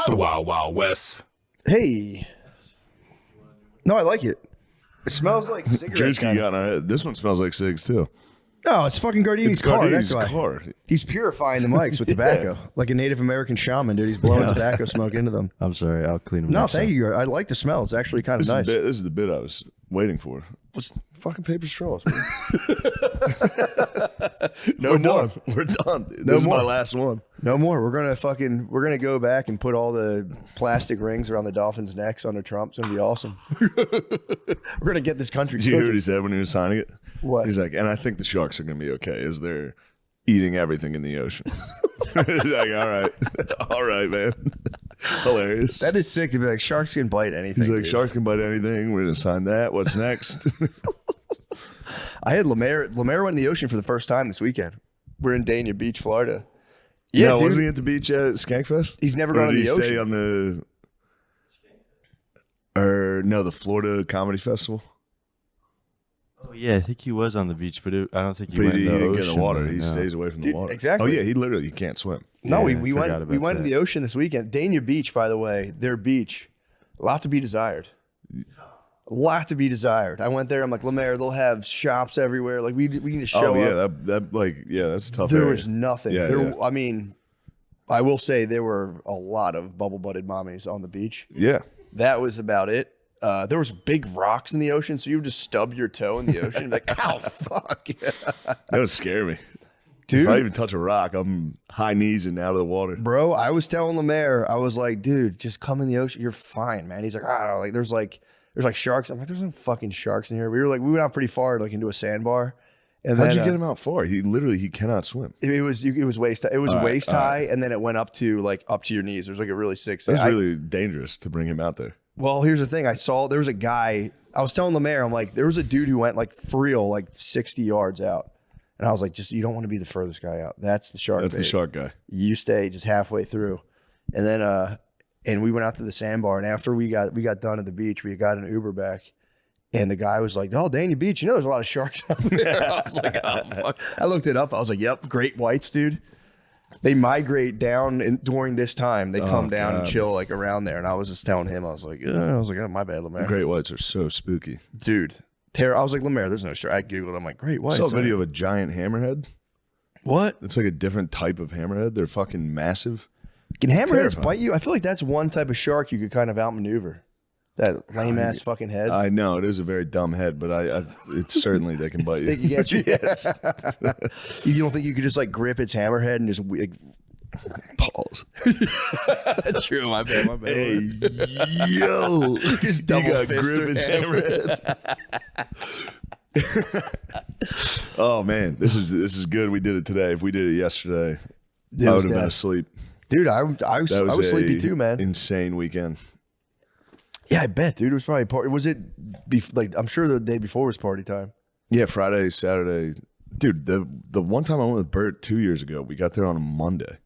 The Wild Wild West. Hey. No, I like it. It smells like cigarettes. Drewski got on our head. This one smells like cigs too. No, it's fucking Gardini's car. Gardini's That's why. car. He's purifying the mics with tobacco. Like a Native American shaman, dude. He's blowing tobacco smoke into them. I'm sorry, I'll clean them. No, thank you. I like the smell. It's actually kind of nice. This is the bit I was waiting for. What's fucking paper straws, man? We're done. We're done. Dude. This is my last one. No more. We're gonna go back and put all the plastic rings around the Dolphins' necks under Trump. It's gonna be awesome. We're gonna get this country. Did you hear what he said when he was signing it? What? He's like, and I think the Sharks are gonna be okay as they're eating everything in the ocean. He's like, all right, man. Hilarious. That is sick to be like, sharks can bite anything. He's like, dude. sharks can bite anything. We're gonna sign that. What's next? I had Lemaire. Lemaire went in the ocean for the first time this weekend. We're in Dania Beach, Florida. Yeah, dude. Wasn't he at the beach at Skankfest? He's never Or gone in did the he ocean. stay on the Florida Comedy Festival? Oh yeah, I think he was on the beach, but I don't think he But went he in the didn't ocean. get in the water. He no. stays away from the Dude, water. exactly. Oh yeah, he can't swim. No, Yeah, we I went forgot we about went to that. the ocean this weekend. Dania Beach, by the way, their beach, a lot to be desired. A lot to be desired. I went there. I'm like, Lemaire, they'll have shops everywhere. Like we need to show up. That's a tough. There area. was nothing. Yeah, there, yeah. I mean, I will say there were a lot of bubble-butted mommies on the beach. Yeah. That was about it. There was big rocks in the ocean, so you would just stub your toe in the ocean and be like, ow, fuck. That would scare me. Dude. If I even touch a rock, I'm high knees and out of the water. Bro, I was telling Lemaire, I was like, dude, just come in the ocean. You're fine, man. He's like, I don't know. Like, there's like sharks. I'm like, there's no fucking sharks in here. We went out pretty far, like into a sandbar. And How'd then, you get him out far? He cannot swim. It was waist high. It was waist high, and then it went up to your knees. There's like a really sick. It was really dangerous to bring him out there. Well, here's the thing. There was a guy. I was telling Lemaire, I'm like, there was a dude who went like for real, like 60 yards out. And I was like, you don't want to be the furthest guy out. That's the shark. That's bait. the shark guy. You stay just halfway through. And then and we went out to the sandbar, and after we got done at the beach, we got an Uber back. And the guy was like, oh, Dania Beach, there's a lot of sharks out there. I was like, oh, fuck. I looked it up. I was like, yep, great whites, dude. They migrate down during this time. They come down and chill like around there. And I was just telling him, I was like, oh, my bad, Lemaire. Great whites are so spooky. Dude. I was like, Lemaire, there's no shark. I Googled. I'm like, great whites. I saw a video of a giant hammerhead. What? It's like a different type of hammerhead. They're fucking massive. Can hammerheads Terrifying. bite you? I feel like that's one type of shark you could kind of outmaneuver. That lame ass fucking head. I know it is a very dumb head, but it's certainly they can bite you. They can get you. Yes. You don't think you could just like grip its hammerhead and just like, Pause. True, my bad. Hey, yo. Just You double got fist grip his her hammerhead. Oh man, this is good. We did it today. If we did it yesterday, It I was would have been death. asleep. Dude, I That was sleepy a too, man. Insane weekend. Yeah, I bet, dude. It was probably party. Was it I'm sure the day before was party time. Yeah, Friday, Saturday. Dude, the one time I went with Bert 2 years ago, we got there on a Monday.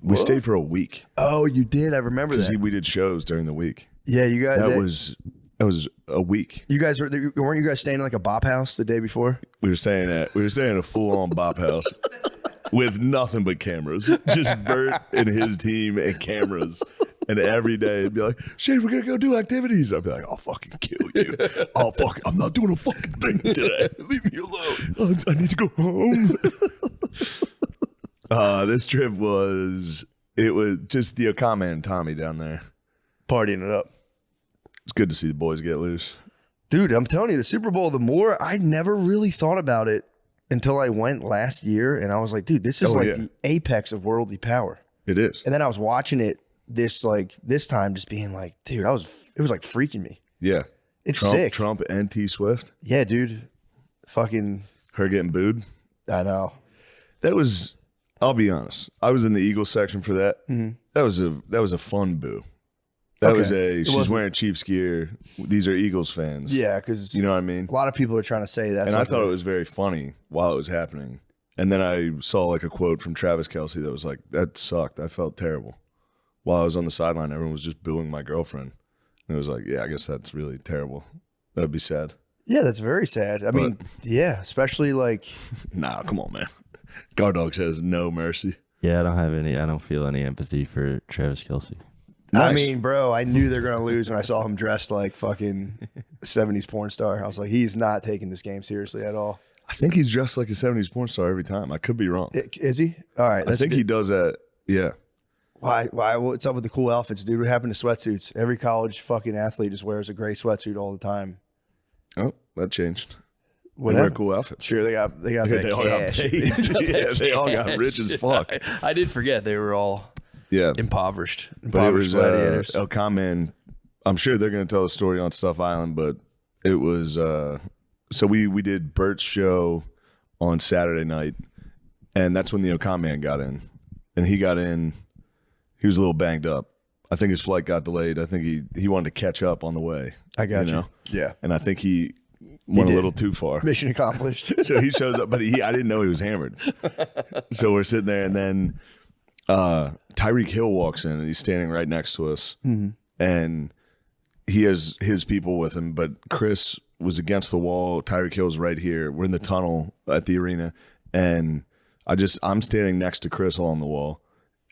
We stayed for a week. Oh, you did. I remember Because that. we did shows during the week. Yeah, you guys. That was a week. You guys weren't you guys staying in like a bop house the day before? We were staying at a full on bop house with nothing but cameras. Just Bert and his team and cameras. And every day it'd be like, Shane, we're gonna go do activities. I'd be like, I'll fucking kill you. I'm not doing a fucking thing today. Leave me alone. I need to go home. This trip was just the Okama and Tommy down there. Partying it up. It's good to see the boys get loose. Dude, I'm telling you, the Super Bowl, I never really thought about it until I went last year, and I was like, dude, this is the apex of worldly power. It is. And then I was watching it this time, just being like, dude, it was like freaking me. Yeah. It's sick. Trump and T Swift. Yeah, dude. Fucking, Her getting booed. I know. That was, I'll be honest. I was in the Eagles section for that. Mm-hmm. That was a fun boo. She's wearing Chiefs gear. These are Eagles fans. Yeah, because You know what I mean? a lot of people are trying to say that. And I thought it was very funny while it was happening. And then I saw like a quote from Travis Kelce that was like, that sucked. I felt terrible. While I was on the sideline, everyone was just booing my girlfriend. And it was like, yeah, I guess that's really terrible. That would be sad. Yeah, that's very sad. I mean, yeah, especially like, Nah, come on, man. Guard Dogs has no mercy. Yeah, I don't feel any empathy for Travis Kelce. I mean, bro, I knew they were going to lose when I saw him dressed like fucking 70s porn star. I was like, he's not taking this game seriously at all. I think he's dressed like a 70s porn star every time. I could be wrong. Is he? All right. I think he does that. Yeah. Why? What's up with the cool outfits, dude? What happened to sweatsuits? Every college fucking athlete just wears a gray sweatsuit all the time. Oh, that changed. Whatever. They wear cool outfits. Sure, they got that They all got cash. paid. Yeah, they all got rich as fuck. I did forget they were all impoverished But it was gladiators. El Kamen. I'm sure they're going to tell a story on Stuff Island, but it was so we did Bert's show on Saturday night, and that's when the Okan Man got in. And he got in, he was a little banged up. I think his flight got delayed. I think he wanted to catch up on the way. I got you. Know? Yeah. And I think he went a little too far. Mission accomplished. So he shows up, but I didn't know he was hammered. So we're sitting there, and then Tyreek Hill walks in, and he's standing right next to us. Mm-hmm. And he has his people with him, but Chris was against the wall. Tyreek Hill's right here. We're in the tunnel at the arena, and I'm standing next to Chris along the wall,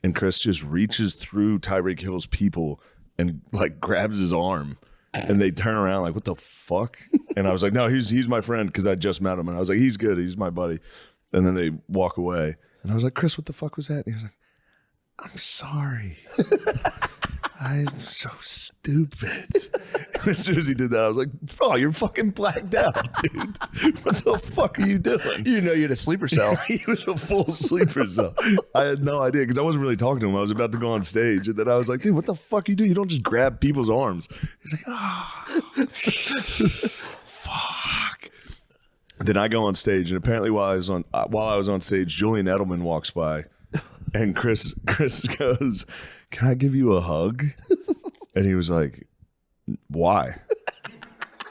and Chris just reaches through Tyreek Hill's people and like grabs his arm, and they turn around like, what the fuck? And I was like, no, he's my friend, because I just met him, and I was like, he's good, he's my buddy. And then they walk away, and I was like, Chris, what the fuck was that? And he was like, I'm sorry. I'm so stupid. As soon as he did that, I was like, oh, you're fucking blacked out, dude. What the fuck are you doing? You know you had a sleeper cell. He was a full sleeper cell. I had no idea, because I wasn't really talking to him. I was about to go on stage, and then I was like, dude, what the fuck you do? You don't just grab people's arms. He's like, oh, fuck. Then I go on stage, and apparently while I was on stage, Julian Edelman walks by, and Chris goes, can I give you a hug? And he was like, why?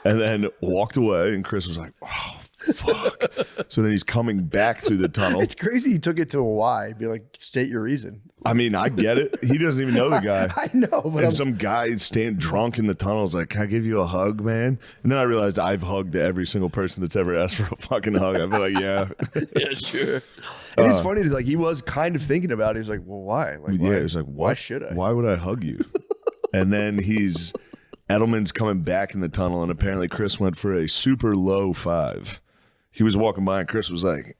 And then walked away, and Chris was like, oh, fuck. So then he's coming back through the tunnel. It's crazy he took it to a why. Be like, state your reason. I mean, I get it. He doesn't even know the guy. I know. But some guy stand drunk in the tunnel is like, can I give you a hug, man? And then I realized I've hugged every single person that's ever asked for a fucking hug. I'd be like, yeah. Yeah, sure. And it's funny, like, he was kind of thinking about it. He was like, well, why? Like, yeah, he was like, why should I? Why would I hug you? And then Edelman's coming back in the tunnel, and apparently Chris went for a super low 5. He was walking by, and Chris was like,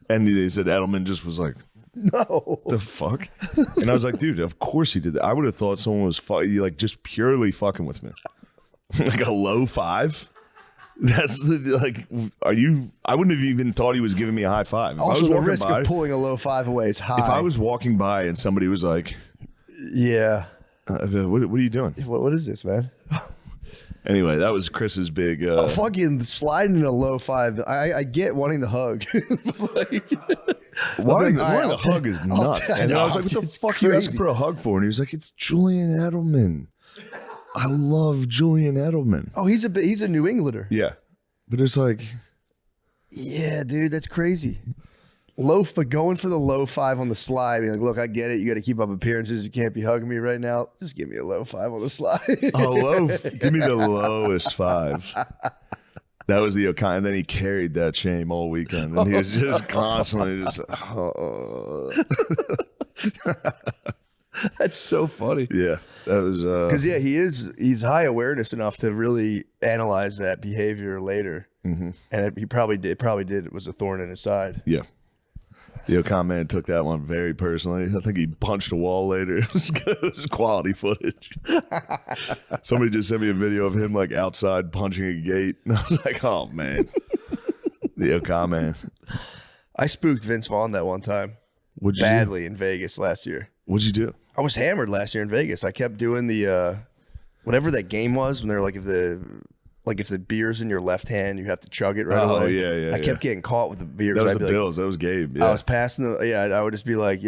and they said Edelman just was like, no. The fuck? And I was like, dude, of course he did that. I would have thought someone was like just purely fucking with me. Like a low 5? That's like, I wouldn't have even thought he was giving me a high five. If Also, the risk of pulling a low 5 away is high. If I was walking by and somebody was like, yeah, what are you doing? What is this, man? Anyway, that was Chris's big. Fucking sliding in a low 5. I get wanting the hug. Like, wanting the hug is nuts. And I was like, what the fuck are you asking for a hug for? And he was like, it's Julian Edelman. I love Julian Edelman. Oh, he's a New Englander. Yeah. But it's like, yeah, dude, that's crazy. Going for the low 5 on the slide. Being like, look, I get it. You got to keep up appearances. You can't be hugging me right now. Just give me a low 5 on the slide. Give me the lowest 5. That was the Okan. And then he carried that shame all weekend. And he was just constantly just, That's so funny. Yeah. That was because he's high awareness enough to really analyze that behavior later. Mm-hmm. And he probably did. It was a thorn in his side. Yeah. The Okan man took that one very personally. I think he punched a wall later. It was quality footage. Somebody just sent me a video of him like outside punching a gate. And I was like, oh, man. The Okan man. I spooked Vince Vaughn that one time. Badly in Vegas last year. What'd you do? I was hammered last year in Vegas. I kept doing the whatever that game was when they're like, if the beer's in your left hand, you have to chug it right away. Oh, yeah. I kept getting caught with the beer. That was the Bills. That was Gabe. Yeah. I was passing I would just be like,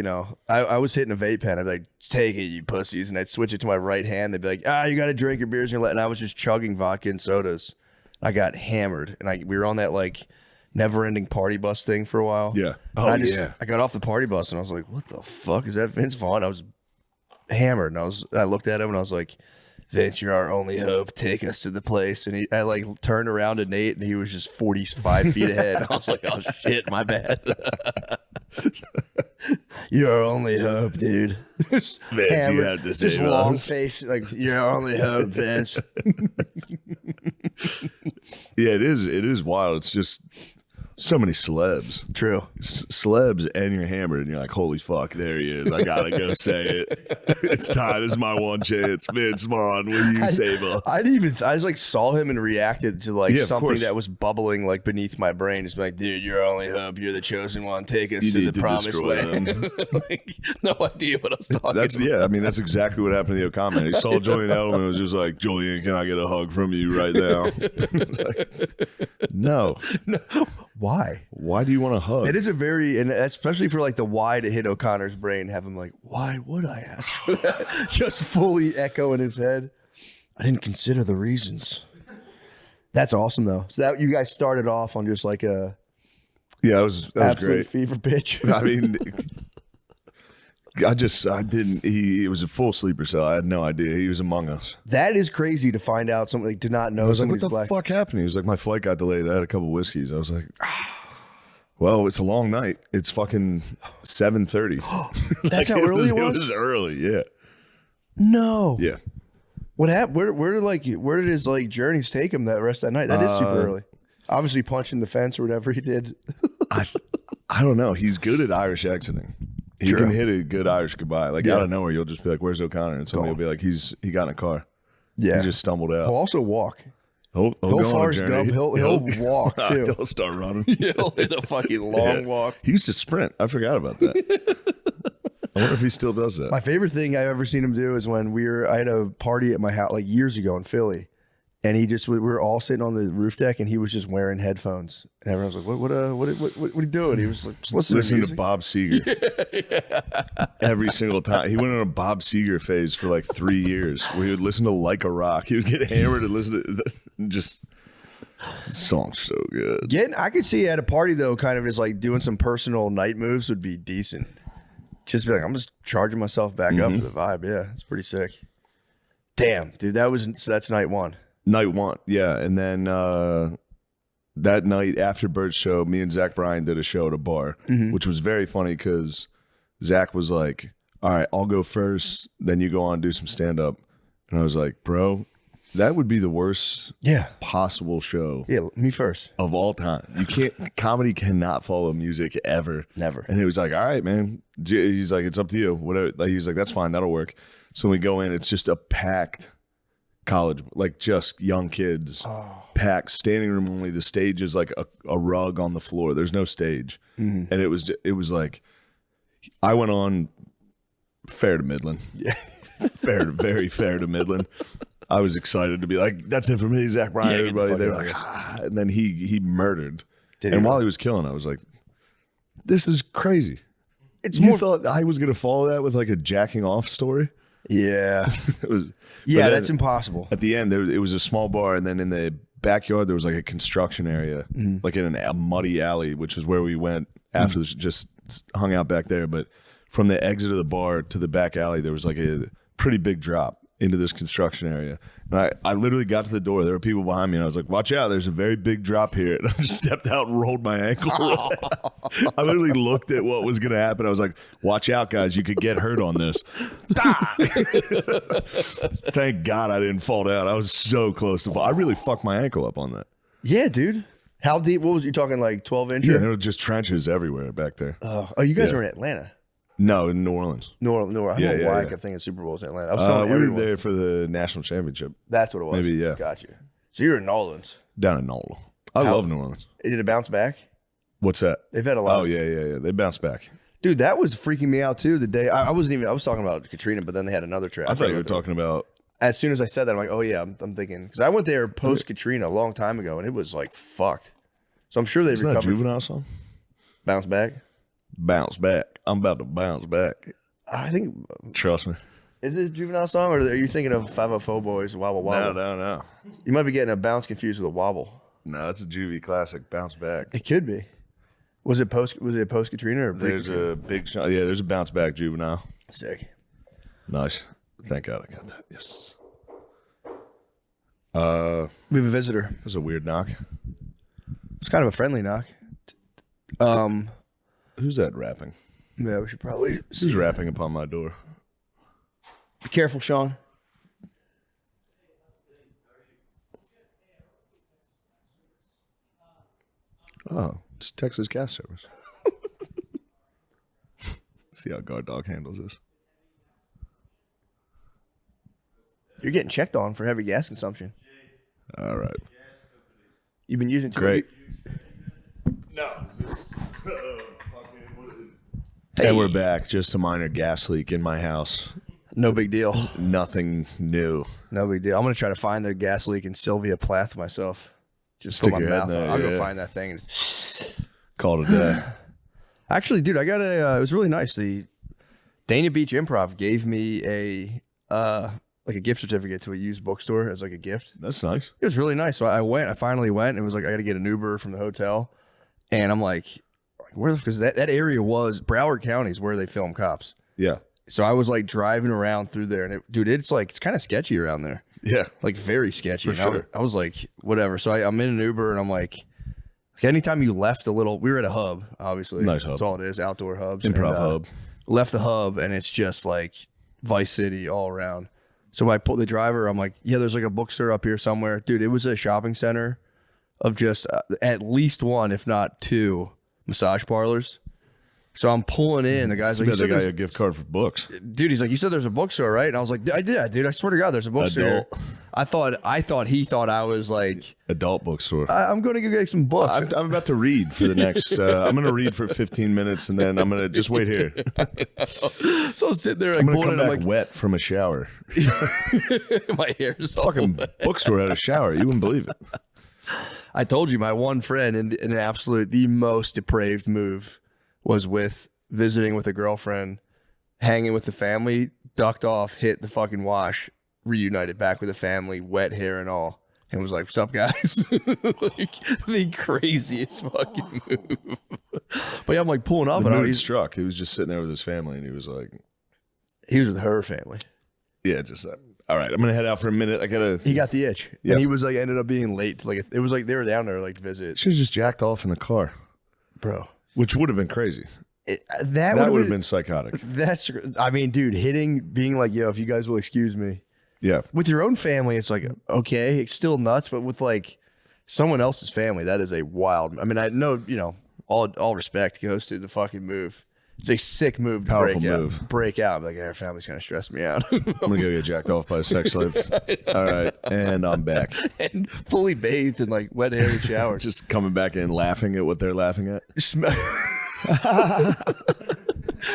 I was hitting a vape pen. I'd be like, take it, you pussies. And I'd switch it to my right hand. They'd be like, you got to drink your beers in your left. And I was just chugging vodka and sodas. I got hammered. And we were on that like never-ending party bus thing for a while. Yeah. I got off the party bus and I was like, what the fuck? Is that Vince Vaughn? I was hammered. And I looked at him and I was like, Vince, you're our only hope. Take us to the place. And I like turned around to Nate, and he was just 45 feet ahead. I was like, oh shit, my bad. Your only hope, dude. Vince, you have to just save long us. face, like your only hope, Vince. Yeah, it is. It is wild. It's just so many celebs. True. Celebs, and you're hammered, and you're like, holy fuck, there he is. I gotta go say it. It's time. This is my one chance. Vince Vaughn, will you save us? I just like saw him and reacted to like Yeah, of something course. that was bubbling like beneath my brain. Just be like, dude, your only hope. You're the chosen one. Take us You to need the to promised destroy land. Like, no idea what I was talking That's about. yeah. I mean, that's exactly what happened to the comment. He saw Julian Edelman and was just like, Julian, can I get a hug from you right now? No. Why? Why do you want a hug? It is a very, and especially for like the why to hit O'Connor's brain, have him like, why would I ask for that? Just fully echo in his head. I didn't consider the reasons. That's awesome though. So that you guys started off on just like a Yeah, that was absolute great. fever pitch. I mean, I didn't. It was a full sleeper cell. I had no idea he was among us. That is crazy to find out something like to not know I was like, what somebody's the black. fuck happened? He was like, my flight got delayed. I had a couple whiskeys. I was like, well, it's a long night. It's fucking 7:30. That's how early it was? It was early, yeah. No. Yeah. What happened? Where did his like journeys take him that rest of that night? That is super early. Obviously punching the fence or whatever he did. I don't know. He's good at Irish exiting. He True. can hit a good Irish goodbye. Like Yeah. out of nowhere, you'll just be like, "Where's O'Connor?" And somebody will be like, "He got in a car. Yeah. He just stumbled out." He'll also walk. He'll Go go on a Forrest journey. Gump. He'll walk too. He'll start running. He'll hit a fucking long Yeah. walk. He used to sprint. I forgot about that. I wonder if he still does that. My favorite thing I've ever seen him do is when I had a party at my house like years ago in Philly, and we were all sitting on the roof deck, and he was just wearing headphones, and everyone was like, "What are you doing?" He was like, "Just listen to to music." Bob Seger every single time. He went on a Bob Seger phase for like 3 years where he would listen to Like a Rock. He would get hammered and listen to just this song's so good. I could see at a party though, kind of just like doing some personal night moves would be decent. Just be like, I'm just charging myself back up for the vibe. Yeah, it's pretty sick. Damn, dude, that's night one. Night one, yeah. And then that night after Bert's show, me and Zach Bryan did a show at a bar, which was very funny because Zach was like, all right, I'll go first, then you go on and do some stand-up. And I was like, bro, that would be the worst Yeah, possible show yeah, me first. of all time. You can't, comedy cannot follow music ever. Never. And he was like, all right, man. He's like, it's up to you. Whatever. Like, he's like, that's fine. That'll work. So we go in, it's just a packed college, like just young kids, packed, standing room only. The stage is like a rug on the floor. There's no stage. And it was like, I went on fair to middling. Yeah. Very fair to middling. I was excited to be like, that's it for me, Zach Bryan, Yeah, get the everybody. fuck They're out of like, here. and then he murdered. Did And he while really? he was killing, I was like, this is crazy. It's You more. thought I was going to follow that with like a jacking off story? Yeah, It was. yeah, but then that's impossible. At the end, it was a small bar, and then in the backyard there was like a construction area, like in a muddy alley, which is where we went after this. Just hung out back there. But from the exit of the bar to the back alley, there was like a pretty big drop into this construction area. And I literally got to the door. There were people behind me, and I was like, watch out, there's a very big drop here. And I just stepped out and rolled my ankle. I literally looked at what was going to happen. I was like, watch out, guys. You could get hurt on this. Thank God I didn't fall down. I was so close to fall. I really fucked my ankle up on that. Yeah, dude. How deep? What was you talking? Like 12 inch? Yeah, there were just trenches everywhere back there. Oh, you guys Yeah. were in Atlanta. No, in New Orleans. I don't know Yeah, why I yeah. kept thinking Super Bowl's in Atlanta. I was telling We everyone. were there for the national championship That's what it was. Maybe, yeah. Got you. So you're in New Orleans. down in Nola. I love New Orleans. Did it bounce back? What's that? They've had a lot. Oh, yeah. They bounced back. Dude, that was freaking me out too. The day I was talking about Katrina, but then they had another trip. I thought you were talking about. As soon as I said that, I'm like, oh yeah, I'm thinking because I went there post Katrina a long time ago, and it was like fucked. So I'm sure they've Isn't that a recovered. Juvenile song? Bounce back. Bounce back. I'm about to bounce back. I think Trust me. is it a Juvenile song, or are you thinking of 504 Boys Wobble Wobble? No. You might be getting a bounce confused with a wobble. No, it's a juvie classic. Bounce back. It could be. Was it post Katrina or There's a big shot. Yeah, there's a bounce back Juvenile. sick? Nice. Thank God I got that. Yes. We have a visitor. It was a weird knock. It's kind of a friendly knock. Who's that rapping? Yeah, we should probably. Who's rapping upon my door? Be careful, Sean. Oh, it's Texas gas service. See how Guard Dog handles this. You're getting checked on for heavy gas consumption. All right. You've been using too Great. No. And we're back. Just a minor gas leak in my house. No big deal. Nothing new. No big deal. I'm gonna try to find the gas leak in Sylvia Plath myself. Just Stick put my your head mouth in there, on. I'll yeah. go find that thing. And Call it a day. actually, dude, I got a. It was really nice. The Dana Beach Improv gave me a like a gift certificate to a used bookstore as like a gift. That's nice. It was really nice. So I went. I finally went. And it was like I got to get an Uber from the hotel, and I'm like, where? Because that area was Broward County is where they film Cops. Yeah. So I was like driving around through there, and it's like it's kind of sketchy around there. Yeah. Like very sketchy. For sure. I was like, whatever. So I'm in an Uber and I'm like, anytime you left a little, we were at a hub, obviously. Nice hub. That's all it is, outdoor hubs. Improv hub. Left the hub and it's just like Vice City all around. So I pulled the driver, I'm like, yeah, there's like a bookstore up here somewhere. Dude, it was a shopping center of just at least one, if not two, massage parlors. So I'm pulling in. The guy's like, You got a gift card for books. dude, he's like, you said there's a bookstore, right? And I was like, I did, dude. I swear to God, there's a bookstore. Adult. I thought he thought I was like, Adult bookstore. I'm going to go get some books. I'm about to read for the next. I'm going to read for 15 minutes and then I'm going to just wait here. So I'm sitting there, like, I'm going to pulling come in, back I'm like, wet from a shower. my hair's all Fucking wet. bookstore had a shower. You wouldn't believe it. I told you, my one friend in an absolute, the most depraved move was visiting with a girlfriend, hanging with the family, ducked off, hit the fucking wash, reunited back with the family, wet hair and all, and was like, what's up, guys? Like, the craziest fucking move. But yeah, I'm like pulling up The and mood he's struck. He was just sitting there with his family and he was like, he was with her family. yeah, just all right, I'm going to head out for a minute. I got to. He got the itch. Yeah. And he was like, ended up being late. To like, it was like they were down there like to visit. Should have just jacked off in the car, Bro. which would have been crazy. That That would would have been psychotic. I mean, dude, being like, yo, if you guys will excuse me. Yeah. With your own family, it's like, okay, it's still nuts, but with like someone else's family, that is a wild. I mean, I know, all respect goes to the fucking move. It's a sick move to Powerful break move. out. Break out. I'm like, our family's kind of stressed me out. I'm going to go get jacked off by a sex slave. All right. And I'm back. And fully bathed in like wet hair and shower. Just coming back in laughing at what they're laughing at.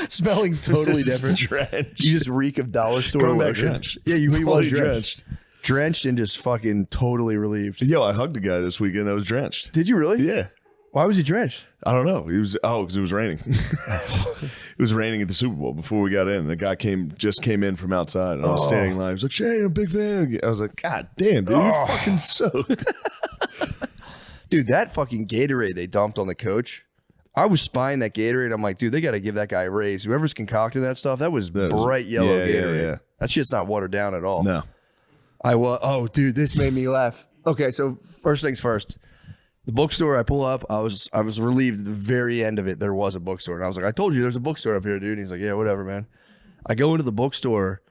Smelling totally different. Drenched. You just reek of dollar store Coming back lotion. drenched. Yeah, he was Fully drenched. Drenched and just fucking totally relieved. Yo, I hugged a guy this weekend that was drenched. Did you really? Yeah. Why was he drenched? I don't know. Because it was raining. It was raining at the Super Bowl before we got in. The guy just came in from outside, and I was standing in line. He was like, "Shane, I'm a big fan." I was like, "God damn, dude, you're fucking soaked." Dude, that fucking Gatorade they dumped on the coach. I was spying that Gatorade. I'm like, dude, they got to give that guy a raise. Whoever's concocting that stuff, that was bright yellow Gatorade. Yeah. That shit's not watered down at all. No. Oh, dude, this made me laugh. Okay, so first things first. The bookstore I pull up, I was relieved at the very end of it there was a bookstore. And I was like, I told you there's a bookstore up here, dude. And he's like, yeah, whatever, man. I go into the bookstore.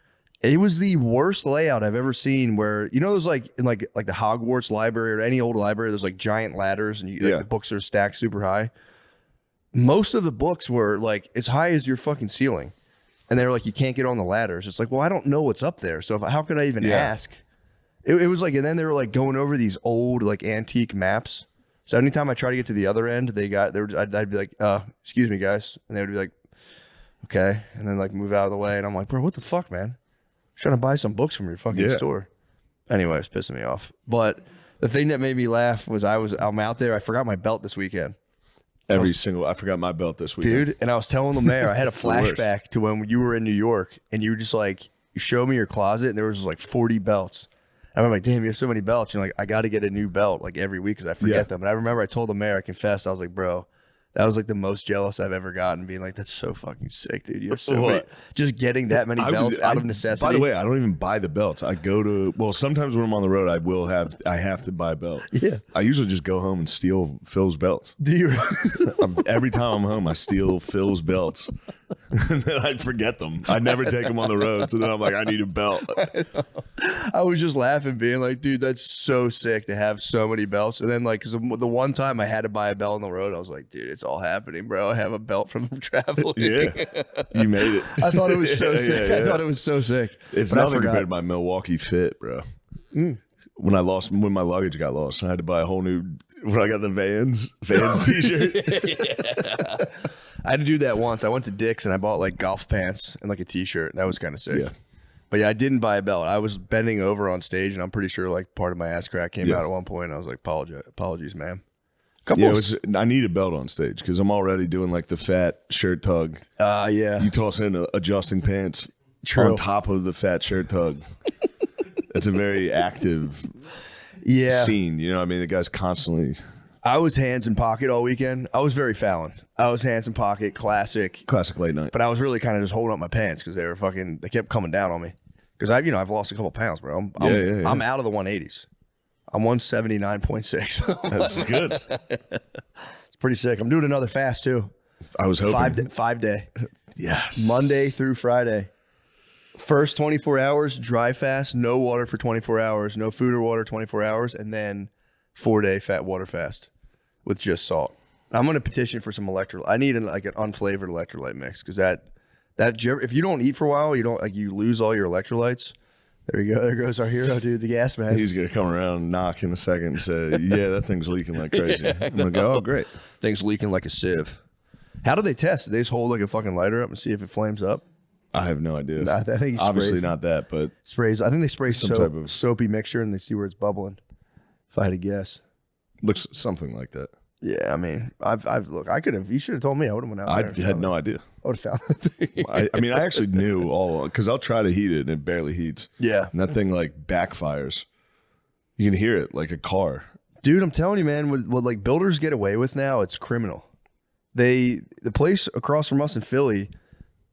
It was the worst layout I've ever seen where, there's like in like the Hogwarts library or any old library, there's like giant ladders and the books are stacked super high. Most of the books were like as high as your fucking ceiling. And they were like, you can't get on the ladders. It's like, well, I don't know what's up there. So how could I even ask? It was like, and then they were like going over these old like antique maps. So anytime I try to get to the other end, I'd be like, excuse me, guys. And they would be like, okay. And then like move out of the way. And I'm like, bro, what the fuck, man? I'm trying to buy some books from your fucking store. Anyway, it's pissing me off. But the thing that made me laugh was I'm out there. I forgot my belt this weekend. I forgot my belt this weekend. Dude, and I was telling the mayor, I had a It's the worst. flashback to when you were in New York and you were just like, you showed me your closet and there was just like 40 belts. I'm like, damn, you have so many belts. You're like, I got to get a new belt like every week because I forget them. And I remember I told the mayor, I confessed, I was like, bro, That was like the most jealous I've ever gotten, being like, that's so fucking sick, dude. You have so many, just getting that many belts out of necessity. By the way, I don't even buy the belts. I go to, well, sometimes when I'm on the road, I have to buy a belt. Yeah. I usually just go home and steal Phil's belts. Do you? Every time I'm home, I steal Phil's belts. And then I forget them. I never take them on the road. So then I'm like, I need a belt. I was just laughing, being like, dude, that's so sick to have so many belts. And then, like, because the one time I had to buy a belt on the road, I was like, dude, it's all happening, bro. I have a belt from traveling. Yeah. You made it. I thought it was so sick. I thought it was so sick. It's But I nothing forgot. compared to my Milwaukee Fit, bro. When my luggage got lost, I had to buy a whole new, when I got the Vans t-shirt. I had to do that once. I went to Dick's and I bought like golf pants and like a t-shirt. That was kind of sick. Yeah. But yeah, I didn't buy a belt. I was bending over on stage and I'm pretty sure like part of my ass crack came out at one point. And I was like, apologies, ma'am. I need a belt on stage because I'm already doing like the fat shirt tug. Yeah. You toss in adjusting pants True. on top of the fat shirt tug. It's a very active scene. You know what I mean? The guy's constantly... I was hands in pocket all weekend. I was very Fallon. I was hands in pocket, classic late night. But I was really kind of just holding up my pants because they kept coming down on me. Because I've lost a couple pounds, bro. I'm out of the 180s. I'm 179.6. That's good. It's pretty sick. I'm doing another fast too. I was hoping. 5 day. Yes. Monday through Friday. First 24 hours, dry fast, no water for 24 hours, no food or water 24 hours, and then 4-day fat water fast with just salt. I'm going to petition for some electrolyte. I need an unflavored electrolyte mix because that if you don't eat for a while, you lose all your electrolytes. There you go. There goes our hero, dude, the gas man. He's going to come around and knock in a second and say, yeah, that thing's leaking like crazy. I'm going to go, oh, great. Thing's leaking like a sieve. How do they test? Do they just hold like a fucking lighter up and see if it flames up? I have no idea. I think obviously not that, but sprays. I think they spray some type of soapy mixture and they see where it's bubbling. If I had to guess, looks something like that. Yeah, I mean, look. I could have. You should have told me. I would have went out. I there had no idea. I would have found the thing. I actually knew all because I'll try to heat it and it barely heats. Yeah, and that thing like backfires. You can hear it like a car. Dude, I'm telling you, man. What like builders get away with now, it's criminal. The place across from us in Philly,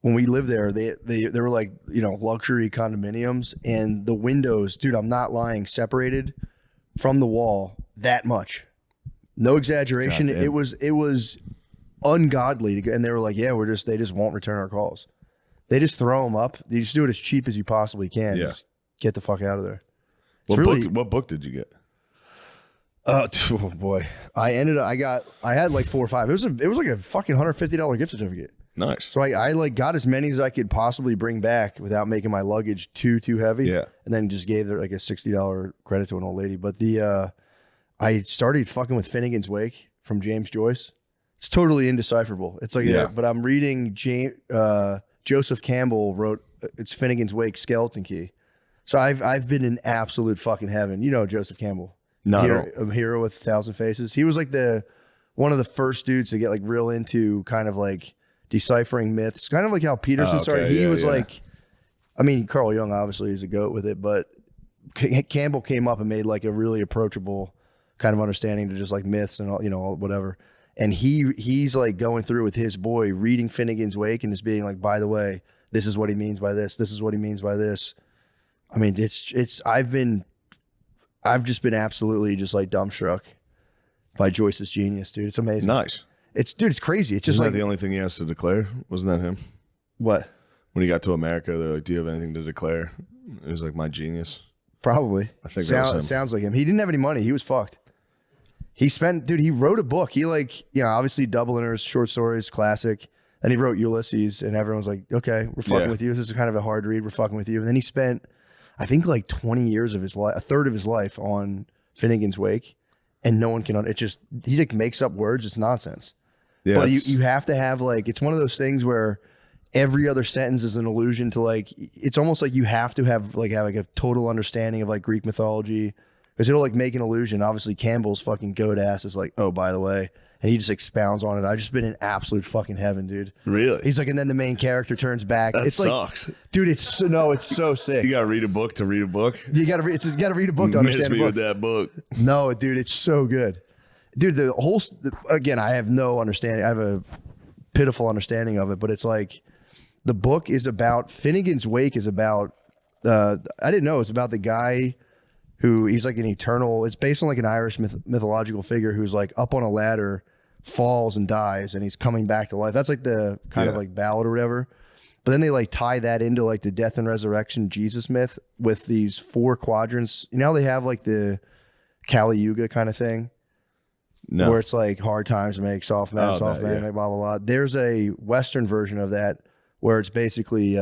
when we lived there, they were like, luxury condominiums, and the windows, dude, I'm not lying, separated from the wall that much. No exaggeration. It was ungodly to go, and they were like, yeah, they just won't return our calls. They just throw them up. They just do it as cheap as you possibly can. Yeah. Just get the fuck out of there. What book did you get? Oh boy, I had like 4 or 5. It was like a fucking $150 gift certificate. Nice. So I like got as many as I could possibly bring back without making my luggage too heavy. Yeah. And then just gave her like a $60 credit to an old lady. But I started fucking with Finnegan's Wake from James Joyce. It's totally indecipherable. It's like, but I'm reading Joseph Campbell wrote, it's Finnegan's Wake Skeleton Key. So I've been in absolute fucking heaven. You know Joseph Campbell. A hero with 1,000 faces. He was like one of the first dudes to get like real into kind of like deciphering myths. Kind of like how Peterson started. He was like, I mean, Carl Jung obviously is a goat with it, but Campbell came up and made like a really approachable kind of understanding to just like myths and all, whatever. And he's like going through with his boy reading Finnegan's Wake and just being like, by the way, this is what he means by this. This is what he means by this. I mean, I've just been absolutely just like dumbstruck by Joyce's genius, dude. It's amazing. Nice. It's crazy. It's just Isn't like that the only thing he has to declare? Wasn't that him? What? When he got to America, they're like, "Do you have anything to declare?" It was like, "My genius." Probably. I think that was him. Sounds like him. He didn't have any money. He was fucked. He wrote a book. He obviously Dubliners, short stories, classic. And he wrote Ulysses, and everyone's like, okay, we're fucking with you. This is kind of a hard read. We're fucking with you. And then he spent, I think, like 20 years of his life, a third of his life on Finnegan's Wake, and no one can, he like makes up words. It's nonsense. Yeah, but you have to have like, it's one of those things where every other sentence is an allusion to like, it's almost like you have to have a total understanding of like Greek mythology, because it'll like make an allusion. Obviously Campbell's fucking goat ass is like, oh, by the way, and he just expounds on it. I've just been in absolute fucking heaven, dude. Really? He's like, and then the main character turns back. That it's sucks. Like, dude, it's so sick. You gotta read a book to read a book. You gotta read a book to understand a book. With that book. No, dude, it's so good. dude, again, I have no understanding. I have a pitiful understanding of it, but it's like the book is about Finnegan's Wake is about, I didn't know it's about the guy who he's like an eternal, it's based on like an Irish mythological figure who's like up on a ladder, falls and dies, and he's coming back to life. That's like the kind of like ballad or whatever. But then they like tie that into like the death and resurrection Jesus myth with these 4 quadrants. You know how they have like the Kali Yuga kind of thing? No. Where it's like hard times make soft men, soft men make blah, blah, blah. There's a Western version of that where it's basically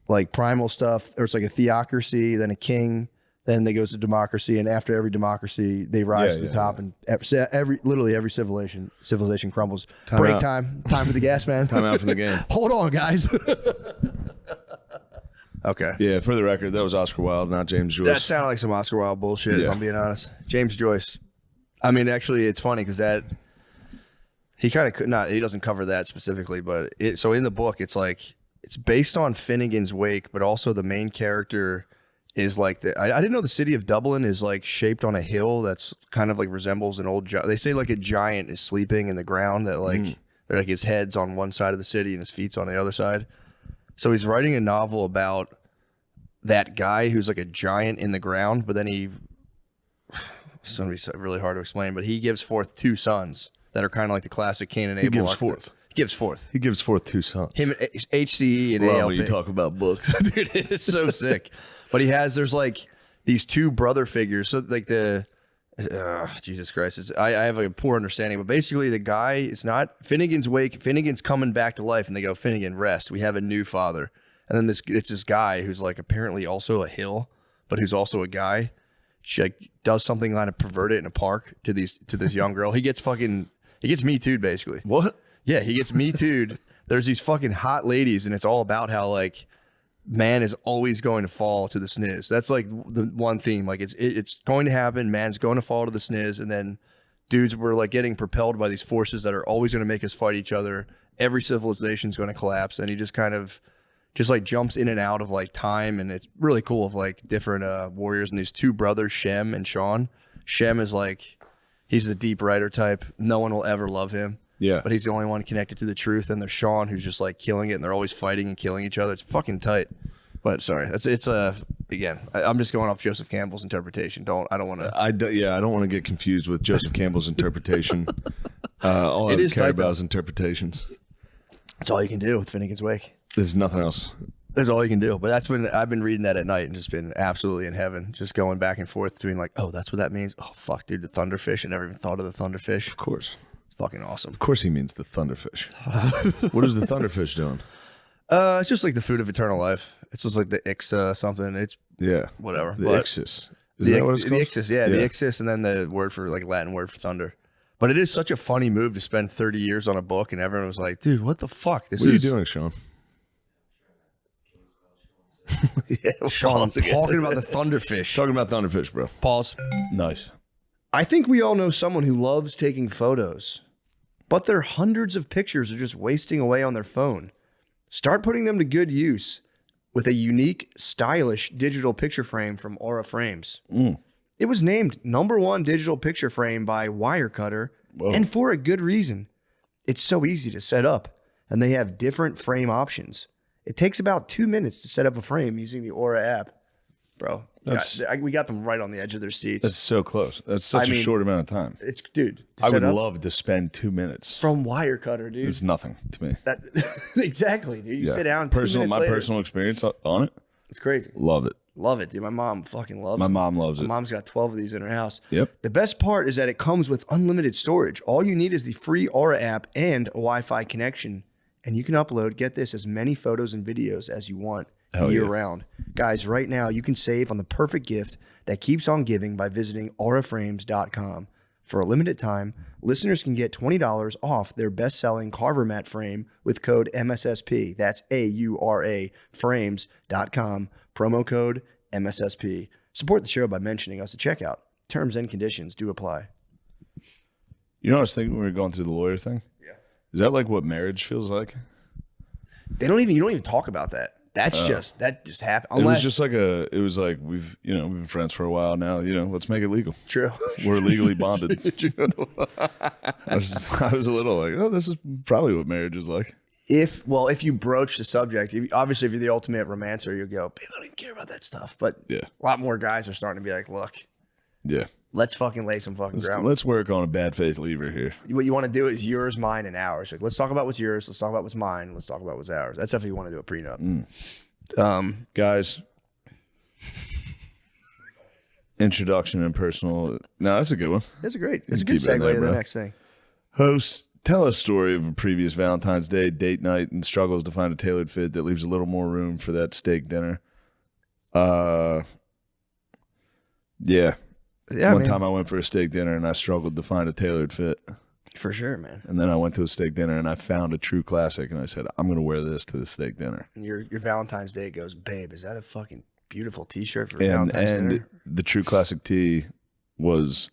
like primal stuff. Or it's like a theocracy, then a king, then they goes to democracy. And after every democracy, they rise to the top. And literally every civilization crumbles. Break time for the gas, man. Time out for the game. Hold on, guys. Okay. Yeah, for the record, that was Oscar Wilde, not James Joyce. That sounded like some Oscar Wilde bullshit, if I'm being honest. James Joyce. I mean, actually, it's funny because that he kind of he doesn't cover that specifically, but so in the book, it's like it's based on Finnegan's Wake, but also the main character is like I didn't know the city of Dublin is like shaped on a hill that's kind of like resembles an old. They say like a giant is sleeping in the ground that like they're like his head's on one side of the city and his feet's on the other side. So he's writing a novel about that guy who's like a giant in the ground, but then it's going to be really hard to explain, but he gives forth 2 sons that are kind of like the classic Cain and Abel. He gives forth 2 sons. Him, HCE and Love ALP. when you talk about books. Dude, it's so sick. But there's like these 2 brother figures. So like Jesus Christ. I have a poor understanding, but basically the guy, it's not Finnegan's Wake. Finnegan's coming back to life and they go, Finnegan, rest. We have a new father. And then it's this guy who's like apparently also a hill, but who's also a guy. She like does something kind of perverted in a park to this young girl. He gets Me Too'd basically. What? Yeah, he gets Me Too'd. There's these fucking hot ladies, and it's all about how like man is always going to fall to the sniz. That's like the one theme. Like it's going to happen. Man's going to fall to the sniz, and then dudes were like getting propelled by these forces that are always going to make us fight each other. Every civilization's going to collapse, and he just kind of like jumps in and out of like time, and it's really cool of like different warriors and these 2 brothers, Shem and Sean. Shem is like he's the deep writer type. No one will ever love him. Yeah. But he's the only one connected to the truth. And there's Sean who's just like killing it, and they're always fighting and killing each other. It's fucking tight. But sorry, again, I'm just going off Joseph Campbell's interpretation. I don't want to. I don't want to get confused with Joseph Campbell's interpretation. All it I is care tight, about though. is interpretations. That's all you can do with Finnegan's Wake. There's nothing else. That's all you can do. But I've been reading that at night and just been absolutely in heaven, just going back and forth between like, oh, that's what that means. Oh, fuck, dude, the thunderfish. I never even thought of the thunderfish. Of course. It's fucking awesome. Of course he means the thunderfish. What is the thunderfish doing? It's just like the food of eternal life. It's just like the Ixa something. It's whatever. The Ixis. Is that what it's called? The Ixis, the Ixis, and then the word for like Latin word for thunder. But it is such a funny move to spend 30 years on a book, and everyone was like, dude, what the fuck? What are you doing, Sean? Sean, talking about the thunderfish. Talking about thunderfish, bro. Pause. Nice. I think we all know someone who loves taking photos, but their hundreds of pictures are just wasting away on their phone. Start putting them to good use with a unique, stylish digital picture frame from Aura Frames. It was named #1 digital picture frame by Wirecutter, and for a good reason. It's so easy to set up, and they have different frame options. It takes about 2 minutes to set up a frame using the Aura app. Bro, we got them right on the edge of their seats. That's so close. That's such a short amount of time. I would love to spend 2 minutes. From Wirecutter, dude. It's nothing to me. Exactly, dude. You sit down 2 minutes My later. personal experience on it. It's crazy. Love it. Love it, dude. My mom fucking loves it. My mom loves it. My mom's got 12 of these in her house. Yep. The best part is that it comes with unlimited storage. All you need is the free Aura app and a Wi-Fi connection. And you can upload, get this, as many photos and videos as you want year round. Guys, right now you can save on the perfect gift that keeps on giving by visiting auraframes.com. For a limited time, listeners can get $20 off their best-selling Carver mat frame with code MSSP. That's AURA frames.com. Promo code MSSP. Support the show by mentioning us at checkout. Terms and conditions do apply. You know what I was thinking when we were going through the lawyer thing? Yeah. Is that like what marriage feels like? You don't even talk about that. that just happened. It was just like it was like we've been friends for a while now. Let's make it legal. True. We're legally bonded. I was a little like, oh, this is probably what marriage is like. If you broach the subject, obviously if you're the ultimate romancer, you go, babe, I don't even care about that stuff. But yeah, a lot more guys are starting to be like, look, yeah, let's fucking lay some fucking ground. Let's work on a bad faith lever here. What you want to do is yours, mine, and ours. Like, let's talk about what's yours. Let's talk about what's mine. Let's talk about what's ours. That's if you want to do a prenup. Guys, introduction and personal. No, that's a good one. It's a good segue to the next thing. Host, tell a story of a previous Valentine's Day date night and struggles to find a tailored fit that leaves a little more room for that steak dinner. Yeah. One time I went for a steak dinner and I struggled to find a tailored fit. For sure, man. And then I went to a steak dinner and I found a true classic and I said, I'm going to wear this to the steak dinner. And your Valentine's Day goes, babe, is that a fucking beautiful T-shirt for Valentine's dinner? And the true classic tee was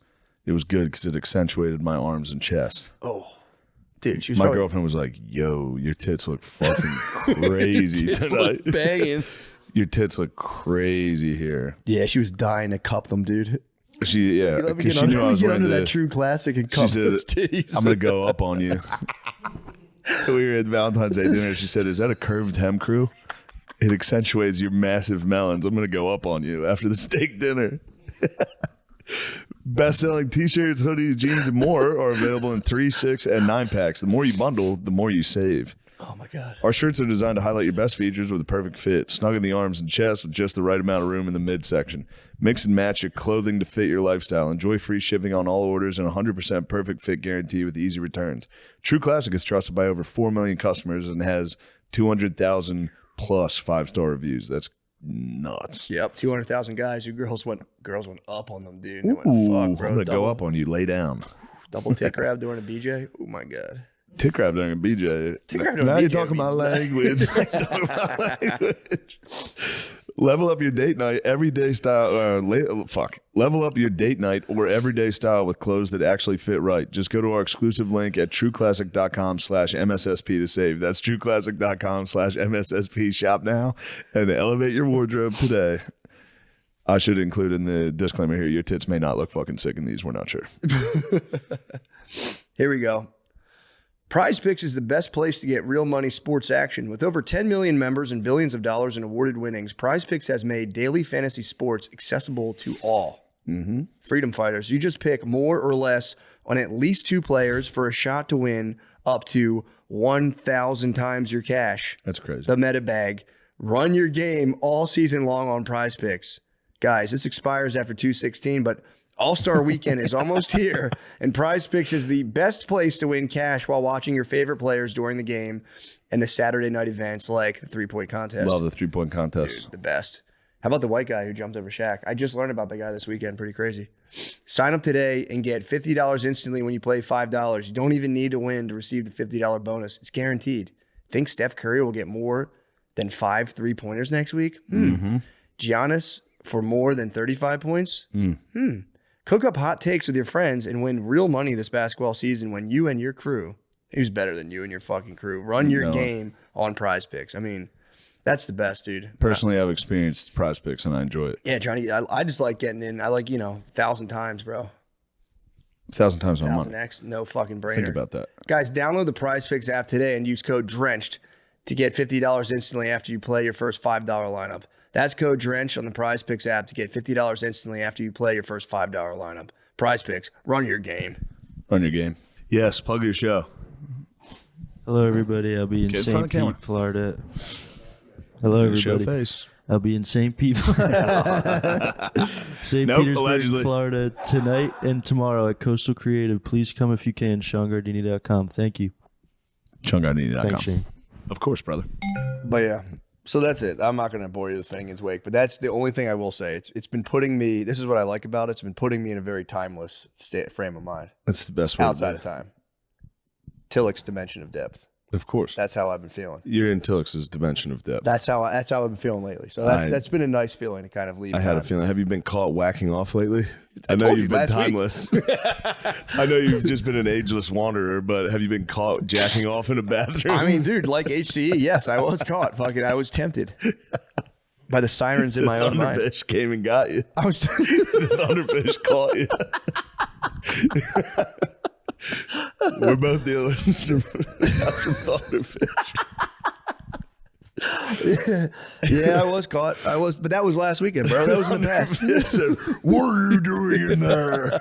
good because it accentuated my arms and chest. Oh, dude, my girlfriend was like, yo, your tits look fucking crazy your tits tonight. Look banging. Your tits look crazy here. Yeah, she was dying to cup them, dude. Let me get under that true classic and cup those titties. I'm going to go up on you. We were at Valentine's Day dinner. She said, is that a curved hem crew? It accentuates your massive melons. I'm going to go up on you after the steak dinner. Best-selling T-shirts, hoodies, jeans, and more are available in 3, 6, and 9 packs. The more you bundle, the more you save. Oh, my God. Our shirts are designed to highlight your best features with a perfect fit. Snug in the arms and chest with just the right amount of room in the midsection. Mix and match your clothing to fit your lifestyle. Enjoy free shipping on all orders and 100% perfect fit guarantee with easy returns. True Classic is trusted by over 4 million customers and has 200,000 plus 5-star reviews. That's nuts. Yep, 200,000 guys. Your girls went up on them, dude. They went, fuck, bro. I'm going to go up on you. Lay down. Double tick grab during a BJ. Oh, my God. Tick grab during a BJ. Now you're talking my language. Level up your date night, everyday style. Level up your date night or everyday style with clothes that actually fit right. Just go to our exclusive link at trueclassic.com/MSSP to save. That's trueclassic.com/MSSP. Shop now and elevate your wardrobe today. I should include in the disclaimer here, your tits may not look fucking sick in these. We're not sure. Here we go. Prize Picks is the best place to get real money sports action. With over 10 million members and billions of dollars in awarded winnings, Prize Picks has made daily fantasy sports accessible to all. Mm-hmm. Freedom fighters, you just pick more or less on at least 2 players for a shot to win up to 1,000 times your cash. That's crazy. The meta bag. Run your game all season long on Prize Picks. Guys, this expires after 2/16, but All-Star Weekend is almost here, and Prize Picks is the best place to win cash while watching your favorite players during the game and the Saturday night events like the 3-point contest. Love the 3-point contest. Dude, the best. How about the white guy who jumped over Shaq? I just learned about the guy this weekend. Pretty crazy. Sign up today and get $50 instantly when you play $5. You don't even need to win to receive the $50 bonus. It's guaranteed. Think Steph Curry will get more than 5 3-pointers next week? Mm-hmm. Giannis for more than 35 points? Cook up hot takes with your friends and win real money this basketball season when you and your crew, who's better than you and your fucking crew, run your game on Prize Picks. I mean, that's the best, dude. Personally, I've experienced Prize Picks and I enjoy it. Yeah, Johnny, I just like getting in. I like, 1,000 times, bro. 1,000 times on money. 1,000x, no fucking brainer. Think about that. Guys, download the Prize Picks app today and use code DRENCHED to get $50 instantly after you play your first $5 lineup. That's code DRENCH on the Prize Picks app to get $50 instantly after you play your first $5 lineup. Prize Picks, run your game. Run your game. Yes, plug your show. Hello, everybody. I'll be in St. Pete, Florida. Hello, everybody. Show face. I'll be in St. Pete, Petersburg, allegedly. Florida tonight and tomorrow at Coastal Creative. Please come if you can. SeanGardini.com. Thank you. SeanGardini.com. Thanks, Shane. Of course, brother. But yeah, so that's it. I'm not going to bore you with Finnegan's Wake, but that's the only thing I will say. It's been putting me, this is what I like about it, it's been putting me in a very timeless frame of mind. That's the best way. Outside of time. Tillich's dimension of depth. Of course. That's how I've been feeling. You're in Tillix's dimension of depth. That's how I've been feeling lately. So that's been a nice feeling to kind of leave. I had a feeling. Have you been caught whacking off lately? I know told you've you been last week. timeless. I know you've just been an ageless wanderer, but have you been caught jacking off in a bathroom? I mean, dude, like HCE, yes, I was caught. Fucking, I was tempted by the sirens in my own mind. Thunderfish came and got you. I was. The Thunderfish caught you. We're both dealing with some Thunderfish. Yeah, I was caught. But that was last weekend, bro. That was in the past. Said, what are you doing in there?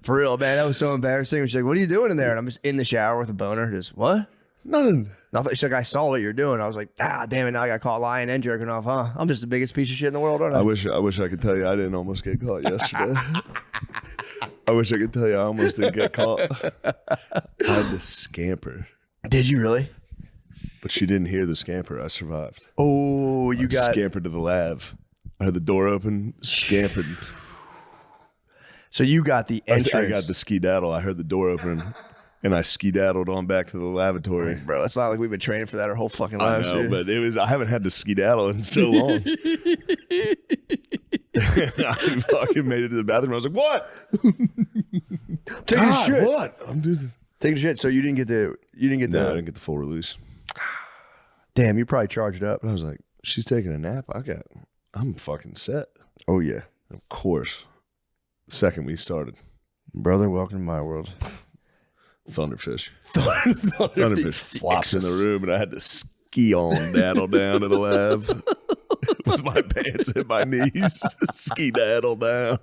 For real, man. That was so embarrassing. She's like, "What are you doing in there?" And I'm just in the shower with a boner. Just what? Nothing. She's like, "I saw what you're doing." I was like, "Ah, damn it! Now I got caught lying and jerking off, huh? I'm just the biggest piece of shit in the world, aren't I?" I wish I could tell you I didn't almost get caught yesterday. I wish I could tell you I almost didn't get caught. I had to scamper. Did you really? But she didn't hear the scamper. I survived. Oh, you got scampered to the lab. I had the door open, scampered. So you got the entrance. I got the skedaddle. I heard the door open, and I skedaddled on back to the lavatory. Bro, it's not like we've been training for that our whole fucking I lives. know, Dude. but I haven't had to skedaddle in so long. I fucking made it to the bathroom. I was like, "What? Taking a shit. What? I'm doing this." Taking a shit. So you didn't get No, I didn't get the full release. Damn, you probably charged up. But I was like, "She's taking a nap. I'm fucking set." Oh yeah, Of course. The second we started, brother. Welcome to my world. Thunderfish flops in the room, and I had to ski on daddle down to the lab with my pants at my knees. Ski daddle down.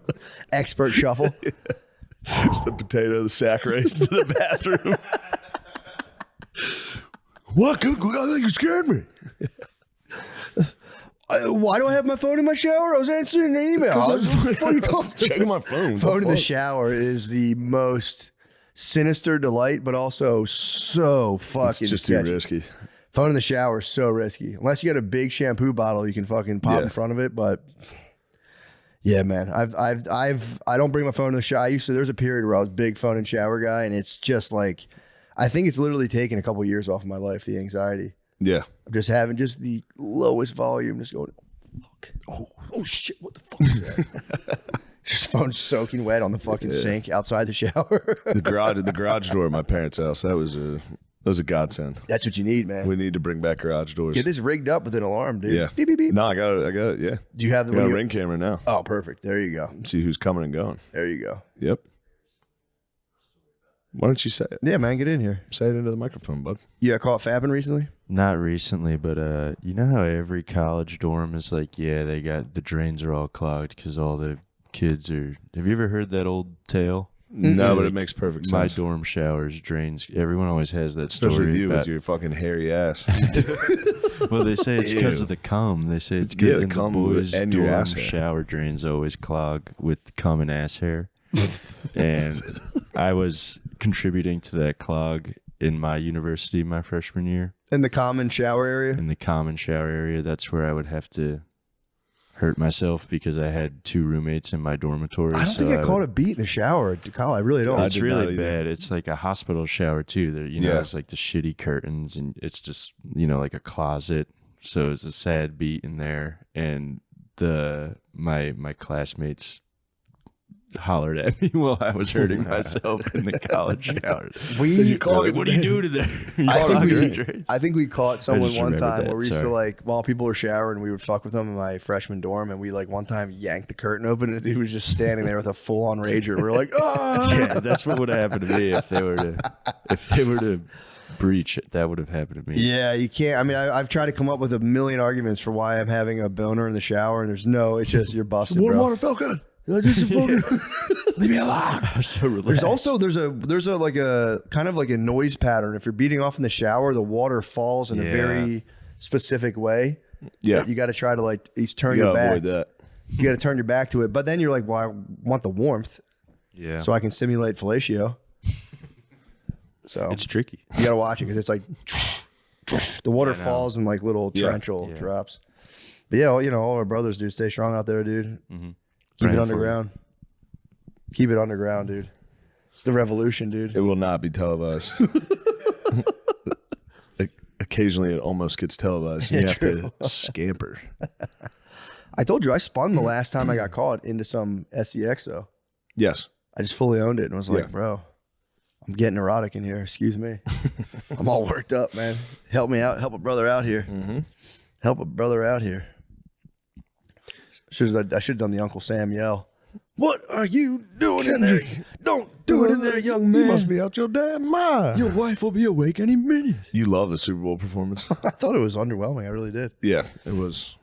Expert shuffle. There's the potato, the sack race to the bathroom. What? I think you scared me. Why do I have my phone in my shower? I was answering an email. I was checking my phone. Phone in the shower is the most sinister delight, but also so fucking It's just sketchy. too risky. Phone in the shower is so risky. Unless you got a big shampoo bottle, you can fucking pop in front of it. But yeah, man, I don't bring my phone in the shower. There's a period where I was a big phone and shower guy, and it's just like, I think it's literally taken a couple years off of my life, the anxiety. Yeah. I'm just having just the lowest volume, just going, oh, fuck. Oh shit, what the fuck is that? Just phone soaking wet on the fucking sink outside the shower. The garage door at my parents' house, that was a godsend. That's what you need, man. We need to bring back garage doors. Get this rigged up with an alarm, dude. Yeah. Beep, beep, beep. No, I got it. Yeah. Do you have the I got a ring camera now. Oh, perfect. There you go. See who's coming and going. There you go. Yep. Why don't you say it? Yeah, man, get in here. Say it into the microphone, bud. You got caught fapping recently? Not recently, but you know how every college dorm is like, yeah, they got the drains are all clogged because all the kids are. Have you ever heard that old tale? No, but it makes perfect My sense. dorm showers, drains. Everyone always has that Especially story. with you about, with your fucking hairy ass. well, they say it's because Ew. of the cum. They say it's Yeah, good. the and the cum boys' and your dorm ass hair. shower drains always clog with cum and ass hair. And I was contributing to that clog in my university my freshman year. In the common shower area? In the common shower area, that's where I would have to hurt myself because I had 2 roommates in my dormitory. I don't think I caught a beat in the shower at Cal. I really don't. It's did not really either. bad. It's like a hospital shower too. There, you know, Yeah. it's like the shitty curtains, and it's just, you know, like a closet. So it's a sad beat in there, and my classmates hollered at me while I was hurting myself in the college shower. What do you do to there? I think we caught someone just one remembered time that, where we used to sorry. like, while people were showering, we would fuck with them in my freshman dorm, and we like one time yanked the curtain open, and the dude was just standing there with a full on rager. We were like, oh, Yeah, that's what would have happened to me if they were to breach it. That would have happened to me. yeah, you can't. I mean, I've tried to come up with a million arguments for why I'm having a boner in the shower, and there's no. It's just you're busted, bro. Water felt good. Leave me alone. I'm so relaxed. There's also there's a like a kind of like a noise pattern. If you're beating off in the shower, the water falls in a Yeah. very specific way. Yeah. You got to try to like at least turn You your gotta back. avoid that. You got to turn your back to it. But then you're like, well, I want the warmth, yeah. so I can simulate fellatio. So It's tricky. you got to watch it because it's like the water I know. falls in like little Yeah. torrential Yeah. drops. But yeah, well, you know, all our brothers, dude, stay strong out there, dude. Mm-hmm. Keep Praying it for underground. Keep it underground, dude. It's the revolution, dude. It will not be televised. occasionally it almost gets televised. And you have to scamper. I told you I spun the last time I got caught into some SEX though. Yes. I just fully owned it and was like, Yeah. bro, I'm getting erotic in here. Excuse me. I'm all worked up, man. Help me out. Help a brother out here. Help a brother out here. I should have done the Uncle Sam yell. What are you doing in there? Don't do it in there, young man. You must be out your damn mind. Your wife will be awake any minute. You love the Super Bowl performance. I thought it was underwhelming. I really did. Yeah, it was.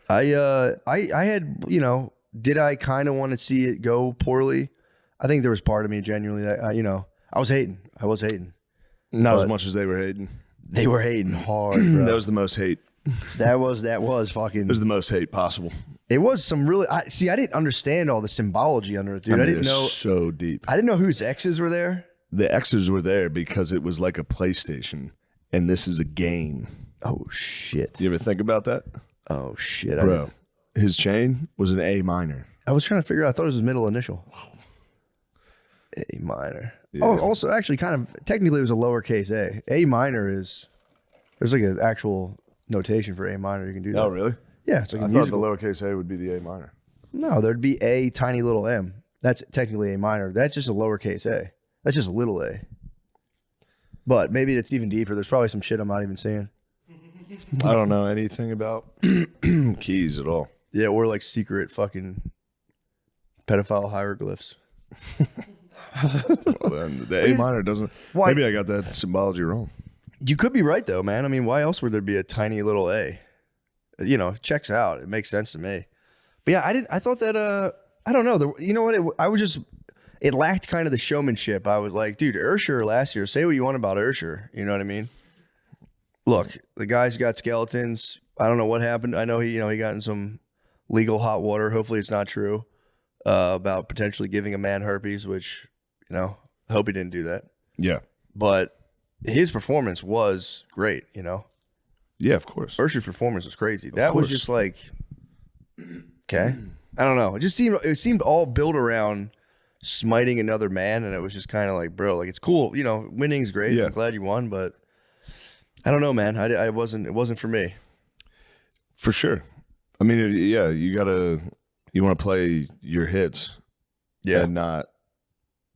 I had, did I kind of want to see it go poorly? I think there was part of me genuinely that, I was hating. Not as much as they were hating. They were hating hard, bro. That was the most hate. That was fucking. It was the most hate possible. It was some really. I didn't understand all the symbology under it, dude. I didn't it's know. so deep. I didn't know whose exes were there. The X's were there because it was like a PlayStation, and this is a game. Oh shit! You ever think about that, Oh shit, bro? His chain was an A minor. I was trying to figure out. I thought it was his middle initial. A minor. Yeah. Oh, also, actually, kind of technically, it was a lowercase a. A minor is there's like an actual notation for A minor. You can do that. Oh, really? Yeah, it's like I a thought musical. the lowercase a would be the A minor. No, there'd be a tiny little m. That's technically A minor. That's just a lowercase a. That's just a little a. But maybe it's even deeper. There's probably some shit I'm not even seeing. I don't know anything about keys at all. Yeah, or like secret fucking pedophile hieroglyphs. Well, then the A minor doesn't. Why- Maybe I got that symbology wrong. You could be right though, man. I mean, why else would there be a tiny little a? It checks out. It makes sense to me. But yeah, I thought that I don't know. You know what? It lacked kind of the showmanship. I was like, dude, Ursher last year. Say what you want about Ursher. You know what I mean? Look, the guy's got skeletons. I don't know what happened. I know he got in some legal hot water. Hopefully it's not true about potentially giving a man herpes, which, I hope he didn't do that. Yeah. But his performance was great, Yeah, of course. Ursher's performance was crazy. That was just like, okay. I don't know. It seemed all built around smiting another man, and it was just kind of like, bro, like it's cool. Winning's great. Yeah. I'm glad you won, but I don't know, man. It wasn't for me. For sure. I mean, yeah, you want to play your hits. Yeah. And not,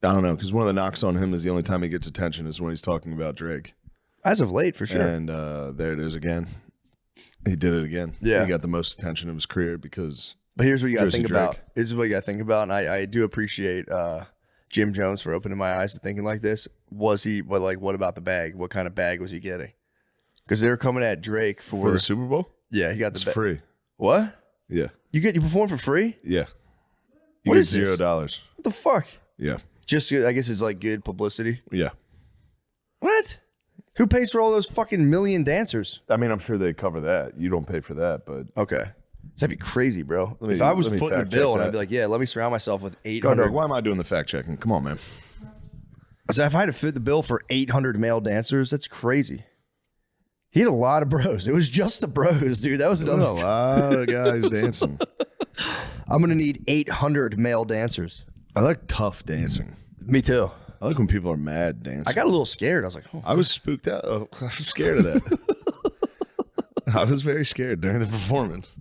I don't know, because one of the knocks on him is the only time he gets attention is when he's talking about Drake. As of late, for sure. And there it is again. He did it again. Yeah. He got the most attention of his career because. But here's what you got to Jersey think Drake. about. This is what you got to think about, and I do appreciate Jim Jones for opening my eyes to thinking like this. What about the bag? What kind of bag was he getting? Because they were coming at Drake For the Super Bowl? yeah, he got It's the free. What? Yeah. You perform for free? Yeah. You What get is this? $0. What the fuck? Yeah. Just I guess it's like good publicity. Yeah. What? Who pays for all those fucking million dancers? I mean, I'm sure they cover that. You don't pay for that, but. Okay. That'd be crazy, bro. Let me- If I was let me footing the fact check bill and I'd that. be like, yeah, let me surround myself with God, 800. why am I doing the fact checking? Come on, man. So if I had to fit the bill for 800 male dancers, that's crazy. He had a lot of bros. It was just the bros, dude. That was There's a another. lot of guys dancing. I'm going to need 800 male dancers. I like tough dancing. Me too. I like when people are mad dancing. I got a little scared. I was like, oh. I was spooked out. Oh, I was scared of that. I was very scared during the performance.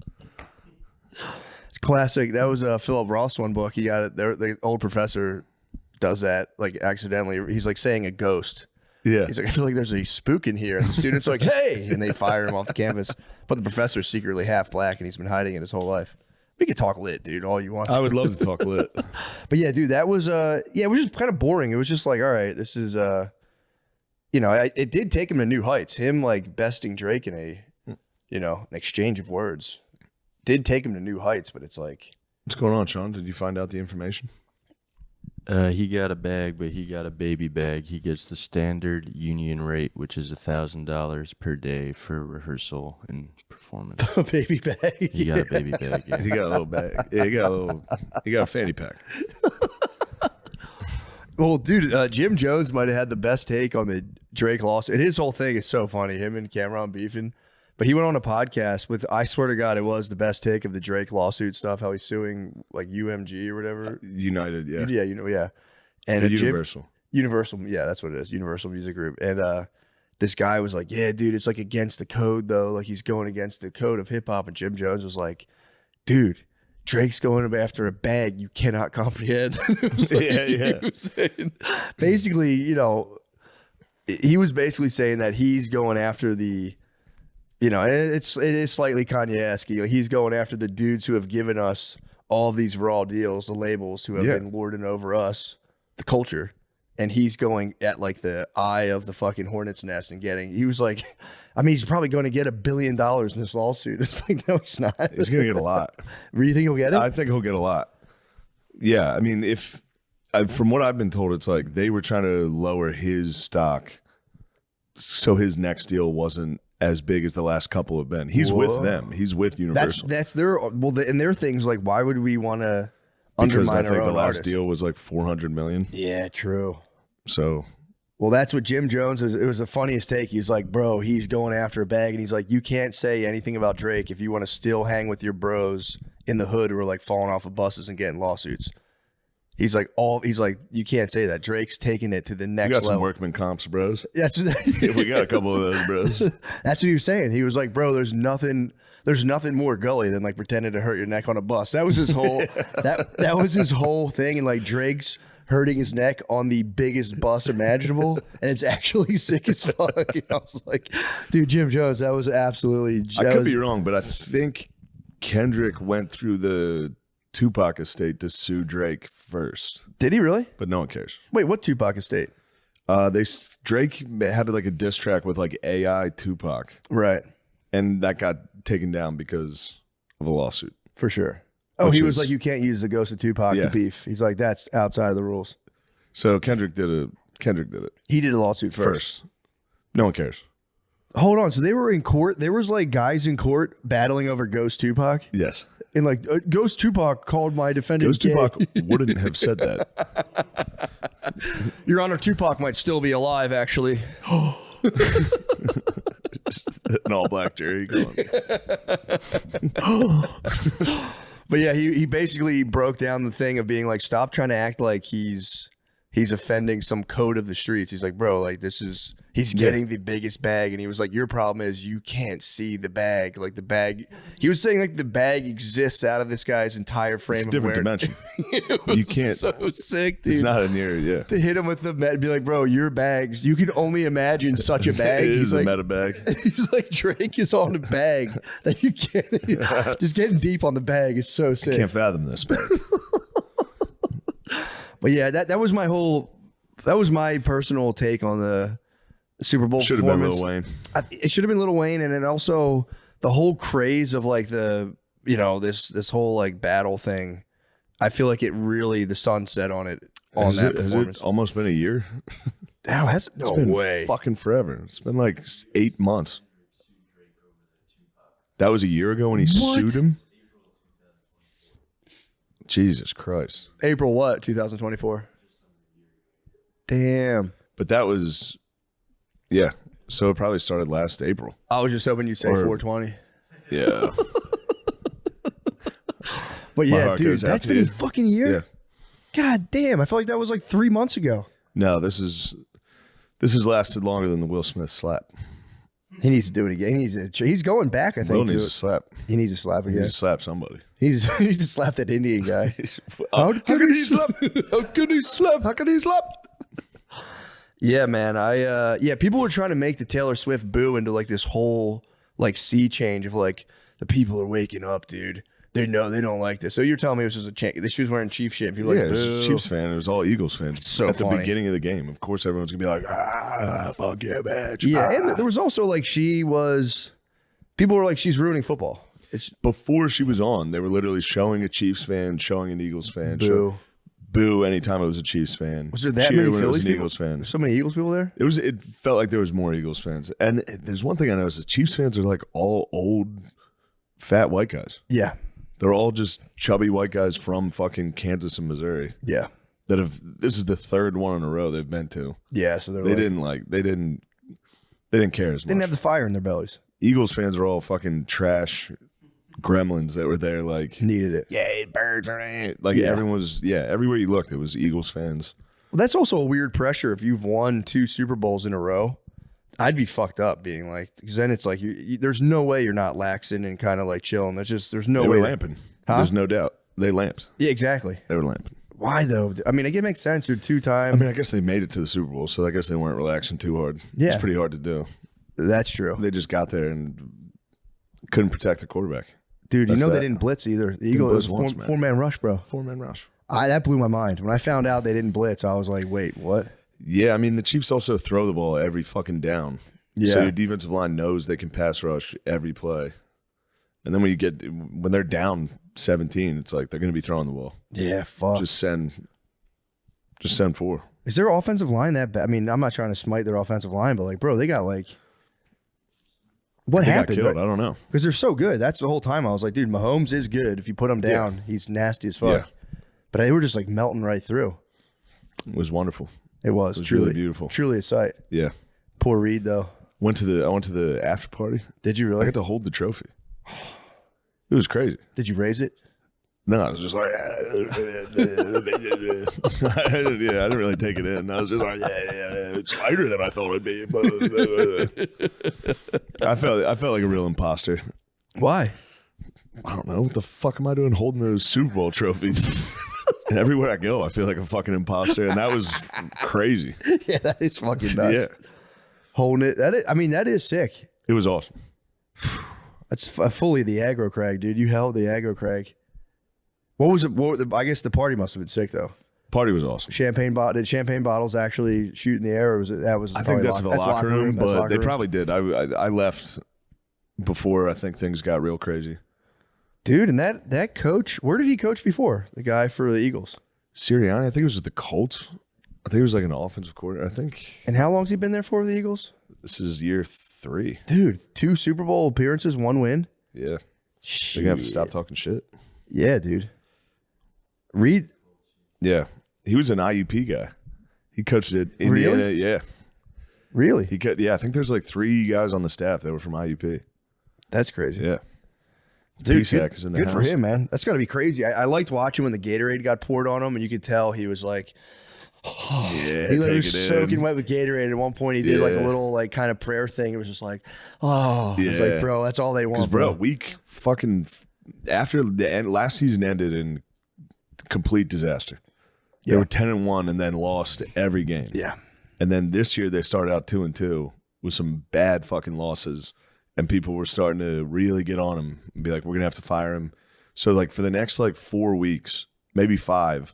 It's classic. That was a Philip Ross one book. He got it. The old professor does that like accidentally. He's like saying a ghost. Yeah. He's like, I feel like there's a spook in here. And the students are like, hey, and they fire him off the campus. But the professor's secretly half black and he's been hiding it his whole life. We could talk lit, dude, all you want. I would love to talk lit. But yeah, dude, that was it was just kind of boring. It was just like, all right, this is it did take him to new heights. Him like besting Drake in an exchange of words did take him to new heights, but it's like, What's going on, Sean? Did you find out the information? He got a bag, but he got a baby bag. He gets the standard union rate, which is $1,000 per day for rehearsal and performance. a baby bag. He got a baby bag. Yeah. He got a little bag. Yeah, he got a fanny pack. Well, dude, Jim Jones might have had the best take on the Drake lawsuit. And his whole thing is so funny, him and Cameron beefing. But he went on a podcast with, I swear to God, it was the best take of the Drake lawsuit stuff, how he's suing like UMG or whatever. United, yeah. Yeah, yeah. And Universal. Universal, yeah, that's what it is. Universal Music Group. And this guy was like, yeah, dude, it's like against the code though. Like he's going against the code of hip hop. And Jim Jones was like, dude, Drake's going after a bag you cannot comprehend. It was like, he was saying, basically, you know, he was basically saying that he's going after the, you know, it is slightly Kanye-esque. He's going after the dudes who have given us all these raw deals, the labels who have been lording over us, the culture. And he's going at like the eye of the fucking hornet's nest and he was like, I mean, he's probably going to get $1 billion in this lawsuit. It's like, no, he's not. He's going to get a lot. Do you think he'll get it? I think he'll get a lot. Yeah. I mean, from what I've been told, it's like they were trying to lower his stock so his next deal wasn't as big as the last couple have been. He's with them. He's with Universal. That's their and their things like, why would we want to because undermine I think our the own last artist? deal was like $400 million. Yeah, true. So, well, that's what Jim Jones was. It was the funniest take. He was like, bro, he's going after a bag, and he's like, you can't say anything about Drake if you want to still hang with your bros in the hood who are like falling off of buses and getting lawsuits. He's like, you can't say that. Drake's taking it to the next you got level. some workman comps, bros. That's Yeah, we got a couple of those, bros. That's what he was saying. He was like, bro, there's nothing more gully than like pretending to hurt your neck on a bus. That was his whole that was his whole thing. And like Drake's hurting his neck on the biggest bus imaginable, and it's actually sick as fuck. And I was like, dude, Jim Jones, that was absolutely. I could be wrong, but I think Kendrick went through the Tupac estate to sue Drake first. Did he really? But no one cares. Wait, what Tupac estate? Drake had like a diss track with like AI Tupac, Right. and that got taken down because of a lawsuit. For sure. Oh, Which he was is- like, you can't use the ghost of Tupac to beef. He's like, that's outside of the rules. So Kendrick did it. He did a lawsuit first. No one cares. Hold on. So they were in court. There was like guys in court battling over Ghost Tupac. Yes. And like Ghost Tupac called my defendant Ghost gay. Tupac wouldn't have said that. Your Honor, Tupac might still be alive, actually. An all black jury going. But yeah, he basically broke down the thing of being like, stop trying to act like he's offending some code of the streets. He's like, bro, like he's getting the biggest bag. And he was like, your problem is you can't see the bag. Like the bag, he was saying like the bag exists out of this guy's entire frame It's a of different dimension. You can't. So sick, dude. It's not in here. Yeah. To hit him with the be like, bro, your bags, you can only imagine such a bag. It He's is a like, meta bag. he's like, Drake is on a bag that you can't. Just getting deep on the bag is so sick. Can't fathom this bag. But yeah, that was my personal take on the Super Bowl Should have been performance. Lil Wayne. It should have been Lil Wayne, and then also the whole craze of like this whole like battle thing. I feel like the sun set on it on that Has performance. it almost been a year? Now has It's been fucking forever. It's been like 8 months. That was a year ago when he sued him? Jesus Christ. April what? 2024. Damn. But that was, yeah. So it probably started last April. I was just hoping you'd say Or- 420. Yeah. But My yeah, heart dude, goes out that's to been a you. fucking year. Yeah. God damn, I felt like that was like 3 months ago. No, this has lasted longer than the Will Smith slap. He needs to do it again. He's going back, I think. Will to needs it. to slap. He needs to slap He again. needs to slap somebody. He needs to slap that Indian guy. How can he slap? How can he slap? How can he slap? Yeah, man. People were trying to make the Taylor Swift boo into like this whole like sea change of like the people are waking up, dude. They don't like this. So you're telling me this was a change? She was wearing Chiefs shit. And people Yeah, were it like, was boo. a Chiefs fan. It was all Eagles fans. so At the funny. beginning of the game, of course, everyone's gonna be like, fuck yeah, bitch. Yeah, and there was also like people were like, she's ruining football. It's Before she was on, they were literally showing a Chiefs fan, showing an Eagles fan, boo. boo anytime it was a Chiefs fan. Was there that Cheer many when it was Phillies an people? Eagles fan. There's so many Eagles people there. It felt like there was more Eagles fans. And there's one thing I noticed: the Chiefs fans are like all old, fat white guys. Yeah, They're all just chubby white guys from fucking Kansas and Missouri yeah, that have. This is the third one in a row they've been to. yeah. So They didn't care as much. didn't have the fire in their bellies. Eagles fans are all fucking trash gremlins that were there like, Needed it. yeah, birds are in it. Like Yeah. everyone was, everywhere you looked, it was Eagles fans. Well, that's also a weird pressure if you've won 2 Super Bowls in a row. I'd be fucked up being like, because then it's like there's no way you're not laxing and kind of like chilling. There's no They way. were lamping. Huh? There's no doubt. They lamped. Yeah, exactly. They were lamping. Why though? I mean, it makes sense. You're two-time. I mean, I guess they made it to the Super Bowl, so I guess they weren't relaxing too hard. Yeah. It's pretty hard to do. That's true. They just got there and couldn't protect their quarterback. Dude, That's you know that. they didn't blitz either. The Eagles, it was blitz once, man. four-man rush, bro. 4-man rush. That blew my mind. When I found out they didn't blitz, I was like, wait, what? Yeah, I mean, the Chiefs also throw the ball every fucking down. Yeah. So your defensive line knows they can pass rush every play. And then when they're down 17, it's like they're going to be throwing the ball. Yeah, fuck. Just send 4. Is their offensive line that bad? I mean, I'm not trying to smite their offensive line, but like, bro, they got like, what They got happened? killed. I don't know. Because they're so good. That's the whole time I was like, dude, Mahomes is good. If you put him down, he's nasty as fuck. Yeah. But they were just like melting right through. It was wonderful. It was really beautiful. Truly a sight. Yeah. Poor Reed though. I went to the after party. Did you I really? got to hold the trophy. It was crazy. Did you raise it? No, I was just like, I didn't really take it in. I was just like, it's lighter than I thought it'd be. I felt like a real imposter. Why? I don't know. What the fuck am I doing holding those Super Bowl trophies? And everywhere I go, I feel like a fucking imposter. And that was crazy. Yeah, that is fucking nuts. Yeah. Holding it. That is sick. It was awesome. That's fully the aggro crag, dude. You held the aggro crag. What was it? I guess the party must have been sick though. Party was awesome. Did champagne bottles actually shoot in the air, or was it that was? I think that's the locker room, That's but locker they room. probably did. I left before I think things got real crazy. Dude, and that coach, where did he coach before? The guy for the Eagles. Sirianni, I think it was with the Colts. I think it was like an offensive coordinator. I think And how long's he been there for the Eagles? this is year 3. Dude, 2 Super Bowl appearances, 1 win. Yeah. They're gonna have to stop talking shit. Yeah, dude. Reed. Yeah. He was an IUP guy. He coached at Indiana. Really? Yeah. Really? I think there's like 3 guys on the staff that were from IUP. That's crazy. Yeah. Dude, PSAC is in the good for house. him, man. That's got to be crazy. I liked watching when the Gatorade got poured on him, and you could tell he was like, Yeah. he take was it soaking in. wet with Gatorade. At one point, he did like a Yeah. little like kind of prayer thing. It was just like, oh, it's like, Yeah. bro, that's all they Because, want, bro, week fucking after the end, last season ended in complete disaster. They Yeah. were 10-1 and then lost every game. Yeah. And then this year they started out 2-2 with some bad fucking losses, and people were starting to really get on him and be like, "We're gonna have to fire him." So like for the next like 4 weeks, maybe 5,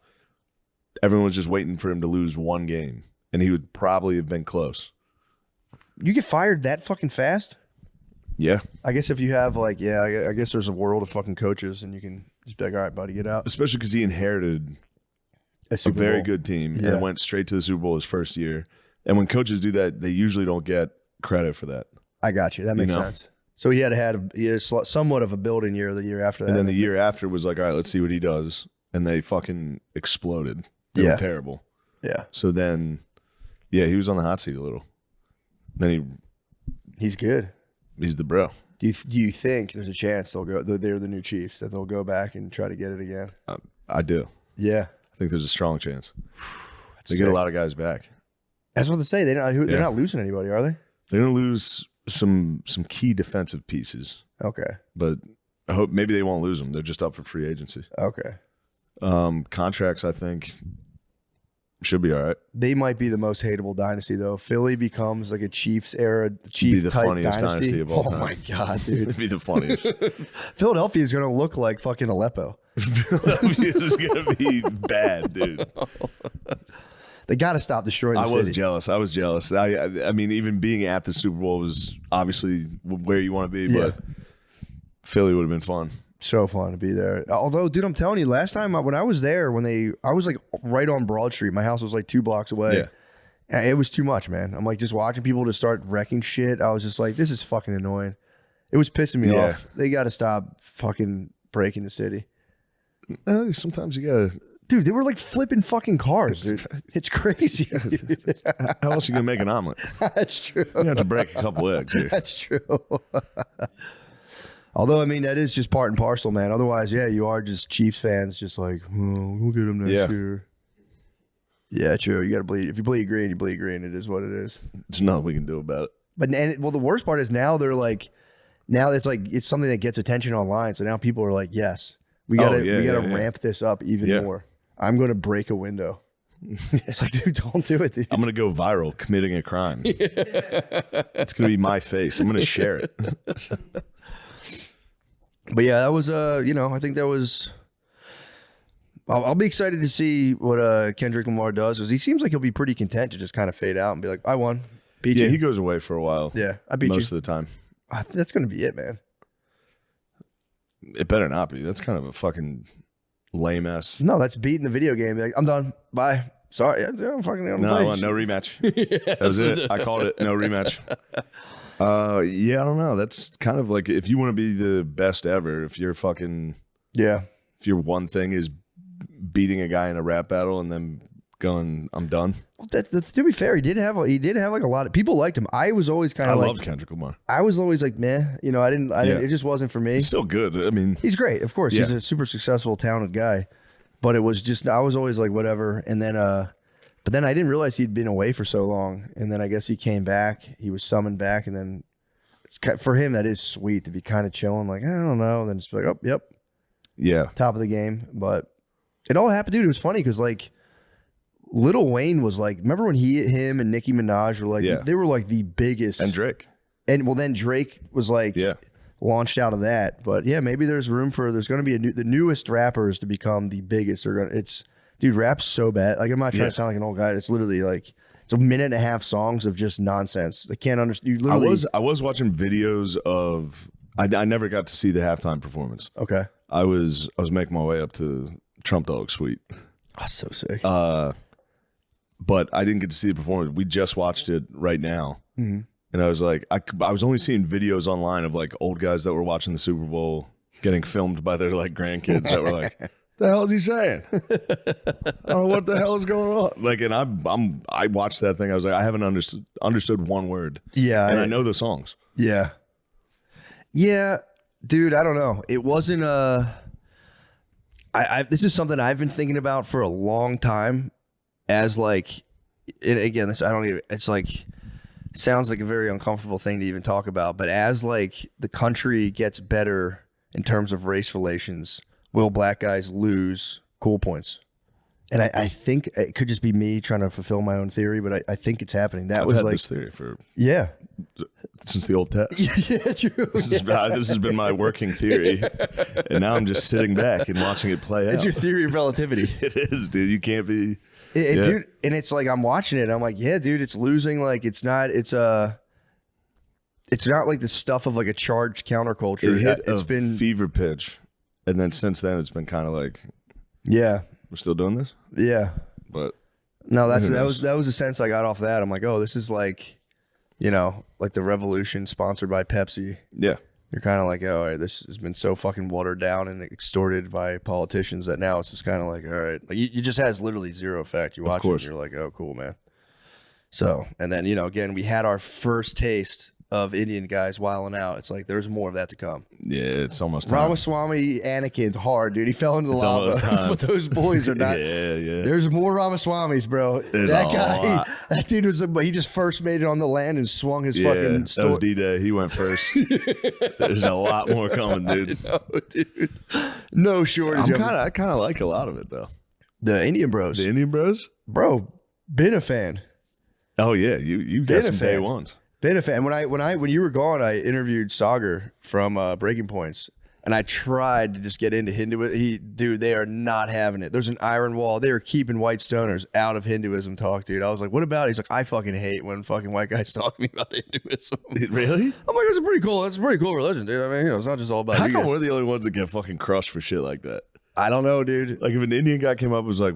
everyone was just waiting for him to lose 1 game, and he would probably have been close. You get fired that fucking fast? Yeah, I guess if you have like, I guess there's a world of fucking coaches, and you can just be like, all right, buddy, get out. especially because he inherited a Super very Bowl. good team Yeah. and went straight to the Super Bowl his first year. And when coaches do that, they usually don't get credit for that. I got you. That makes know? sense. So he had somewhat of a building year the year after that. And then the year after was like, all right, let's see what he does. And they fucking exploded. They Yeah. were terrible. yeah, So then, yeah, he was on the hot seat a little. Then he's good. he's the bro. Do you think there's a chance they're the new Chiefs, that they'll go back and try to get it again? I do. Yeah, I think there's a strong chance. They sick. get a lot of guys back. That's what they say. They're Yeah. not losing anybody, are they? They're going to lose some key defensive pieces, Okay. but I hope maybe they won't lose them. They're just up for free agency. Okay. Contracts, I think, should be all right. They might be the most hateable dynasty, though. Philly becomes like a Chiefs era, Chief the type funniest dynasty of all Oh time. my god, dude! It'd be the funniest. Philadelphia is going to look like fucking Aleppo. Philadelphia is going to be bad, dude. They got to stop destroying the I city. was jealous. I mean, even being at the Super Bowl was obviously where you want to be, Yeah. but Philly would have been fun. So fun to be there. Although, dude, I'm telling you, last time when I was there, I was like right on Broad Street. My house was like 2 blocks away. Yeah. And it was too much, man. I'm like just watching people just start wrecking shit. I was just like, this is fucking annoying. It was pissing me Yeah. off. They got to stop fucking breaking the city. Sometimes you gotta. Dude, they were like flipping fucking cars, dude. It's crazy. How else are you gonna make an omelet? That's true. You have to break a couple eggs here. That's true. Although, I mean, that is just part and parcel, man. Otherwise, yeah, you are just Chiefs fans, just like, oh, we'll get them next Yeah. year. Yeah, true. You got to bleed. If you bleed green, you bleed green. It is what it is. There's nothing we can do about it. But well, the worst part is now they're like, now it's like it's something that gets attention online. So now people are like, yes, we gotta ramp this up even more. I'm gonna break a window. It's like, dude, don't do it, dude. I'm gonna go viral committing a crime. It's gonna be my face. I'm gonna share it. But yeah, that was I think that was. I'll be excited to see what Kendrick Lamar does, because he seems like he'll be pretty content to just kind of fade out and be like, I won, beat you. Yeah, he goes away for a while. Yeah, I beat you most of the time. That's gonna be it, man. It better not be. That's kind of a fucking lame ass. No, that's beating the video game. Like, I'm done. Bye. Sorry, I'm fucking. No, no rematch. That was it. I called it. No rematch. Yeah, I don't know. That's kind of like, if you want to be the best ever, if you're fucking, if your one thing is beating a guy in a rap battle and then going, I'm done. Well, that's to be fair, he did have like a lot of people liked him. I was always kind of like, I love Kendrick Lamar. I was always like, meh, I didn't. It just wasn't for me. He's still good. I mean, he's great, of course. He's a super successful, talented guy. But it was just, I was always like, whatever. And then, but then I didn't realize he'd been away for so long. And then I guess he came back. He was summoned back, and then for him, that is sweet to be kind of chilling. Like, I don't know. And then just be like, oh, yep, yeah, top of the game. But it all happened, dude. It was funny because like, Lil Wayne was like, remember when him and Nicki Minaj were like, they were like the biggest. And Drake. And well, then Drake was like, launched out of that. But yeah, maybe there's going to be the newest rappers to become the biggest. Dude, rap's so bad. Like, I'm not trying to sound like an old guy. It's literally like, it's a minute and a half songs of just nonsense. I can't understand. You literally. I was watching videos of, I never got to see the halftime performance. Okay. I was making my way up to Trump Dog Suite. Oh, so sick. But I didn't get to see the performance. We just watched it right now. Mm-hmm. And I was like, I was only seeing videos online of like old guys that were watching the Super Bowl getting filmed by their like grandkids that were like, the hell is he saying? I don't know what the hell is going on. Like, and I watched that thing. I was like, I haven't understood one word. Yeah. And I know the songs. Yeah. Yeah. Dude, I don't know. It wasn't this is something I've been thinking about for a long time, as like, and again, it's like, sounds like a very uncomfortable thing to even talk about, but as like the country gets better in terms of race relations, will black guys lose cool points? And I think it could just be me trying to fulfill my own theory, but I think it's happening. I've had this theory for since the old test. Yeah, true. This has been my working theory, and now I'm just sitting back and watching it play out. It's your theory of relativity. It is, dude. You can't be, dude. And it's like, I'm watching it, and I'm like, yeah, dude, it's losing. Like, it's not like the stuff of like a charged counterculture. It's been fever pitch, and then since then it's been kind of like, we're still doing this. Yeah, but no, that was the sense I got off that. I'm like, oh, this is like, like the revolution sponsored by Pepsi. Yeah, you're kind of like, oh, all right, this has been so fucking watered down and extorted by politicians that now it's just kind of like, all right, like you just has literally zero effect. You watch it, and you're like, oh, cool, man. So, and then again, we had our first taste of Indian guys wilding out. It's like there's more of that to come. Yeah, it's almost time. Ramaswamy Anakin's hard, dude. He fell into the lava, but those boys are not. Yeah. There's more Ramaswamys, bro. That dude he just first made it on the land and swung his fucking. That was D-Day. He went first. There's a lot more coming, dude. Dude. No shortage. I kind of like a lot of it though. The Indian Bros. The Indian Bros, bro. Been a fan. Oh yeah, you got some day ones. Been a fan. When you were gone, I interviewed Sagar from Breaking Points, and I tried to just get into Hinduism. Dude, they are not having it. There's an iron wall. They are keeping white stoners out of Hinduism talk, dude. I was like, what about it? He's like, I fucking hate when fucking white guys talk to me about Hinduism. Really? I'm like, that's a pretty cool religion, dude. I mean, it's not just all about. How come we're the only ones that get fucking crushed for shit like that? I don't know, dude. Like if an Indian guy came up and was like,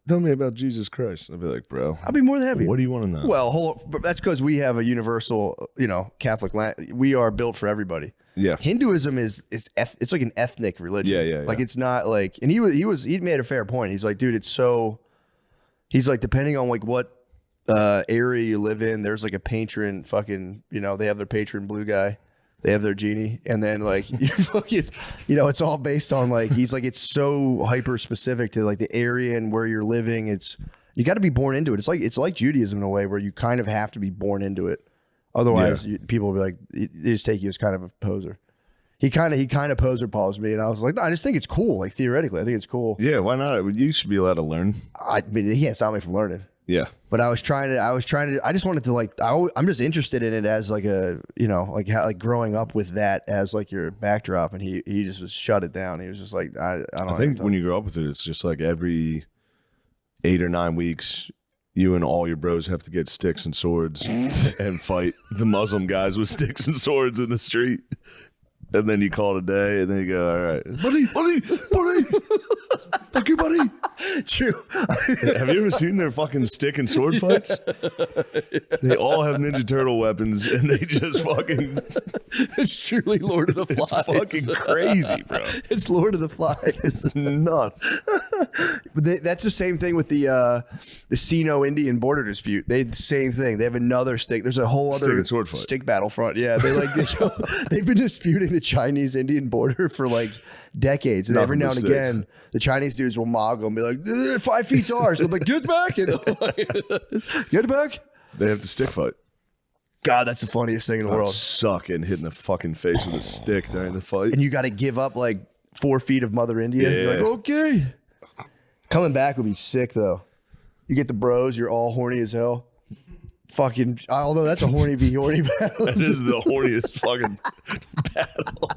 tell me about Jesus Christ, I'd be like, bro, I'd be more than happy. What do you want to know? Well, that's because we have a universal, Catholic land. We are built for everybody. Yeah. Hinduism it's like an ethnic religion. Yeah. Like it's not like, and he made a fair point. He's like, dude, he's like, depending on like what area you live in, there's like a patron fucking, they have their patron blue guy. They have their genie, and then like you fucking, it's all based on like he's like it's so hyper specific to like the area and where you're living. You got to be born into it. It's like Judaism in a way where you kind of have to be born into it. Otherwise, people will be like, they just take you as kind of a poser. He kind of poser paused me, and I was like, no, I just think it's cool. Like theoretically, I think it's cool. Yeah, why not? You should be allowed to learn. I mean, he can't stop me from learning. Yeah. But I just wanted to like, I'm just interested in it as like a, you know, like how, like growing up with that as like your backdrop, and he just was shut it down. He was just like, I think when you grow up with it, it's just like every 8 or 9 weeks, you and all your bros have to get sticks and swords and fight the Muslim guys with sticks and swords in the street. And then you call it a day, and then you go, all right, buddy, fuck you, buddy. True. Have you ever seen their fucking stick and sword fights? They all have Ninja Turtle weapons, and they just fucking... It's truly Lord of the Flies. It's fucking crazy, bro. It's Lord of the Flies. It's nuts. But that's the same thing with the Sino-Indian border dispute. They the same thing. They have another stick. There's a whole Stick other and sword fight. stick battlefront. Yeah, they've been disputing the Chinese-Indian border for like decades, and every now and again, the Chinese dudes will mock and be like, 5 feet's ours. They're like, get back. Get back. They have the stick fight. God, that's the funniest thing in the world. Suck and hitting the fucking face with a stick during the fight. And you got to give up like 4 feet of Mother India. Yeah. You're like, okay. Coming back would be sick though. You get the bros, you're all horny as hell. Fucking, although that's a horny v horny battle. This is the horniest fucking battle.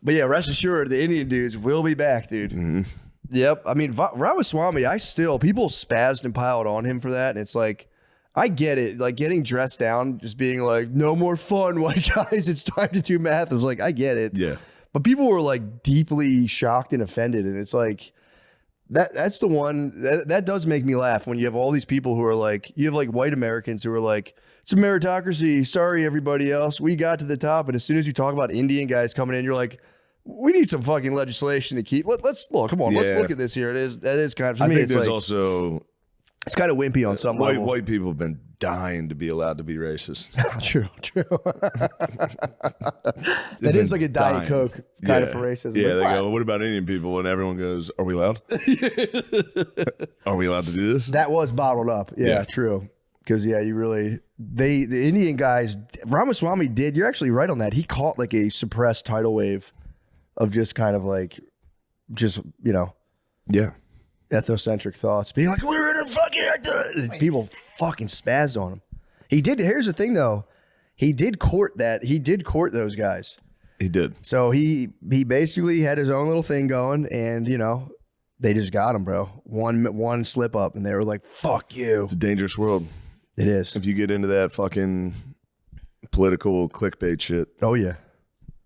But yeah, rest assured, the Indian dudes will be back, dude. Mm-hmm. Yep. I mean, Ramaswamy, people spazzed and piled on him for that. And it's like, I get it. Like getting dressed down, just being like, no more fun, white guys. It's time to do math. It's like, I get it. Yeah. But people were like deeply shocked and offended. And it's like, that's the one that does make me laugh when you have all these people who are like, you have like white Americans who are like, it's a meritocracy. Sorry, everybody else. We got to the top. And as soon as you talk about Indian guys coming in, you're like, we need some fucking legislation to keep. Let's look. Come on, let's look at this here. That is kind of. For me, think it's there's like, also it's kind of wimpy on some level. white people have been dying to be allowed to be racist. True. That is like a Diet Coke kind of for racism. Yeah, like, they go, well, what about Indian people? And everyone goes, are we allowed? Are we allowed to do this? that was bottled up. Yeah. True. Because you really the Indian guys. Ramaswamy did. You're actually right on that. He caught like a suppressed tidal wave of just kind of like, Yeah. ethnocentric thoughts, being like, we're in a fucking, people fucking spazzed on him. He did. Here's the thing though. He did court those guys. He did. So he basically had his own little thing going, and they just got him, bro. One slip up, and they were like, fuck you. It's a dangerous world. It is. If you get into that fucking political clickbait shit, Oh yeah.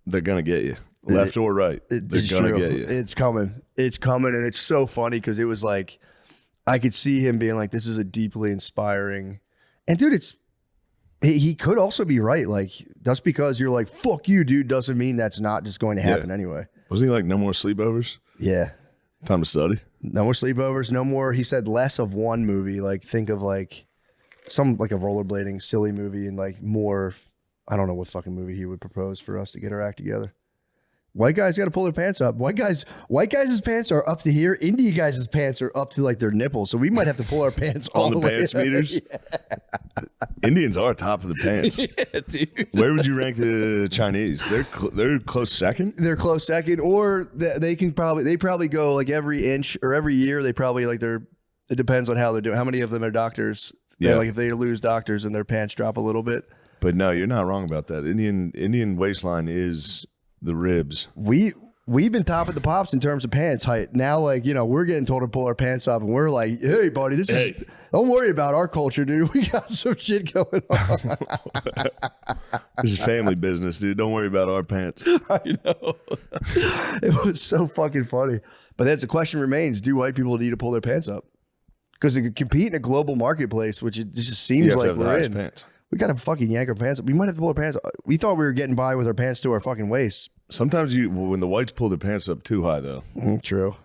they're going to get you. Left or right. They're It's going to true. get you. It's coming. It's coming, and it's so funny because it was like, I could see him being like, this is a deeply inspiring, and dude, he could also be right. Like, just because you're like, fuck you, dude, doesn't mean that's not just going to happen anyway. Wasn't he like, no more sleepovers? Yeah. Time to study? No more sleepovers, no more. He said less of one movie. Like, think of like some like a rollerblading silly movie, and like more, I don't know what fucking movie he would propose for us to get our act together. White guys got to pull their pants up. White guys' pants are up to here. Indian guys' pants are up to like their nipples. So we might have to pull our pants all On the way. pants meters? Indians are top of the pants. Yeah, dude. Where would you rank the Chinese? They're close second? They're close second, or they probably go like every inch or every year. They probably like it depends on how they're doing. How many of them are doctors? Yeah. Like if they lose doctors and their pants drop a little bit. But no, you're not wrong about that. Indian waistline is the ribs. We've been top of the pops in terms of pants height. Now, like, we're getting told to pull our pants up, and we're like, hey, buddy, don't worry about our culture, dude. We got some shit going on. This is family business, dude. Don't worry about our pants. I know. It was so fucking funny. But that's the question remains, do white people need to pull their pants up? Because they could compete in a global marketplace, which it just seems like we're in. Pants. We got to fucking yank our pants up. We might have to pull our pants up. We thought we were getting by with our pants to our fucking waists. Sometimes when the whites pull their pants up too high, though. True.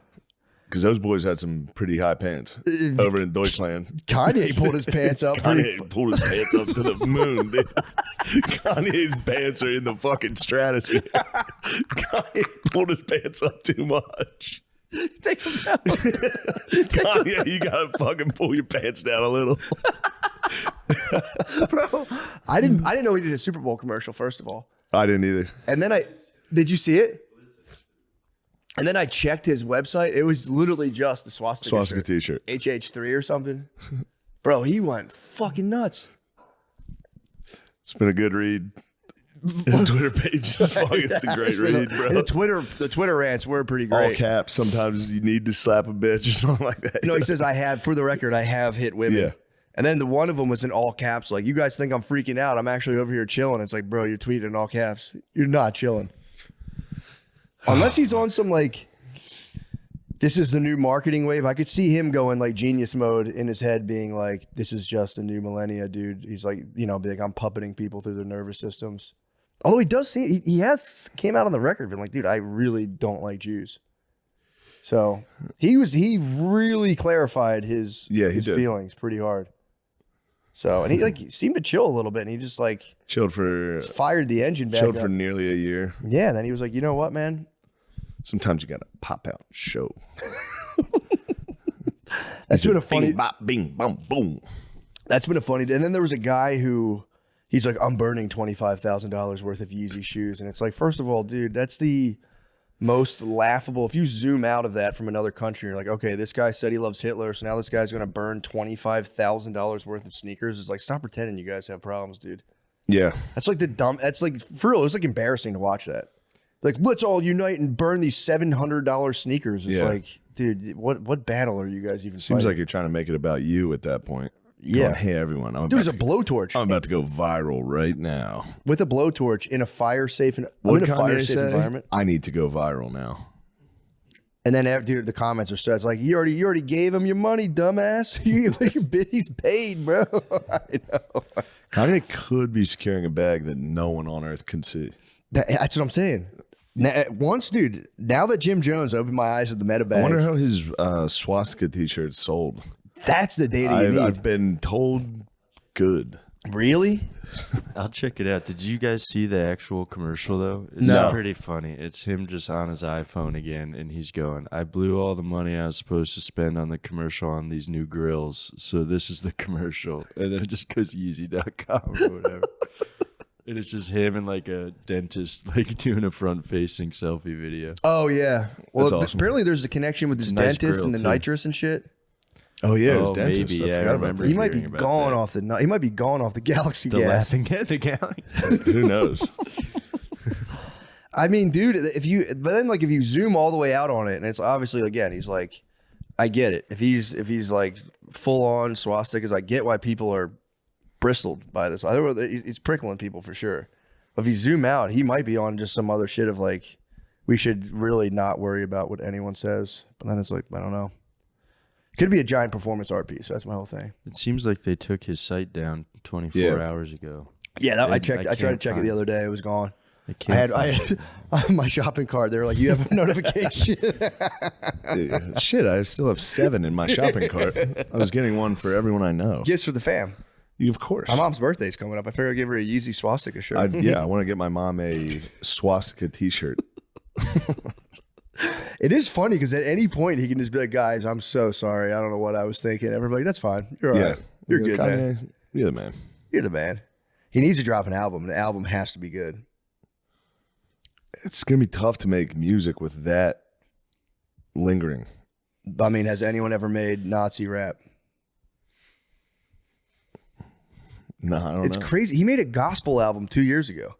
Because those boys had some pretty high pants over in Deutschland. Kanye pulled his pants up. Kanye pulled his pants up to the moon. Kanye's pants are in the fucking stratosphere. Kanye pulled his pants up too much. Think about it. Kanye, you gotta fucking pull your pants down a little. Bro, I didn't know he did a Super Bowl commercial, first of all. I didn't either. And then did you see it? And then I checked his website. It was literally just the swastika t-shirt. HH3 or something. Bro, he went fucking nuts. It's been a good read. His Twitter page is fucking, it's a great read, bro. The Twitter rants were pretty great. All caps. Sometimes you need to slap a bitch or something like that. He says, for the record, I have hit women. Yeah. And then the one of them was in all caps. Like, you guys think I'm freaking out. I'm actually over here chilling. It's like, bro, you're tweeting in all caps. You're not chilling. Unless he's on some, like, this is the new marketing wave. I could see him going, like, genius mode in his head, being like, this is just a new millennia, dude. He's like, like, I'm puppeting people through their nervous systems. Although he does see, he has came out on the record, been like, dude, I really don't like Jews. So he really clarified his feelings pretty hard. So, and he seemed to chill a little bit, and he just like fired the engine back up. For nearly a year. Yeah, and then he was like, you know what, man? Sometimes you gotta pop out and show. That's been a funny bing, bop, bing, bum, boom. That's been a funny. And then there was a guy who he's like, I'm burning $25,000 worth of Yeezy shoes, and it's like, first of all, dude, that's the most laughable. If you zoom out of that from another country, you're like, okay, this guy said he loves Hitler, so now this guy's going to burn $25,000 worth of sneakers. It's like, stop pretending you guys have problems, dude. Yeah. That's like that's like, for real, it was like embarrassing to watch that. Like, let's all unite and burn these $700 sneakers. It's like, dude, what battle are you guys even Seems fighting? like you're trying to make it about you at that point. Yeah. Going, hey, everyone. Dude, there's a blowtorch. I'm about to go viral right now. With a blowtorch in a fire-safe environment. I need to go viral now. And then, dude, the comments are so it's like, you already gave him your money, dumbass. He's paid, bro. I know. Kanye could be securing a bag that no one on earth can see. That's what I'm saying. Now, now that Jim Jones opened my eyes to the meta bag. I wonder how his swastika t-shirt sold. That's the data you need. I've been told good. Really? I'll check it out. Did you guys see the actual commercial, though? It's No. pretty funny. It's him just on his iPhone again, and he's going, I blew all the money I was supposed to spend on the commercial on these new grills, so this is the commercial. And then it just goes Yeezy.com or whatever. And it's just him and like a dentist like doing a front-facing selfie video. Oh, yeah. Well, That's awesome. Apparently there's a connection with his nice dentist grill, and the too. nitrous and shit. Oh yeah, his Oh, dentist. maybe, I yeah, I forgot about remember. that. He might be hearing about gone that. off he might be gone off the galaxy The gas. laughing at the galley. Who knows? I mean, dude, if you zoom all the way out on it, and it's obviously, again, he's like, I get it. If he's like full on swastikas, I get why people are bristled by this. He's prickling people for sure. But if you zoom out, he might be on just some other shit of like, we should really not worry about what anyone says. But then it's like, I don't know. Could be a giant performance art piece. That's my whole thing. It seems like they took his site down 24 hours ago. Yeah, I And checked. I tried to check it the other day. It was gone. I had my shopping cart. They were like, you have a notification. Dude, shit, I still have 7 in my shopping cart. I was getting one for everyone I know. Gifts for the fam. Of course. My mom's birthday's coming up. I figured I'd give her a Yeezy swastika shirt. I want to get my mom a swastika t-shirt. It is funny because at any point he can just be like, guys, I'm so sorry. I don't know what I was thinking. Everybody, that's fine. You're all right. You're good, man. You're the man. You're the man. He needs to drop an album. The album has to be good. It's going to be tough to make music with that lingering. I mean, has anyone ever made Nazi rap? No, I don't know. It's crazy. He made a gospel album 2 years ago.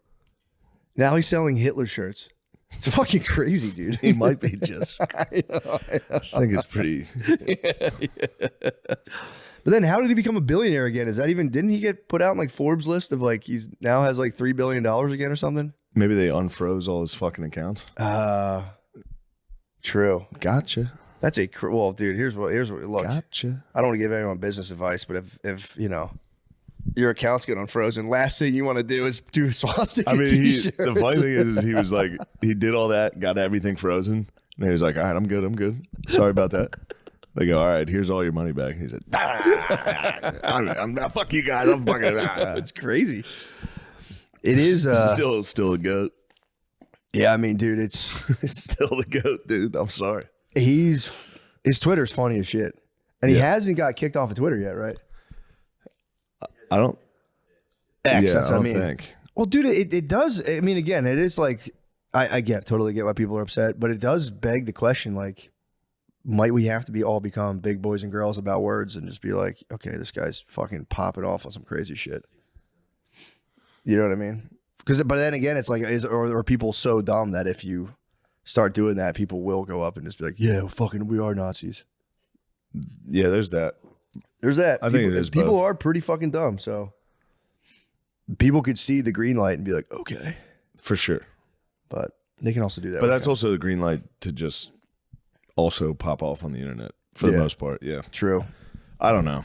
Now he's selling Hitler shirts. It's fucking crazy, dude. He might be just. I think it's pretty. But then how did he become a billionaire again? Is that even, didn't he get put out in like Forbes list of like, he's now has like $3 billion again or something? Maybe they unfroze all his fucking accounts. True. Gotcha. That's well, dude, here's what, look, Gotcha. I don't want to give anyone business advice, but if you know, your accounts get unfrozen, last thing you want to do is do a swastika I mean, t-shirts. the funny thing is he was like, he did all that, got everything frozen. And then he was like, all right, I'm good. Sorry about that. They go, all right, here's all your money back. He said, I'm not, fuck you guys. I'm fucking. It's crazy. It is still a goat. Yeah, I mean, dude, it's Still the goat, dude. I'm sorry. his Twitter's funny as shit. And he hasn't got kicked off of Twitter yet, right? I don't. X, Yeah, that's I what I don't mean. think. Well, dude, it does. I mean, again, it is like, totally get why people are upset, but it does beg the question, like, might we have to all become big boys and girls about words and just be like, okay, this guy's fucking popping off on some crazy shit. You know what I mean? But then again, it's like, are people so dumb that if you start doing that, people will go up and just be like, yeah, fucking, we are Nazis. Yeah, there's that. There's that. I think it is people both. are pretty fucking dumb, so people could see the green light and be like, okay. For sure. But they can also do that. But that's also the green light to just also pop off on the internet for the most part. Yeah. true. I don't know.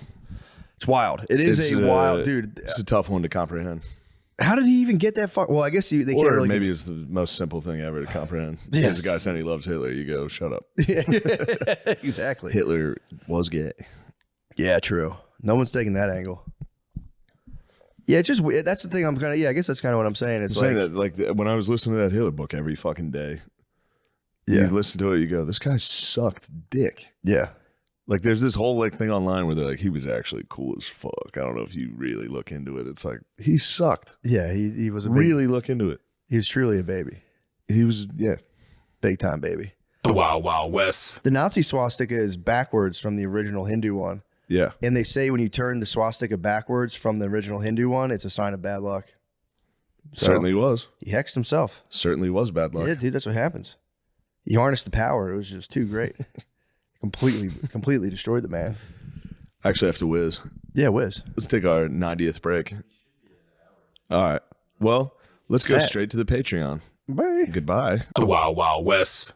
It's wild. It is a wild, dude. It's a tough one to comprehend. How did he even get that far? Well, I guess they can't Or really. maybe it's the most simple thing ever to comprehend. Yes. Here's a guy saying he loves Hitler. You go, shut up. Exactly. Hitler was gay. Yeah, true. No one's taking that angle. Yeah, it's just weird. That's the thing. I'm kind of. Yeah, I guess that's kind of what I'm saying. It's I'm saying that, like, when I was listening to that Hitler book every fucking day, you listen to it, you go, this guy sucked dick. Yeah. Like, there's this whole like thing online where they're like, he was actually cool as fuck. I don't know if you really look into it. It's like, he sucked. Yeah, he was a Really look into it. He was truly a baby, He was, yeah. big time baby. The Wild Wild West. The Nazi swastika is backwards from the original Hindu one, Yeah. and they say when you turn the swastika backwards from the original Hindu one, it's a sign of bad luck. So, Certainly was. he hexed himself. Certainly was bad luck. Yeah, dude, that's what happens. He harnessed the power. It was just too great. completely destroyed the man. I actually have to whiz. Yeah, whiz. Let's take our 90th break. All right. Well, let's go Fat. straight to the Patreon. Bye. Goodbye. The Wild Wild West.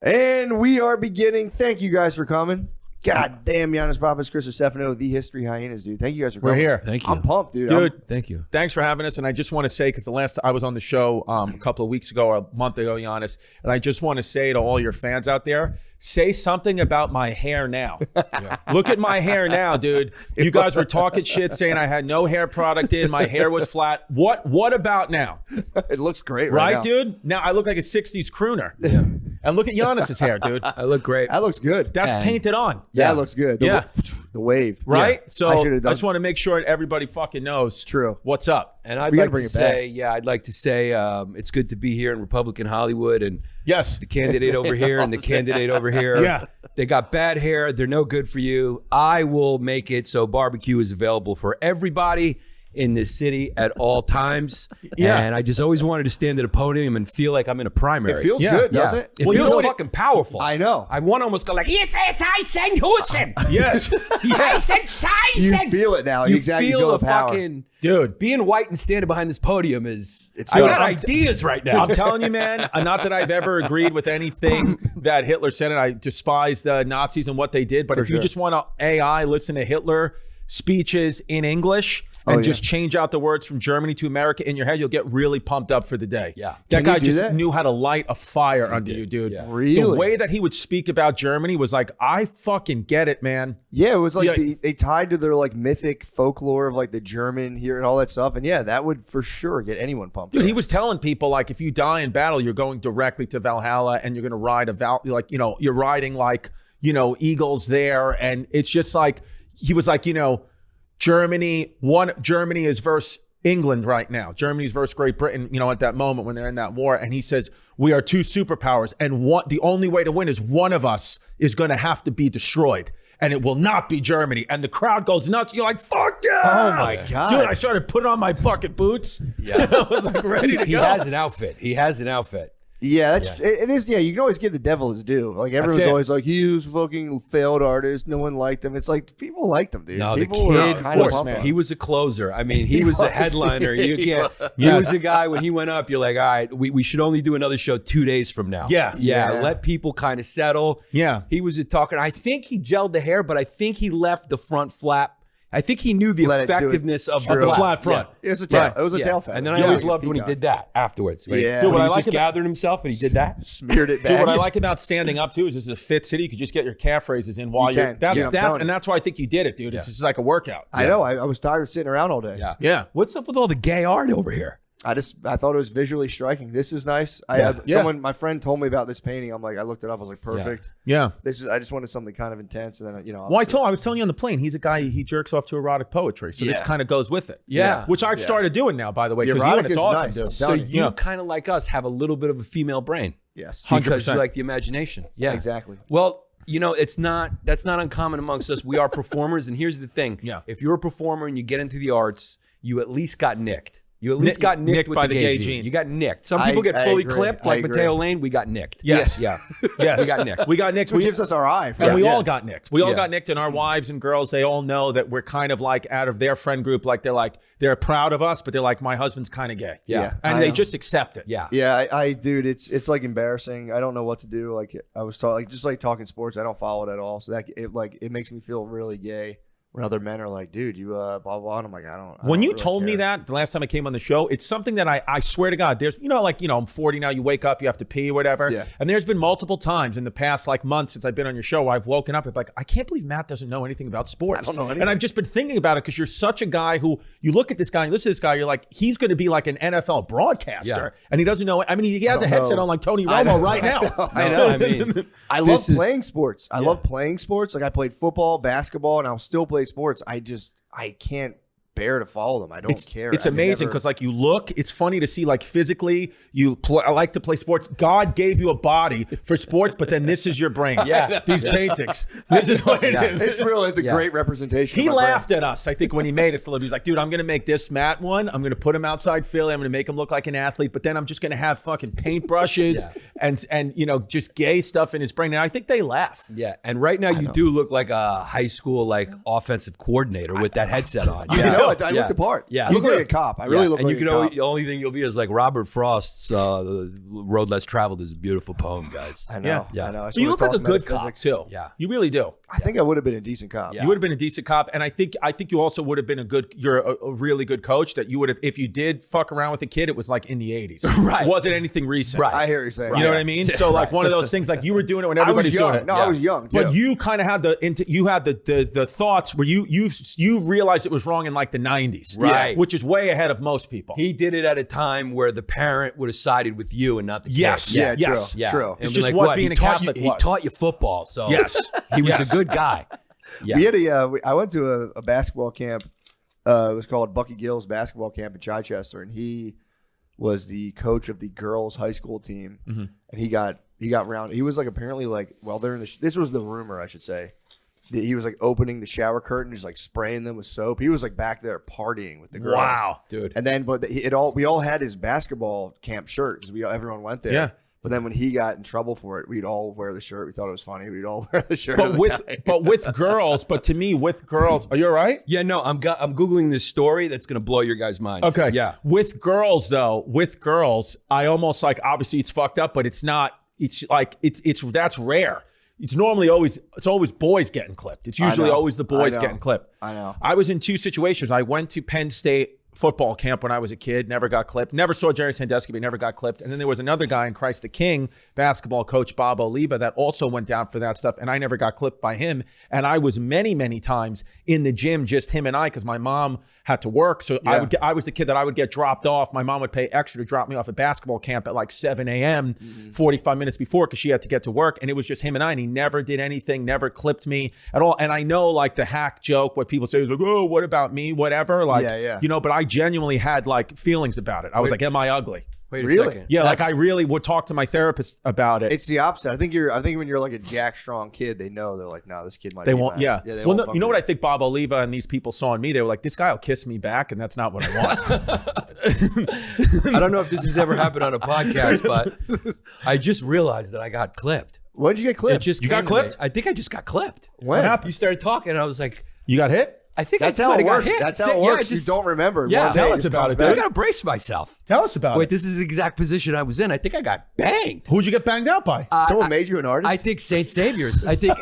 And we are beginning. Thank you guys for coming. God damn, Giannis Papas, Chris Stefano, the History Hyenas, dude. Thank you guys for coming. We're here. Thank you. I'm pumped, dude. Dude, Thank you. thanks for having us. And I just want to say, because the last I was on the show a couple of weeks ago, or a month ago, Giannis, and I just want to say to all your fans out there, say something about my hair now. Look at my hair now, dude. You guys were talking shit, saying I had no hair product in, my hair was flat. What about now? It looks great Right, now. dude? Now I look like a 60s crooner. Yeah. And look at Giannis's hair, dude. I look great. That looks good. That's And- painted on. Yeah, it looks good. The wave. Right? Yeah. So I I should've done- just want to make sure everybody fucking knows True. what's up. And I'd We gotta like bring to it back. say, I'd like to say it's good to be here in Republican Hollywood, and Yes. the candidate over here and the candidate over here. Yeah. They got bad hair. They're no good for you. I will make it so barbecue is available for everybody in this city at all times. Yeah. And I just always wanted to stand at a podium and feel like I'm in a primary. It feels Yeah. good, doesn't it? It Well, you feels know what fucking powerful. I know. I want to almost go like, yes, I said Hussein. Yes. I said, You feel it now. You Exactly. feel You the feel the power. fucking Dude. being white and standing behind this podium is. It's I good. got ideas right now. I'm telling you, man, not that I've ever agreed with anything that Hitler said, and I despise the Nazis and what they did. But if you just want to AI listen to Hitler speeches in English and just change out the words from Germany to America in your head, you'll get really pumped up for the day. Yeah. That Can guy you do just that? knew how to light a fire under you, dude. Yeah. Really? The way that he would speak about Germany was like, I fucking get it, man. Yeah, it was like Yeah. they tied to their like mythic folklore of like the German here and all that stuff. And yeah, that would for sure get anyone pumped. Dude, up. he was telling people, like, if you die in battle, you're going directly to Valhalla and you're going to ride you're riding like, eagles there. And it's just like, he was like, Germany is versus England right now. Germany's versus Great Britain, at that moment when they're in that war. And he says, we are two superpowers. And the only way to win is one of us is going to have to be destroyed. And it will not be Germany. And the crowd goes nuts. You're like, fuck yeah. Oh my God. Dude, I started putting on my fucking boots. Yeah. I was like ready to He go. has an outfit. Yeah, it is. Yeah, you can always give the devil his due. Like everyone's it. always like, he was a fucking failed artist. No one liked him. It's like people liked him, dude. No, the people were kid, kind of course, pumped man. on him. he was a closer. I mean, he He was a was. headliner. You can't. He was a guy when he went up. You're like, all right, we should only do another show 2 days from now. Yeah. yeah. Yeah. Let people kind of settle. Yeah. He was a talker. I think he gelled the hair, but I think he left the front flap. I think he knew the Let it do it. effectiveness of True. the The flap. flat front. It was a tail. Right. It was a Yeah. tail feather. And then I Yeah. always Like a loved when he peacock. did that afterwards. When he- Yeah. when What he I was like just about- gathering himself and he did that. Smeared it Dude, back. what I like about standing up too is this is a fit city. You could just get your calf raises in while You you're. can. Yeah, I'm telling And you. that's why I think you did it, dude. It's just like a workout. I know. I was tired of sitting around all day. Yeah. Yeah. What's up with all the gay art over here? I thought it was visually striking. This is nice. My friend told me about this painting. I'm like, I looked it up. I was like, perfect. Yeah. I just wanted something kind of intense, and then Well, I was telling you on the plane, he's a guy, he jerks off to erotic poetry, so this kind of goes with it. Yeah. Which I've started doing now, by the way, The because erotic it's is awesome, nice. dude. So you kind of like us have a little bit of a female brain. Yes. Because 100%. you like the imagination. Yeah. Exactly. Well, that's not uncommon amongst us. We are performers, and here's the thing. Yeah. If you're a performer and you get into the arts, you at least got nicked. You at least got nicked with by the the gay gay gene. gene. You got nicked. Some people get I fully agree. clipped, I like agree. Mateo Lane. We got nicked. Yes. Yeah. Yes. We got nicked. We got nicked. That's what gives us our eye. And we Yeah. all got nicked. We all Yeah. got nicked, and our wives and girls, they all know that we're kind of like out of their friend group, they're proud of us, but they're like, my husband's kind of gay. Yeah. And I they know. just accept it. Yeah. Yeah, dude, it's like embarrassing. I don't know what to do. Like I was talking, just like talking sports, I don't follow it at all. So that it makes me feel really gay when other men are like, dude, you blah blah. And I'm like, I don't. When you really told me care. that the last time I came on the show, it's something that I swear to God, there's, I'm 40 now, you wake up, you have to pee or whatever. Yeah. And there's been multiple times in the past months since I've been on your show where I've woken up and like, I can't believe Matt doesn't know anything about sports. I don't know anything. And I've just been thinking about it because you're such a guy who, you look at this guy, and listen to this guy, you're like, he's going to be like an NFL broadcaster. Yeah. And he doesn't know, he has a don't headset know. on like Tony Romo right now. I know. I mean, I love playing sports. I love playing sports. Like I played football, basketball, and I'll still play sports. I can't bear to follow them. I don't care. It's I could amazing never- because you look, it's funny to see physically I like to play sports. God gave you a body for sports, but then this is your brain. Yeah. These paintings. This is what it is. It's real. It's a great representation. He of my brain. laughed at us, I think, when he made it. He's like, dude, I'm going to make this Matt one. I'm going to put him outside Philly. I'm going to make him look like an athlete, but then I'm just going to have fucking paintbrushes and just gay stuff in his brain. And I think they laugh. Yeah. And right now you do look like a high school offensive coordinator with that headset on. You know, I look the part. Yeah. I look like a cop. I really look and like you a can cop. the only thing you'll be is like Robert Frost's Road Less Traveled is a beautiful poem, guys. I know. Yeah. I know. I But you look started like a talking good cop, metaphysics. too. Yeah. You really do. I think I would have been a decent cop. You would have been a decent cop, and I think you also would have been you're a really good coach. That you would have, if you did fuck around with a kid, it was like in the 80s. Right. It wasn't anything recent. Right. I hear what you're saying. You know what I mean? So one of those things, like you were doing it when everybody's doing it. No, I was young. But too. you kind of had the thoughts where you realized it was wrong in like the 90s, Right. Which is way ahead of most people. He did it at a time where the parent would have sided with you and not the kid. Yes. Yeah, Yes. true. Yeah. True. And It's be just like, what being He a taught Catholic you, He was. taught you football. So Yes. he was Yes. a good guy. Yeah. We had I went to a basketball camp. It was called Bucky Gill's basketball camp in Chichester, and he was the coach of the girls' high school team. Mm-hmm. And he got round. He was apparently while they're in this was the rumor, I should say. That he was opening the shower curtain, just spraying them with soap. He was back there partying with the girls. Wow. Dude. And then, we all had his basketball camp shirt because everyone went there. Yeah. But then when he got in trouble for it, we'd all wear the shirt. We thought it was funny. We'd all wear the shirt. But of the guy. with girls, but to me, with girls, are you all right? Yeah, no, I'm Googling this story that's going to blow your guys' minds. Okay. Yeah. With girls, I almost obviously it's fucked up, but it's not. It's that's rare. It's normally always boys getting clipped. It's usually know. always the boys I know. getting clipped. I know. I was in two situations. I went to Penn State football camp when I was a kid, never got clipped. Never saw Jerry Sandusky, but never got clipped. And then there was another guy in Christ the King, basketball coach Bob Oliva, that also went down for that stuff, and I never got clipped by him. And I was many, many times in the gym, just him and I, because my mom had to work. So I was the kid that I would get dropped off. My mom would pay extra to drop me off at basketball camp at 7 a.m., 45 minutes before, because she had to get to work. And it was just him and I, and he never did anything, never clipped me at all. And I know the hack joke, what people say is oh, what about me? Whatever. But I genuinely had feelings about it. I was like, am I ugly? Wait a Really? second. Yeah, I really would talk to my therapist about it. It's the opposite. I think when you're a Jack Strong kid, they know. They're like, no, this kid might. They be won't. nice. Yeah. They Well, won't no, fuck you know with what I think Bob Oliva and these people saw in me? They were like, this guy will kiss me back, and that's not what I want. I don't know if this has ever happened on a podcast, but I just realized that I got clipped. When did you get clipped? You got came to me. clipped? I think I just got clipped. When? What happened? You started talking, and I was like, You got hit? I think That's I how might it have got works. hit. That's how it Yeah, works. just- You don't remember. Yeah. One day Tell it us just about comes it, back. I got to brace myself. Tell us about Wait, it. this is the exact position I was in. I think I got banged. Who'd you get banged out by? Someone made you an artist. I think St. Savior's. I think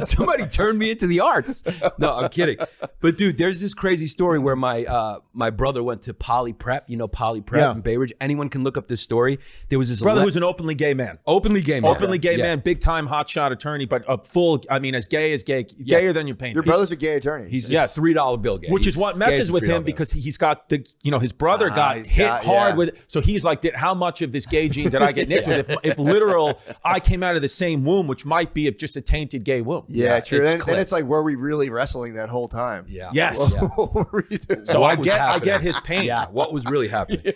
somebody turned me into the arts. No, I'm kidding. But dude, there's this crazy story where my brother went to Poly Prep. You know Poly Prep Yeah. in Bay Ridge. Anyone can look up this story. There was this Brother who's an openly gay man. openly gay man. Openly gay Yeah. man, big time hotshot attorney, but as gay as gay, gayer than you paint. Your brother's a gay attorney. He's Yes. a $3 bill gay. Which is He's what gay messes as a with him $3 bill. because he's got the, his brother got he's hit got- hard yeah. with it. So he's like, how much of this gay gene did I get nicked with? If literal, I came out of the same womb, which might be just a tainted gay womb. Yeah, true. it's Then clipped. it's like, were we really wrestling that whole time? Yeah. Yes. Yeah. What were we doing? So What I was get happening? his pain. Yeah, what was really happening?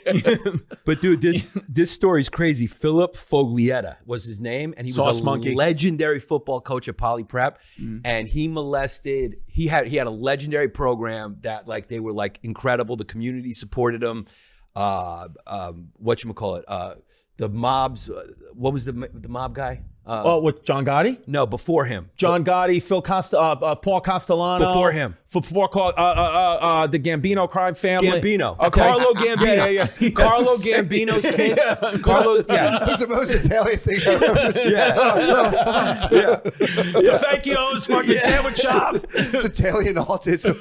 But dude, this story's crazy. Philip Foglietta was his name, and he was Sauce a monkey. legendary football coach at Poly Prep, and he molested. He had a legendary program that like they were like incredible. The community supported him. Whatchamacallit? The mobs. What was the mob guy? With John Gotti? No, before him. John Gotti, Paul Castellano. Before him. Before the Gambino crime family. Gambino. Okay. Carlo Gambino. Yeah. Carlo Gambino's kid. Carlo. Yeah. That's the most Italian thing I've ever seen. The Fakio's fucking sandwich shop. It's Italian autism.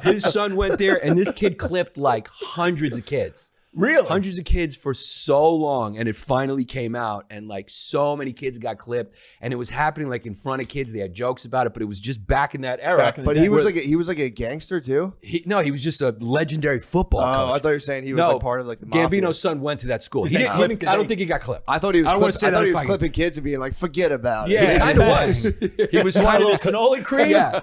His son went there, and this kid clipped like hundreds of kids. Really? Hundreds of kids for so long, and it finally came out, and like so many kids got clipped, and it was happening like in front of kids. They had jokes about it, but it was just back in that era. But he was like a gangster too. He was just a legendary football Oh, coach. I thought you were saying he was like part of like the mafia. Gambino's son went to that school. He didn't. I don't think he got clipped. I thought he was. I don't wanna say that on his podcast. clipping kids and being like, forget about it. Yeah. He kind of was. He was Want kind a of little cannoli cream? Yeah.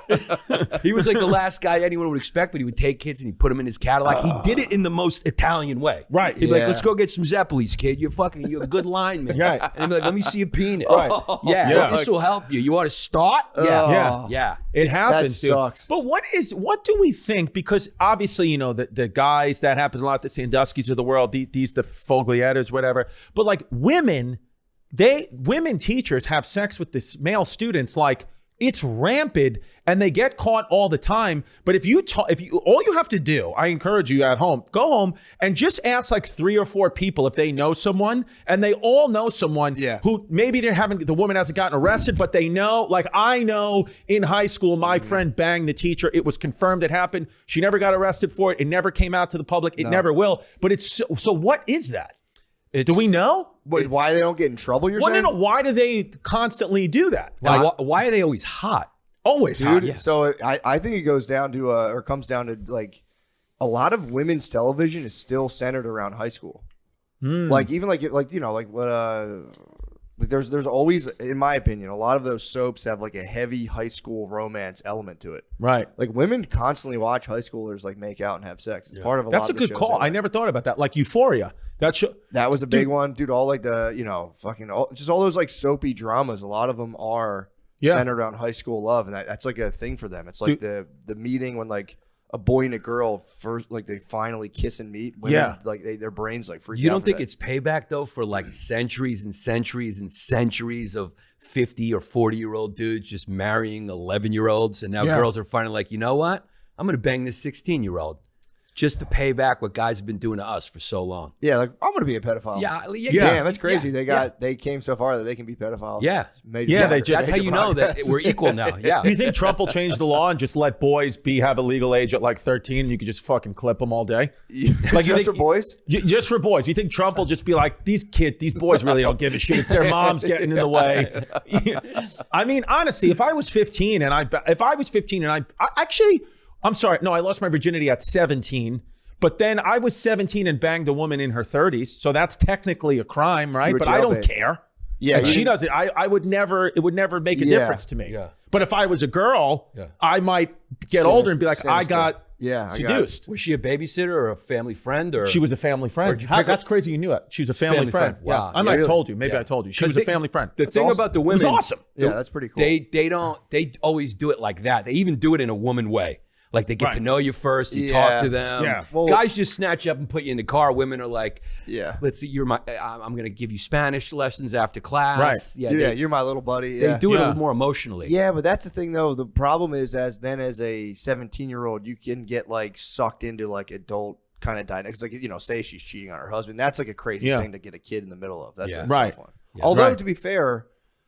He was like the last guy anyone would expect, but he would take kids and he'd put them in his Cadillac. He did it in the most Italian way. Right. He'd be like, Yeah. let's go get some Zeppelis, kid. You're a good lineman. Right. And he'd be like, let me see a penis. Right. Yeah. This will help you. You want to start? Yeah. Yeah. It happens, That dude. sucks. But what do we think? Because obviously, the guys that happens a lot, the Sandusky's of the world, the Fogliettas, whatever. But like women teachers have sex with this male students like it's rampant, and they get caught all the time. But all you have to do, I encourage you at home, go home and just ask like 3 or 4 people if they know someone, and they all know someone who maybe the woman hasn't gotten arrested, but they know, like I know in high school, my friend banged the teacher. It was confirmed it happened. She never got arrested for it. It never came out to the public. It never will. But it's so what is that? Do we know? Why they don't get in trouble? You're saying? No. Why do they constantly do that? Why are they always hot? Always hot. Dude, so I think it goes down to or comes down to like a lot of women's television is still centered around high school. Like even like there's always, in my opinion, a lot of those soaps have like a heavy high school romance element to it. Right. Like women constantly watch high schoolers like make out and have sex. It's part of a lot That's a of the good shows call. that way. I never thought about that. Like Euphoria. That was a big one, dude. All like the just all those like soapy dramas. A lot of them are centered around high school love, and that's like a thing for them. It's like the meeting when like a boy and a girl first, like they finally kiss and meet. Women, like their brains like freak out. You don't for think that. it's payback though for like centuries and centuries and centuries of 50 or 40-year-old dudes just marrying 11-year-olds, and now girls are finally like, you know what? I'm gonna bang this 16-year-old. Just to pay back what guys have been doing to us for so long. Yeah, like I'm gonna be a pedophile. Yeah. Damn, that's crazy. They came so far that they can be pedophiles. Yeah. That's how you know that we're equal now. Yeah. Do you think Trump will change the law and just let boys have a legal age at like 13 and you could just fucking clip them all day? Like just for boys? Just for boys. You think Trump will just be like, these boys really don't give a shit. It's their moms getting in the way. I mean, honestly, if I was 15 and I actually, I'm sorry. No, I lost my virginity at 17. But then I was 17 and banged a woman in her 30s. So that's technically a crime, right? But I don't care. Yeah. Like she doesn't. I would never, it would never make a difference to me. Yeah. But if I was a girl, I might get older and be like, I got seduced. Was she a babysitter or a family friend? Or She was a family friend. That's crazy you knew it. She was a family friend. Wow. I might have told you. Maybe I told you. She was a family friend. The thing about the It was women, awesome. Yeah, that's pretty cool. they always do it like that. They even do it in a woman way. Like they get to know you first, you talk to them. Yeah. Well, guys just snatch you up and put you in the car. Women are like, let's see, I'm going to give you Spanish lessons after class. Right. Yeah, you're my little buddy. they do it a little more emotionally. Yeah, but that's the thing though. The problem is as a 17-year-old, you can get like sucked into like adult kind of dynamics. Like, say she's cheating on her husband. That's like a crazy thing to get a kid in the middle of. That's a tough one. Yeah. Although to be fair,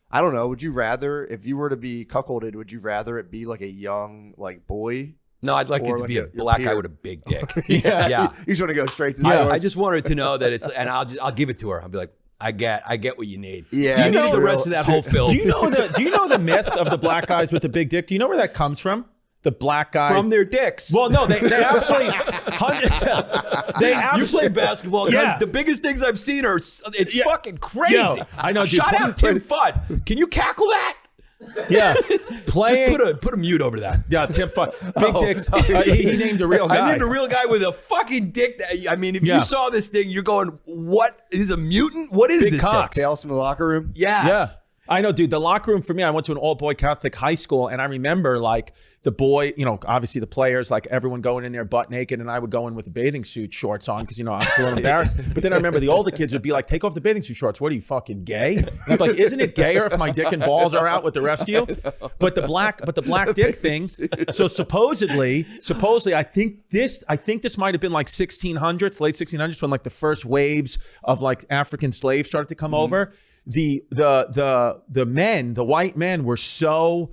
I don't know. Would you rather, if you were to be cuckolded, would you rather it be like a young like boy? No, I'd like it to like be a your black peer. guy with a big dick. You just want to go straight to the source. I just want her to know that it's, and I'll give it to her. I'll be like, I get what you need. Yeah, Do you it's need the real. rest of that whole film? Do you know the myth of the black guys with the big dick? Do you know where that comes from? The black guy From their dicks. Well, no, they absolutely You play basketball, guys. Yeah. The biggest things I've seen are it's fucking crazy. Yo, I know, dude. Shout out Tim Fudd. Can you cackle that? Yeah, playing. Just put a mute over that. Yeah, Tim Fudd. Big dicks. He named a real guy. I named a real guy with a fucking dick. I mean, if Yeah. you saw this thing, you're going, "What is a mutant? What is Big this cocks. thing?" Tales from the locker room. Yes. Yeah. I know, dude. The locker room for me, I went to an all-boy Catholic high school, and I remember like the boy, obviously the players, like everyone going in there butt naked, and I would go in with a bathing suit shorts on because, I'm a little embarrassed. But then I remember the older kids would be like, take off the bathing suit shorts. What are you, fucking gay? And I'm like, isn't it gayer if my dick and balls are out with the rest of you? But the black dick thing. So supposedly, I think this might have been like 1600s, late 1600s, when like the first waves of like African slaves started to come over. The white men were so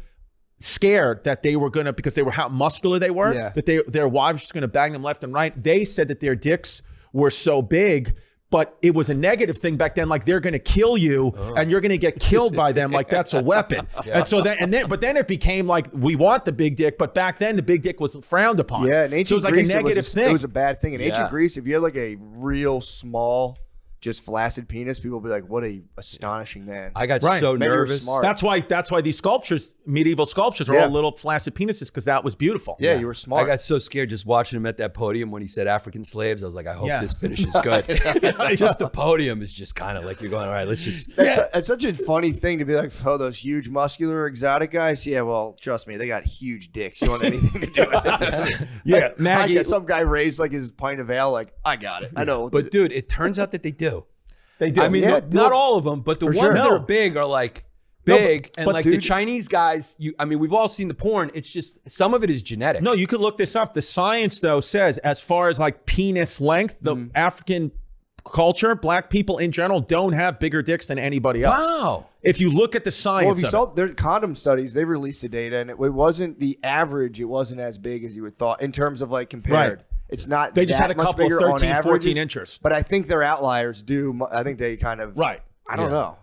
scared that they were gonna, because they were how muscular they were, Yeah. that their wives were just gonna bang them left and right. They said that their dicks were so big, but it was a negative thing back then, like they're gonna kill you and you're gonna get killed by them, like that's a weapon. And so then it became like, we want the big dick, but back then the big dick was frowned upon. Yeah, in ancient so it was like Greece, a negative thing. It was a bad thing. In ancient Yeah. Greece, if you had like a real small, just flaccid penis, people would be like, "What a astonishing man!" I got Right. so Maybe you're nervous. smart. That's why these sculptures, medieval sculptures, are Yeah. all little flaccid penises, because that was beautiful. Yeah, you were smart. I got so scared just watching him at that podium when he said African slaves. I was like, I hope Yeah. this finishes good. Just the podium is just kind of like you're going, all right, let's just. That's such a funny thing to be like, oh, those huge, muscular, exotic guys. Yeah, well, trust me, they got huge dicks. You want anything to do with it? Yeah, Maggie. I guess some guy raised like his pint of ale. Like, I got it. I know. But dude, it turns out that they do. They do. I mean, Yeah, not all of them, but the for ones sure. that No. are big are like No, big, and but like the dude- Chinese guys. We've all seen the porn. It's just some of it is genetic. No, you could look this up. The science, though, says as far as like penis length, the African culture, black people in general, don't have bigger dicks than anybody else. Wow. If you look at the well, science if you of saw it. their condom studies, they released the data, and it wasn't the average. It wasn't as big as you would thought in terms of like compared. Right. It's not. They just that had a much couple of bigger on 13, 14 averages, inches. But I think their outliers do. I think they kind of. Right. I don't know.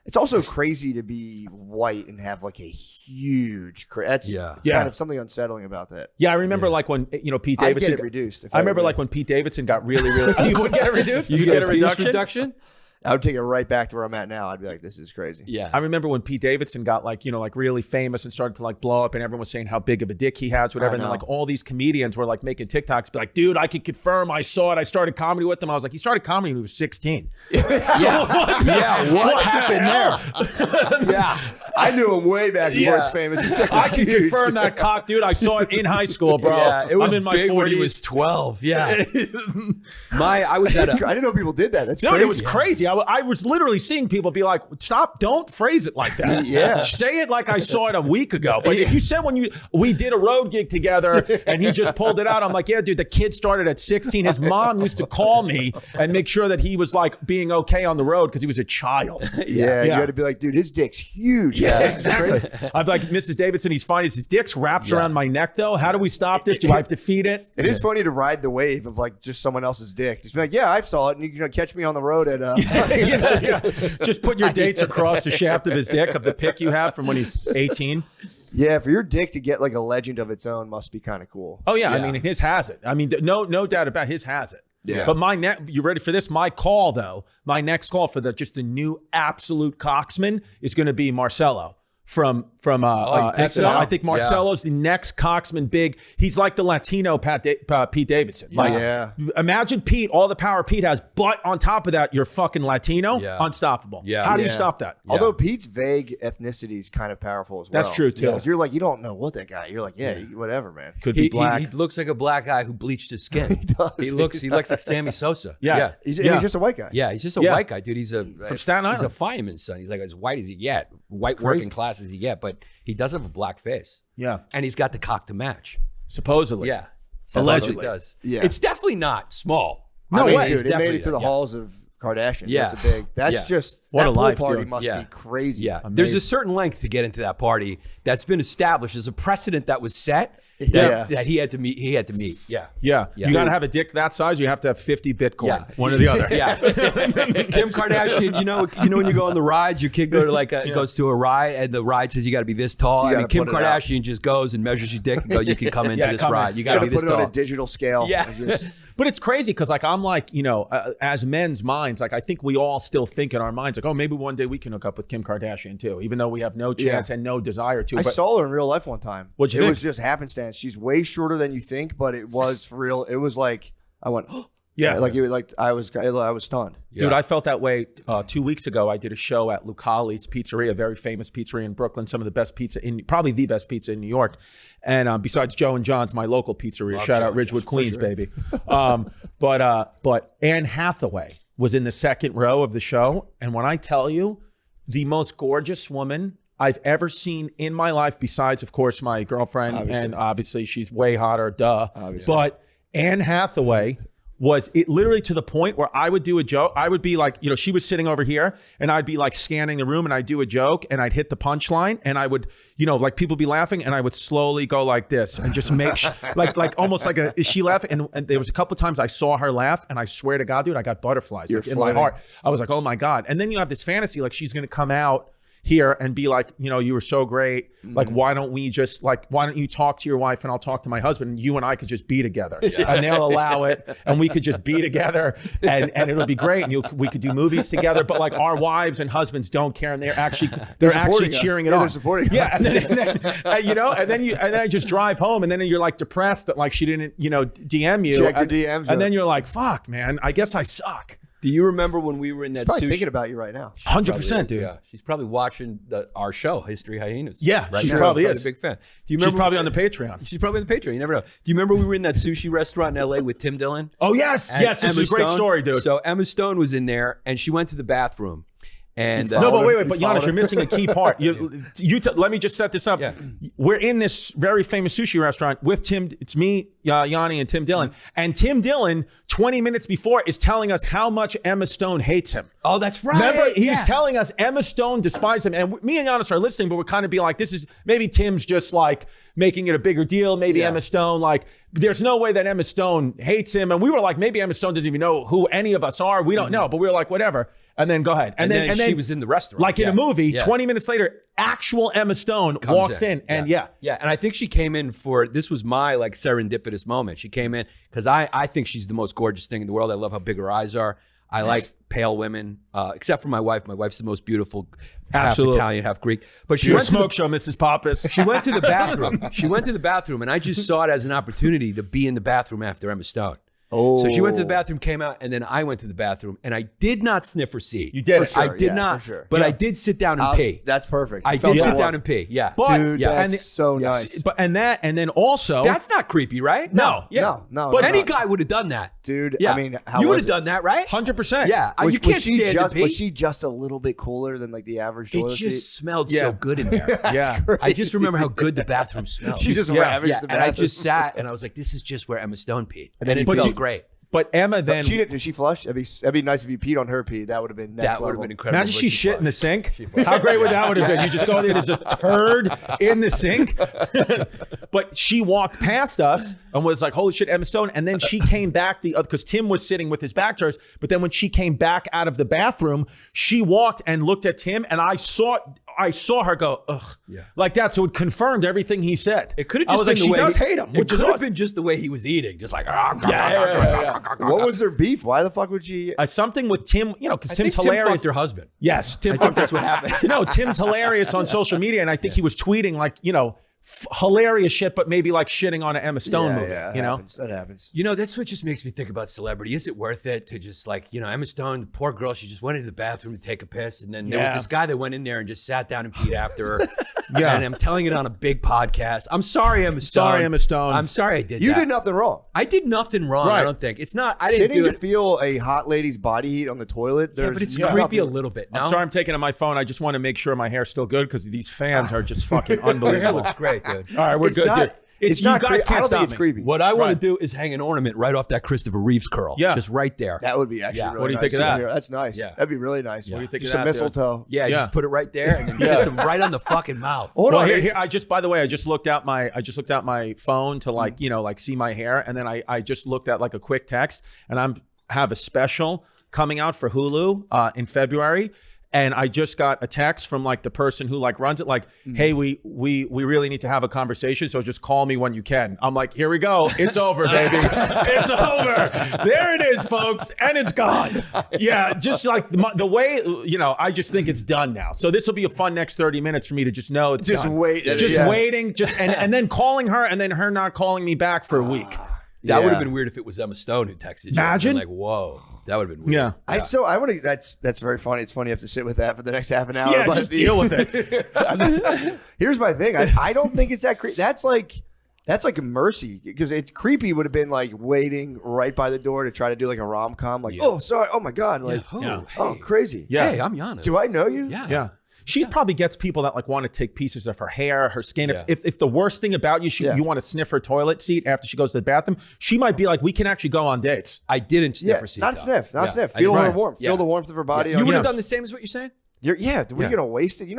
It's also crazy to be white and have like a huge. That's Yeah. kind of something unsettling about that. Yeah, I remember like when Pete I'd Davidson get it reduced. If I remember were like when Pete Davidson got really, really. You would get it reduced. You get a penis reduction. I would take it right back to where I'm at now. I'd be like, this is crazy. Yeah. I remember when Pete Davidson got like really famous and started to like blow up, and everyone was saying how big of a dick he has, whatever. And then like all these comedians were like making TikToks, be like, dude, I could confirm I saw it. I started comedy with him. I was like, he started comedy when he was 16. What happened there? Yeah. I knew him way back before Yeah. he's famous. His dick I was can huge. confirm that cock, dude. I saw it in high school, bro. Yeah, it was I'm in my big 40s. when he was 12. Yeah. I was at That's a, I didn't know people did that. That's Dude, crazy. it was crazy. I was literally seeing people be like, stop, don't phrase it like that. Yeah. Say it like I saw it a week ago. But if you said we did a road gig together and he just pulled it out, I'm like, yeah, dude, the kid started at 16. His mom used to call me and make sure that he was like being okay on the road because he was a child. Yeah, you Yeah. got to be like, dude, his dick's huge. Yeah, man. exactly. I'd be like, Mrs. Davidson, he's fine. His dick's wraps around my neck, though. How do we stop this? Do I have to feed it? It is funny to ride the wave of like just someone else's dick. Just be like, yeah, I saw it, and you can catch me on the road at. Yeah. Just put your dates across the shaft of his dick of the pic you have from when he's 18. Yeah, for your dick to get like a legend of its own must be kind of cool. Oh yeah, I mean his has it. I mean no doubt about his has it. Yeah. But you ready for this? My call though, my next call for the new absolute cocksman is going to be Marcelo from think XL. so? I think Marcelo's the next cocksman. Big. He's like the Latino Pete Davidson. Like, Yeah. Imagine Pete, all the power Pete has, but on top of that, you're fucking Latino, unstoppable. Yeah. How do you Yeah. stop that? Although Pete's vague ethnicity is kind of powerful as well. That's true, too. Because you're like, you don't know what that guy. You're like, yeah, whatever, man. Could be black. He looks like a black guy who bleached his skin. He does. He looks like Sammy Sosa. Yeah. He's Yeah. just a white guy. Yeah, he's just a Yeah. white guy, dude. He's From Staten He's a Island. fireman's son. He's like as white as he get, white working class as he get, but he does have a black face. Yeah. And he's got the cock to match. Supposedly. Yeah. Allegedly. He does. Yeah. It's definitely not small. No I mean, way. dude, It's it made definitely it to the yeah. halls of Kardashian. Yeah. That's a big. That's Yeah. just What that a pool life, party dude. must Yeah. be crazy. Yeah. Amazing. There's a certain length to get into that party that's been established. There's a precedent that was set. that he had to meet. Yeah. Yeah. You got to have a dick that size. You have to have 50 Bitcoin. Yeah. One or the other. Yeah. Kim Kardashian, you know when you go on the rides, your kid goes to a ride and the ride says you got to be this tall. I mean, Kim Kardashian just goes and measures your dick and goes, you can come into this ride. You got to be this put it tall. on a digital scale. Yeah. But it's crazy because like I'm like, as men's minds, like I think we all still think in our minds like, oh, maybe one day we can hook up with Kim Kardashian too, even though we have no chance and no desire to. I saw her in real life one time. What'd you think? It was just happenstance. She's way shorter than you think, but it was for real. It was like I went, yeah, like it was like I was stunned. Dude, I felt that way 2 weeks ago. I did a show at Lucali's Pizzeria, a very famous pizzeria in Brooklyn, some of the best pizza probably the best pizza in New York. And besides Joe and John's, my local pizzeria, shout out Ridgewood, Queens, baby. But Anne Hathaway was in the second row of the show. And when I tell you, the most gorgeous woman I've ever seen in my life, besides, of course, my girlfriend, and obviously she's way hotter, duh. Obviously. But Anne Hathaway was it literally to the point where I would do a joke. I would be like, she was sitting over here and I'd be like scanning the room and I'd do a joke and I'd hit the punchline and I would, like people be laughing and I would slowly go like this and just make like almost like is she laughing? And there was a couple of times I saw her laugh and I swear to God, dude, I got butterflies in my heart. I was like, oh my God. And then you have this fantasy like she's going to come out here and be like, you were so great. Like, why don't you talk to your wife and I'll talk to my husband and you and I could just be together and they'll allow it and we could just be together and it'll be great and we could do movies together. But like our wives and husbands don't care and they're actually cheering it on. They're supporting us. Yeah. And then I just drive home and then you're like depressed that like she didn't, DM you. Check your DMs. And then you're like, fuck, man, I guess I suck. Do you remember when we were in that She's probably sushi? thinking about you right now. 100%, dude. Yeah, she's probably watching our show, History Hyenas. Yeah, right she now. probably She's is. a big fan. Do you remember? She's probably on the Patreon. She's probably on the Patreon. You never know. Do you remember we were in that sushi restaurant in LA with Tim Dillon? Oh yes, yes. This is a great story, dude. So Emma Stone was in there and she went to the bathroom. And no, but wait, but Giannis, you're missing a key part. Let me just set this up. Yeah. We're in this very famous sushi restaurant with Tim. It's me, Yanni, and Tim Dillon. And Tim Dillon, 20 minutes before, is telling us how much Emma Stone hates him. Oh, that's right. Remember, he's telling us Emma Stone despises him. And me and Giannis are listening, but we're kind of being like, this is maybe Tim's just like making it a bigger deal. Maybe Emma Stone, like, there's no way that Emma Stone hates him. And we were like, maybe Emma Stone doesn't even know who any of us are. We don't know. But we were like, whatever. And then go ahead. And then she was in the restaurant. Like in a movie, 20 minutes later, actual Emma Stone walks in and Yeah, and I think she came in this was my like serendipitous moment. She came in because I think she's the most gorgeous thing in the world. I love how big her eyes are. I like pale women, except for my wife. My wife's the most beautiful, half Italian, half Greek. But she went to smoke show, Mrs. Pappas. She went to the bathroom. She went to the bathroom, and I just saw it as an opportunity to be in the bathroom after Emma Stone. So she went to the bathroom, came out, and then I went to the bathroom, and I did not sniff her seat. You did. For I sure, did not. for sure. But I did sit down and pee. That's perfect. I did sit down and pee. Yeah. But, Dude, that's so nice. But and then also That's not creepy, right? No. Yeah. No, But it's any not. guy would have done that. Dude, Yeah. I mean, you would have done that, right? 100%. Yeah. You can't stand to pee. Was she just a little bit cooler than like the average It toilet seat? just smelled so good in there. Yeah. I just remember how good the bathroom smelled. She just ravaged the And I bathroom. just sat and I was like, this is just where Emma Stone peed. And it felt great. But Emma then Did she flush? That'd be nice if you peed on her pee. That would have been next That would have level. been incredible. imagine she shit in the flushed. sink. How great would that would have been? You just go there, there's a turd in the sink. But she walked past us and was like, holy shit, Emma Stone. And then she came back because Tim was sitting with his back to us. But then when she came back out of the bathroom, she walked and looked at Tim and I saw her go, ugh. Yeah. Like that. So it confirmed everything he said. It could have I just was been like, the way she does hate him. It Which could is have awesome. been just the way he was eating, just like. What was their beef? Why the fuck would she? Something with Tim, because Tim's Tim hilarious. fucked her husband. Yes, Tim. I think that's what happened. No, Tim's hilarious on social media, and I think he was tweeting like, hilarious shit, but maybe like shitting on an Emma Stone movie. Yeah, that happens. That's what just makes me think about celebrity. Is it worth it to just like, Emma Stone, the poor girl, she just went into the bathroom to take a piss. And then there was this guy that went in there and just sat down and peed after her. Yeah. And I'm telling it on a big podcast. I'm sorry, Emma Stone. Sorry, Emma Stone. I'm sorry I did You that. did nothing wrong. I did nothing wrong. Right. I don't think. It's not, I didn't Sitting do to it. feel a hot lady's body heat on the toilet. Yeah, but it's there's creepy nothing- a little bit. No? I'm sorry, I'm taking on my phone. I just want to make sure my hair's still good because these fans are just fucking Your hair unbelievable. looks great, dude. All right, we're It's good. not- dude. It's you not. guys I can't don't stop think it's me. creepy. What I want Right. to do is hang an ornament right off that Christopher Reeves curl. Yeah. Just right there. That would be actually Yeah. really What do you nice think of that? to hear. That's nice. Yeah. That'd be really nice. What do you think of Just that, a dude? mistletoe. Yeah, Yeah. just put it right there and then kiss him right on the fucking mouth. Hold Well, on. here, I just, by the way, I just looked out my phone to like, like see my hair. And then I just looked at like a quick text and have a special coming out for Hulu in February. And I just got a text from like the person who like runs it, like, hey, we really need to have a conversation. So just call me when you can. I'm like, here we go. It's over, baby. It's over. There it is, folks. And it's gone. Yeah. Just like the way, I just think it's done now. So this will be a fun next 30 minutes for me to just know it's Just done. wait. Just Yeah. waiting. And then calling her and then her not calling me back for a week. That would have Yeah. been weird if it was Emma Stone who texted you. Imagine. Like, whoa. That would have been weird. Yeah. I want to. That's very funny. It's funny you have to sit with that for the next half an hour. Yeah, but just deal with it. Here's my thing. I don't think it's that creepy. That's like a mercy because it's creepy. Would have been like waiting right by the door to try to do like a rom com. Like, oh, sorry. Oh my god. Like, Yeah. oh, crazy. Yeah. Hey, I'm Giannis. Do I know you? Yeah. Yeah. She probably gets people that like want to take pieces of her hair, her skin. Yeah. If the worst thing about you, you want to sniff her toilet seat after she goes to the bathroom, she might be like, we can actually go on dates. I didn't sniff Yeah. her seat. Not though. sniff. Not Yeah. sniff. I Feel didn't- her warmth. Yeah. Feel the warmth of her body. You on would have Yeah. done the same as what you're saying? Yeah. We're gonna waste it.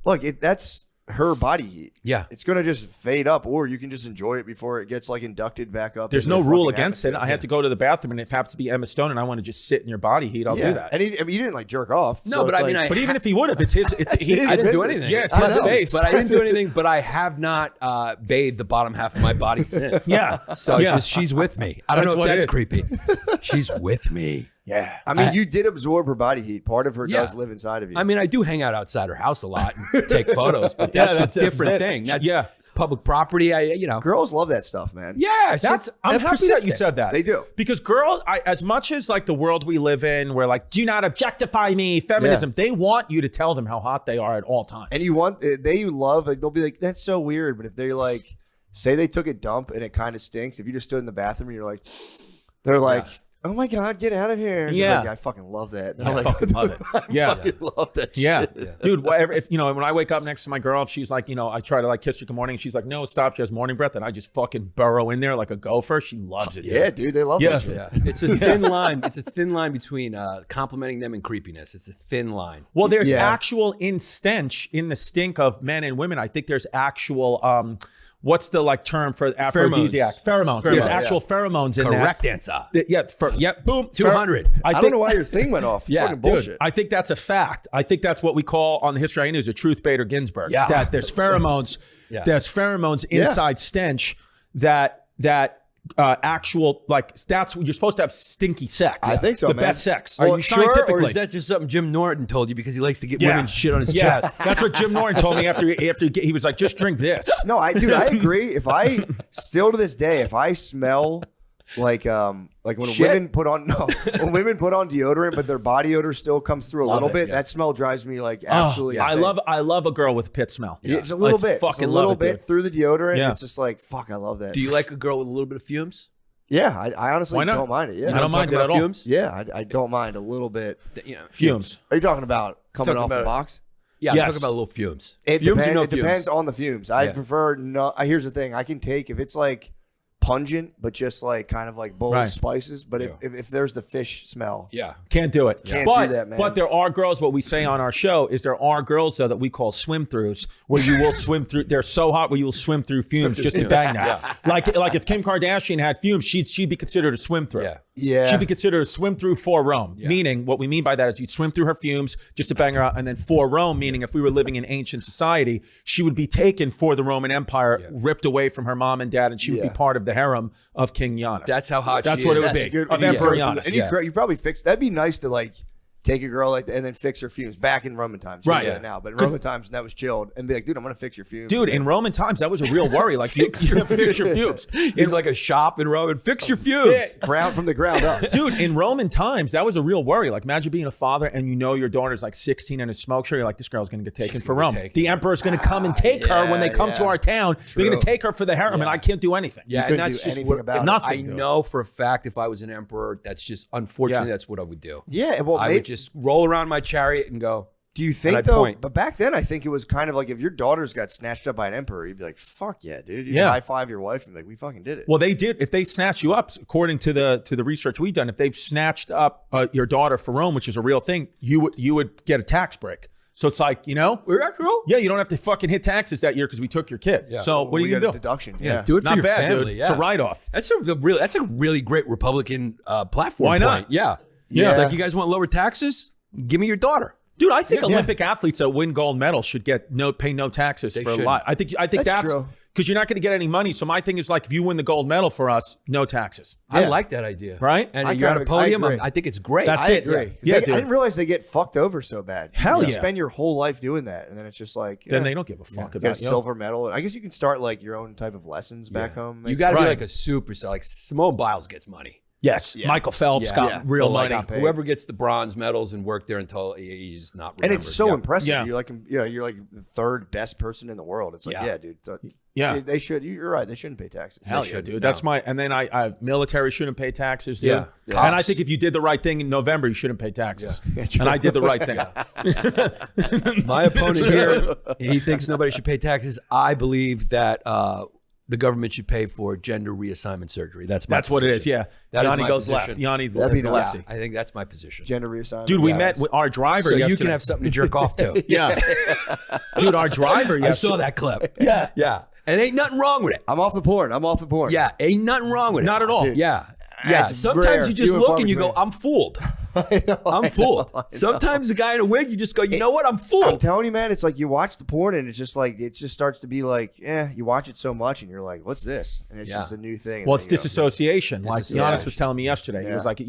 Look, that's her body heat. Yeah. It's gonna just fade up, or you can just enjoy it before it gets like inducted back up. There's into no the rule fucking against it. atmosphere. I had to go to the bathroom, and if it happens to be Emma Stone, and I want to just sit in your body heat, I'll do that. And you didn't like jerk off. No, so but it's I mean, like- But even if he would have, it's his. It's he. his I didn't do business. anything. Yeah, it's I his know. space. But I didn't do anything. But I have not bathed the bottom half of my body since. Yeah. So Yeah. just she's with me. I don't That's know what if it that's is. creepy. She's with me. Yeah. I mean, you did absorb her body heat. Part of her Yeah. does live inside of you. I mean, I do hang out outside her house a lot and take photos, but that's that's a different it. thing. That's Yeah. public property. girls love that stuff, man. Yeah, I'm happy that you said that. They do. Because girls, as much as like the world we live in, where like, do not objectify me, feminism, they want you to tell them how hot they are at all times. And they love, like, they'll be like, that's so weird. But if they like, say they took a dump and it kind of stinks, if you just stood in the bathroom and you're like, they're like, oh my God, get out of here. And they're Yeah. like, I fucking love that. And I I'm like, fucking love it. I Yeah. fucking love that Yeah. shit. Dude, whatever. If when I wake up next to my girl, if she's like, I try to like kiss her good morning. She's like, no, stop. She has morning breath. And I just fucking burrow in there like a gopher. She loves it. Yeah, dude. dude, they love Yeah. that shit. Yeah, it's a thin line. It's a thin line between complimenting them and creepiness. It's a thin line. Well, there's Yeah. actual in the stink of men and women. I think there's actual, what's the like term for aphrodisiac? Pheromones. There's Yeah, actual pheromones in Correct that. answer. Yeah, boom. 200. I don't know why your thing went off. It's Yeah, fucking dude, bullshit. I think that's a fact. I think that's what we call on the History I News a truth baiter Ginsburg. Yeah. That there's pheromones. Yeah. There's pheromones inside stench that actual like that's what you're supposed to have stinky sex. I think so, The man. best sex. Are you sure, or scientifically. is that just something Jim Norton told you because he likes to get Yeah. women shit on his Yeah, chest? that's what Jim Norton told me after he was like, just drink this. No, I agree. If I still to this day, if I smell like when Shit. women put on deodorant, but their body odor still comes through a little it, bit, yeah. that smell drives me like absolutely. I insane. love a girl with pit smell. Yeah, it's a little bit, Fucking it's a little love it, bit dude. through the deodorant. Yeah. It's just like fuck. I love that. Do you like a girl with a little bit of fumes? Yeah, I honestly Why not? don't mind it. Yeah, I don't mind it at all. Fumes? Yeah, I don't mind a little bit. Fumes. Are you talking about coming Talking off the about- box? Yeah, I'm Yes. talking about little fumes. It, fumes depend- or no it fumes? depends on the fumes. I Yeah. prefer no. Here's the thing: I can take if it's like pungent, but just like kind of like bold Right. spices. But if there's the fish smell, Yeah. Can't do it. Can't but, do that, man. But there are girls, what we say on our show is there are girls though that we call swim-throughs where you will swim through, they're so hot where you will swim through fumes just to bang that. Like if Kim Kardashian had fumes, she'd be considered a swim-through. Yeah. Yeah. She'd be considered a swim-through for Rome, meaning what we mean by that is you'd swim through her fumes just to bang her out. And then for Rome, meaning if we were living in ancient society, she would be taken for the Roman Empire, ripped away from her mom and dad, and she would be part of the harem of King Giannis. That's how hot That's she what is. it would That's be. good. Of Yeah. Emperor And Giannis. you probably fix. That'd be nice to like take a girl like that and then fix her fumes back in Roman times. You Right. can do that now, but in Roman times that was chilled and be like, dude, I'm gonna fix your fumes. Dude, in Roman times, that was a real worry. Like, fix your fumes. It's like a shop in Rome and fix your fumes. ground from the ground up. Dude, in Roman times, that was a real worry. Like, imagine being a father and you know your daughter's like 16 and a smoke show. You're like, this girl's going to get taken for Rome. The emperor's going to come and take her when they come to our town. They're going to take her for the harem, and I can't do anything. Yeah, and couldn't that's do just anything what about it. Nothing. I know for a fact if I was an emperor, that's just unfortunately Yeah. that's what I would do. Yeah, well, I would just roll around my chariot and go, Do you think I'd though? point. But back then, I think it was kind of like if your daughters got snatched up by an emperor, you'd be like, "Fuck yeah, dude!" You'd high five your wife and be like, "We fucking did it." Well, they did. If they snatch you up, according to the research we've done, if they've snatched up your daughter for Rome, which is a real thing, you would get a tax break. So it's like, We're that true? yeah, you don't have to fucking hit taxes that year because we took your kid. Yeah. So what are we you got gonna a do? deduction. Yeah. Do it for Not your bad, family. dude. Yeah. It's a write-off. That's a really great Republican platform. Why not? point. Yeah. Yeah. It's like, you guys want lower taxes? Give me your daughter. Dude, I think Olympic athletes that win gold medals should pay no taxes for a should. lot. I think that's true. because you're not going to get any money. So my thing is like, if you win the gold medal for us, no taxes. I like that idea. Right? And I you're on a kinda- I podium. agree. I think it's great. That's I it. agree. Yeah, I dude. didn't realize they get fucked over so bad. Hell You yeah. spend your whole life doing that, and then it's just like Then they don't give a fuck you get a about you. silver medal. I guess you can start like your own type of lessons back home. You got to Right. be like a superstar. Like Simone Biles gets money. Yes, Michael Phelps got real But, like, money. whoever gets the bronze medals and worked there until he's not remembered. and it's so impressive. Yeah. You're like, you're like the third best person in the world. It's like, Yeah. yeah, dude. So Yeah. they should. You're right. They shouldn't pay taxes. Hell They yeah, should. dude. That's my, and then I military shouldn't pay taxes, dude. Yeah. And I Cops. think if you did the right thing in November, you shouldn't pay taxes. And I did the right thing. My opponent here, he thinks nobody should pay taxes. I believe that the government should pay for gender reassignment surgery. That's what it is, position. yeah. That is Yanni my goes position. left. Yanni That'd be is the lefty. I think that's my position. Gender reassignment. Dude, we Yeah, met that's- with our driver So yesterday. you can have something to jerk off to. Yeah. Dude, our driver I yesterday. saw that clip. Yeah. Yeah. And ain't nothing wrong with it. I'm off the porn. Yeah. Ain't nothing wrong with it. Not at all. Dude. Yeah. Yeah. It's Sometimes rare, you just few and look far and you go, between. I'm fooled. I'm I fooled. know. Sometimes the guy in a wig, you just go, you know what? I'm I'm fooled. telling you, man, it's like you watch the porn and it's just like it just starts to be like, you watch it so much and you're like, what's this? And it's Yeah. just a new thing. Well, And it's then you go, disassociation. Like Disassociation. Giannis was telling me yesterday. He Yeah. was like,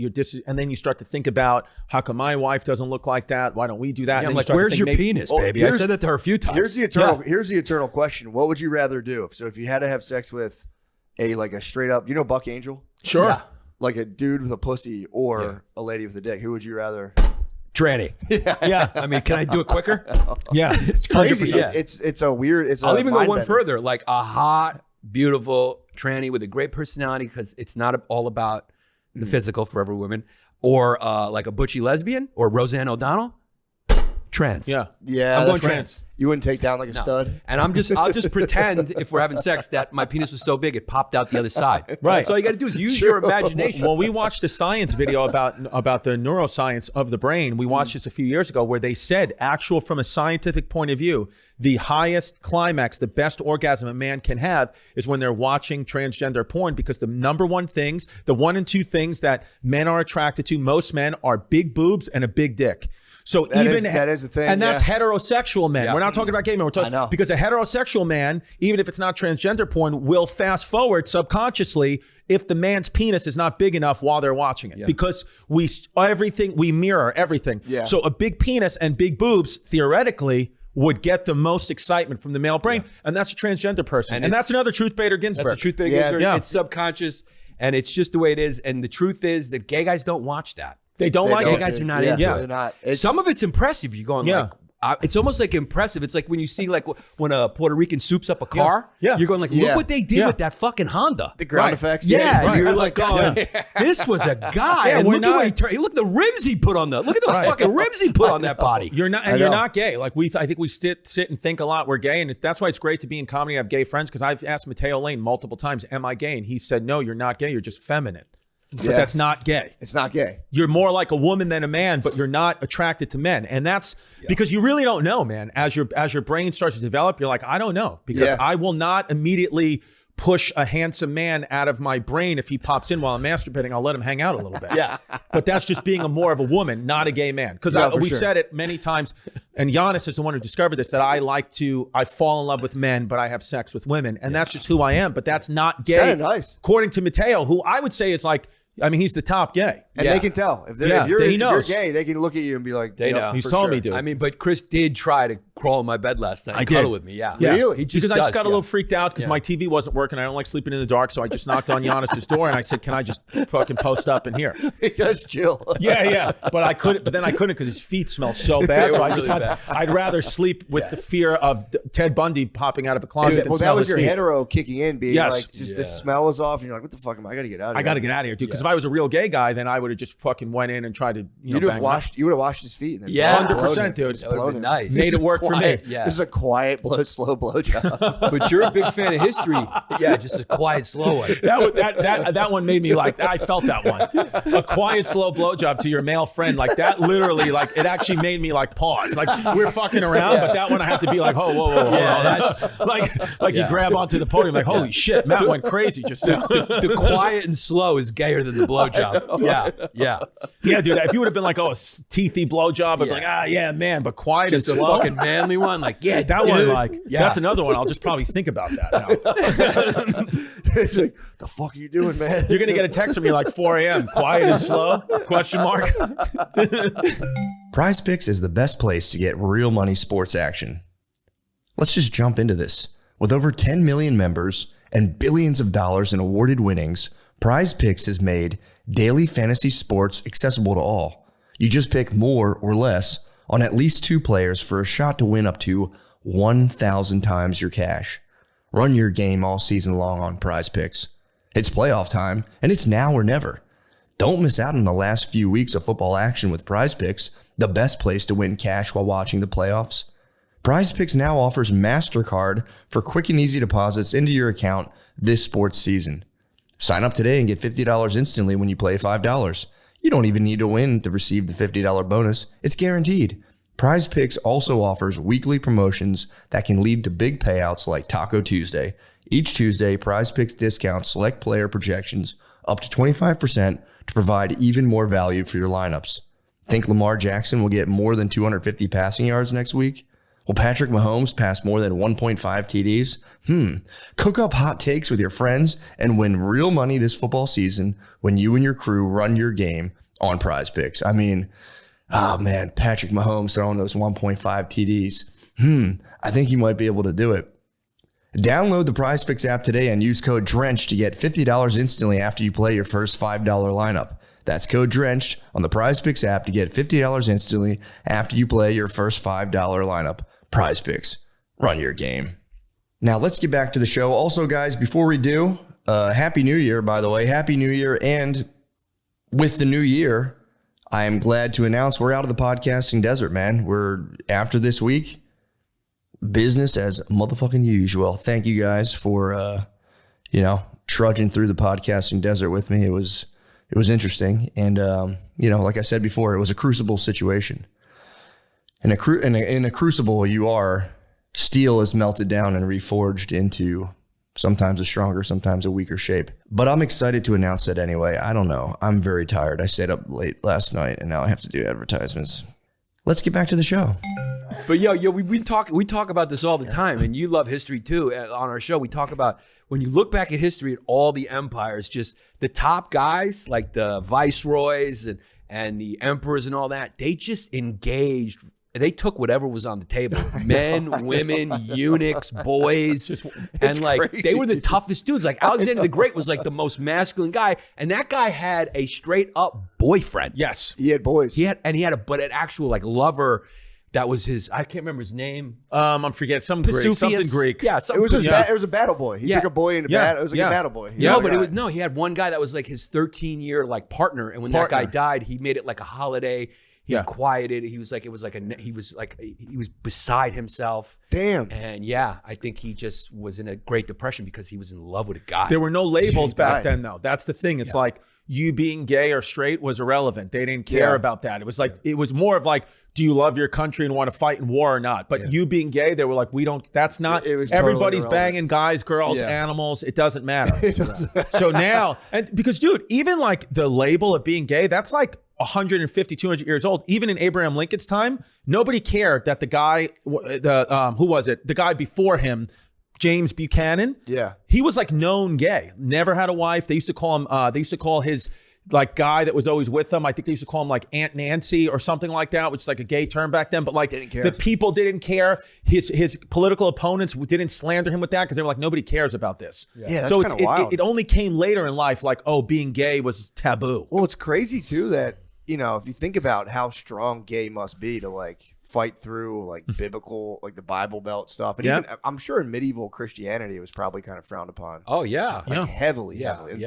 and then you start to think about, how come my wife doesn't look like that? Why don't we do that? Yeah, And then I'm you like, start to where's think your maybe- penis, Well, baby? I here's- said that to her a few times. Here's the eternal question. What would you rather do? So if you had to have sex with a straight up, Buck Angel? Sure. Yeah. Like a dude with a pussy or a lady with a dick. Who would you rather? Tranny. Yeah. I mean, can I do it quicker? Yeah. It's crazy. 100%. It's a weird. It's I'll a even go mind one bender. further, like a hot, beautiful tranny with a great personality, because it's not all about the physical for every woman, or like a butchy lesbian or Roseanne O'Donnell. Trans. Yeah. Yeah, I'm going that's right. trans. You wouldn't take down like a stud. And I'll just pretend, if we're having sex, that my penis was so big it popped out the other side. Right. That's all you got to do is use your imagination. Well, we watched a science video about the neuroscience of the brain. We watched this a few years ago where they said, from a scientific point of view, the highest climax, the best orgasm a man can have is when they're watching transgender porn, because the number one things, the 1 and 2 things that men are attracted to, most men, are big boobs and a big dick. So That even is the thing, and that's yeah. heterosexual men. Yeah. We're not talking about gay men. We're talking I know. because a heterosexual man, even if it's not transgender porn, will fast forward subconsciously if the man's penis is not big enough while they're watching it, because we mirror everything. Yeah. So a big penis and big boobs theoretically would get the most excitement from the male brain, and that's a transgender person, and that's it's- another Truth Bader Ginsburg. That's the truth. Yeah. It's subconscious, and it's just the way it is. And the truth is that gay guys don't watch that. They don't like Gay it. guys are not Yeah, into they're it. not. Some of it's impressive. You're going Yeah. like, it's almost like impressive. It's like when you see like when a Puerto Rican soups up a car. Yeah. You're going like, look Yeah. what they did Yeah. with that fucking Honda. the ground Right. effects. Yeah, right. you're like, going, this was a guy. Yeah, and we're look at not- what he turned. Look at the rims he put on the. Look at those fucking rims he put on that body. You're not, and you're not gay. Like I think we sit and think a lot. We're gay, and that's why it's great to be in comedy and have gay friends. Because I've asked Mateo Lane multiple times, "Am I gay?" And he said, "No, you're not gay. You're just feminine." But that's not gay. It's not gay. You're more like a woman than a man, but you're not attracted to men, and that's because you really don't know, man. As your brain starts to develop, you're like, I don't know, because I will not immediately push a handsome man out of my brain if he pops in while I'm masturbating. I'll let him hang out a little bit. But that's just being more of a woman, not a gay man. Because Yeah, for we've sure. said it many times, and Giannis is the one who discovered this, that I fall in love with men, but I have sex with women, and that's just who I am. But that's not gay. kinda nice. According to Mateo, who I would say is like, I mean, he's the top gay. And they can tell. If Yeah, if you're he knows. gay, they can look at you and be like, They yep, know. He's for told sure. me, dude. I mean, but Chris did try to crawl in my bed last night. I and did. cuddle with me. Yeah. Really? He just Because I just does, got a yeah. little freaked out because my TV wasn't working. I don't like sleeping in the dark, so I just knocked on Giannis's door and I said, "Can I just fucking post up in here?" Because Jill. Yeah. But I couldn't. But then I couldn't because his feet smelled so bad. They So were I just really had. bad. I'd rather sleep with the fear of Ted Bundy popping out of a closet than Well, that smell was his your feet. hetero kicking in, being Yes. like, just the smell was off, and you're like, what the fuck? I got to get out of here. I got to get out of here, dude. Because if I was a real gay guy, then I would have just fucking went in and tried to, You would have washed his feet. And then Yeah. 100%, dude. That would have been nice. Made it work for me. Yeah. This is a quiet, slow blow job. But you're a big fan of history. Yeah, just a quiet, slow one. That one made me like, I felt that one. A quiet, slow blowjob to your male friend. Like that literally, like it actually made me like pause. Like we're fucking around, but that one I have to be like, whoa, hold on. That's like you grab onto the podium like, holy shit, Matt went crazy just now. the quiet and slow is gayer than the blowjob. Yeah. Yeah, dude. If you would have been like, oh, a teethy blowjob, I'd be like, yeah, man, but quiet Just and a slow. fucking manly one. Like, yeah, That dude. one, like, Yeah. that's another one. I'll just probably think about that now. He's like, the fuck are you doing, man? You're gonna get a text from me like 4 a.m. Quiet and slow? Question mark. Prize Picks is the best place to get real money sports action. Let's just jump into this. With over 10 million members and billions of dollars in awarded winnings, Prize Picks has made daily fantasy sports accessible to all. You just pick more or less on at least 2 players for a shot to win up to 1,000 times your cash. Run your game all season long on Prize Picks. It's playoff time, and it's now or never. Don't miss out on the last few weeks of football action with Prize Picks, the best place to win cash while watching the playoffs. Prize Picks now offers MasterCard for quick and easy deposits into your account this sports season. Sign up today and get $50 instantly when you play $5. You don't even need to win to receive the $50 bonus. It's guaranteed. Prize Picks also offers weekly promotions that can lead to big payouts like Taco Tuesday. Each Tuesday, Prize Picks discounts select player projections up to 25% to provide even more value for your lineups. Think Lamar Jackson will get more than 250 passing yards next week? Will Patrick Mahomes pass more than 1.5 TDs? Cook up hot takes with your friends and win real money this football season when you and your crew run your game on Prize Picks. I mean, oh man, Patrick Mahomes throwing those 1.5 TDs. I think he might be able to do it. Download the Prize Picks app today and use code DRENCHED to get $50 instantly after you play your first $5 lineup. That's code DRENCHED on the Prize Picks app to get $50 instantly after you play your first $5 lineup. Prize Picks, run your game. Now let's get back to the show. Also, guys, before we do, Happy New Year, by the way. Happy New Year. And with the new year, I am glad to announce we're out of the podcasting desert, man. We're, after this week, business as motherfucking usual. Thank you guys for, trudging through the podcasting desert with me. It was interesting. And, like I said before, it was a crucible situation. In a crucible, steel is melted down and reforged into sometimes a stronger, sometimes a weaker shape. But I'm excited to announce it anyway. I don't know. I'm very tired. I stayed up late last night, and now I have to do advertisements. Let's get back to the show. But we talk about this all the time, and you love history too. On our show, we talk about when you look back at history at all the empires, just the top guys like the viceroys and the emperors and all that. They just engaged. They took whatever was on the table, men, women, eunuchs, boys, and like crazy. They were the toughest dudes. Like Alexander the Great was like the most masculine guy, and that guy had a straight up boyfriend. Yes, he had boys. He had an actual like lover. That was his. I can't remember his name. I'm forgetting something Greek. Yeah, it was a battle boy. He took a boy into battle. It was like a battle boy. He had one guy that was like his 13-year like partner, and when that guy died, he made it like a holiday. He quieted. He was beside himself. Damn. And I think he just was in a Great Depression because he was in love with a guy. There were no labels back then, though. That's the thing. It's like you being gay or straight was irrelevant. They didn't care about that. It was like it was more of like, do you love your country and want to fight in war or not? But you being gay, they were like, we don't. That's not. It was everybody's totally banging guys, girls, animals. It doesn't matter. It doesn't matter. So now, and because dude, even like the label of being gay, that's like 150, 200 years old. Even in Abraham Lincoln's time, nobody cared that the guy, who was it? The guy before him, James Buchanan. Yeah. He was like known gay. Never had a wife. They used to call him, they used to call his like guy that was always with them. I think they used to call him like Aunt Nancy or something like that, which is like a gay term back then. But like the people didn't care. His political opponents didn't slander him with that because they were like, nobody cares about this. Yeah, that's so kind of wild. it only came later in life, like, oh, being gay was taboo. Well, it's crazy too that, if you think about how strong gay must be to like fight through like biblical, like the Bible Belt stuff. And even, I'm sure in medieval Christianity, it was probably kind of frowned upon. Oh, yeah. Like heavily. Yeah. In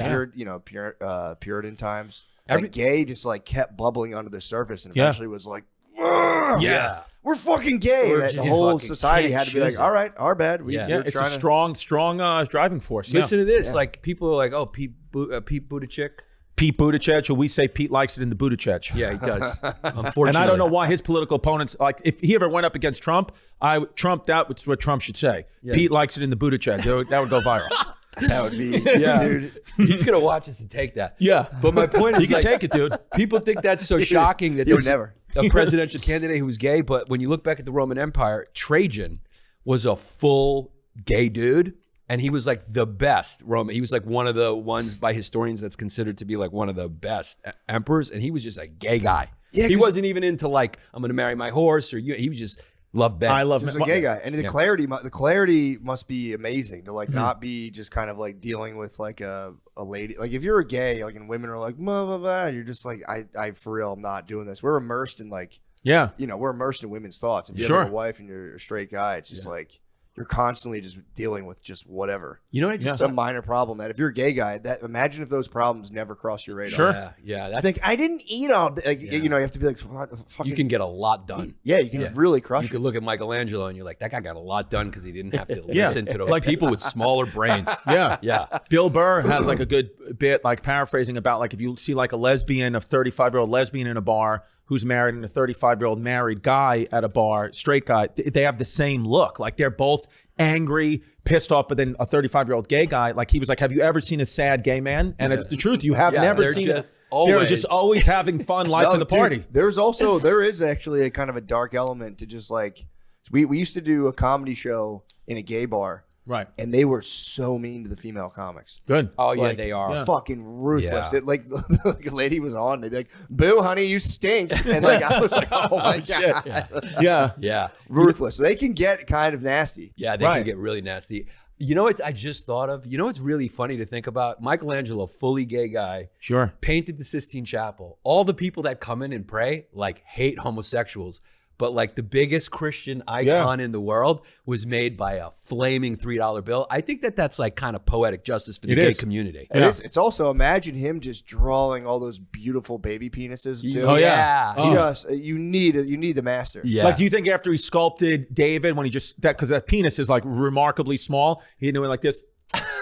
Puritan times. like gay just like kept bubbling under the surface and eventually was like, "Ugh, we're fucking gay." We're And that the just whole fucking society can't had to be like, choose it. all right, our bad. Yeah. We're It's a trying strong driving force. Listen to this. Like people are like, oh, Pete Buttigieg. Pete Buttigieg, or we say Pete likes it in the Buttigieg. Yeah, he does. Unfortunately. And I don't know why his political opponents, like if he ever went up against Trump, that was what Trump should say. Pete likes it in the Buttigieg. That would go viral. That would be, dude. He's gonna watch us and take that. Yeah. But my point is, You can like, take it, dude. people think that's so shocking that You would there's never. a presidential candidate who was gay. But when you look back at the Roman Empire, Trajan was a full gay dude. And he was like the best Roman. He was like one of the ones by historians that's considered to be like one of the best emperors. And he was just a gay guy. Yeah, he 'cause- wasn't even into like, I'm going to marry my horse or you. He was just loved Ben. I love He was him. a gay guy, and the clarity must be amazing to like not be just kind of like dealing with like a lady. Like if you're a gay, like and women are like blah blah blah, you're just like I for real, I'm not doing this. We're immersed in like we're immersed in women's thoughts. If you have like, a wife and you're a straight guy, it's just like you're constantly just dealing with just whatever. You know what I just It's a minor problem. That if you're a gay guy, that imagine if those problems never cross your radar. Sure. Yeah. I That's, think I didn't eat all day. Like, you know, you have to be like, what the fuck? you can get a lot done. Yeah, you can really crush You it. could look at Michelangelo and you're like, that guy got a lot done because he didn't have to Yeah. listen to those people with smaller brains. Yeah. Yeah. Bill Burr has like a good bit, like paraphrasing about like if you see like a 35-year-old lesbian in a bar who's married and a 35-year-old married guy at a bar, straight guy, they have the same look. Like they're both angry, pissed off, but then a 35-year-old gay guy, like he was like, have you ever seen a sad gay man? And it's the truth. You have never they're seen just it. They're just always having fun, life No, of the party. dude, there is actually a kind of a dark element to just like, we used to do a comedy show in a gay bar. Right. And they were so mean to the female comics. Good. Oh, yeah, Like, they are. fucking ruthless. Yeah. It, like a lady was on, they'd be like, "Boo, honey, you stink," and like I was like, "Oh my god, Yeah. Yeah. ruthless." They can get kind of nasty. Yeah, they can get really nasty. You know what I just thought of? You know what's really funny to think about? Michelangelo, fully gay guy, Sure. painted the Sistine Chapel. All the people that come in and pray, like, hate homosexuals. But like the biggest Christian icon in the world was made by a flaming $3 bill. I think that that's like kind of poetic justice for the gay community. It's also, imagine him just drawing all those beautiful baby penises. Too. Oh, yeah. Just you need the master. Yeah. Like, do you think after he sculpted David, when he because that penis is like remarkably small, he didn't do it like this?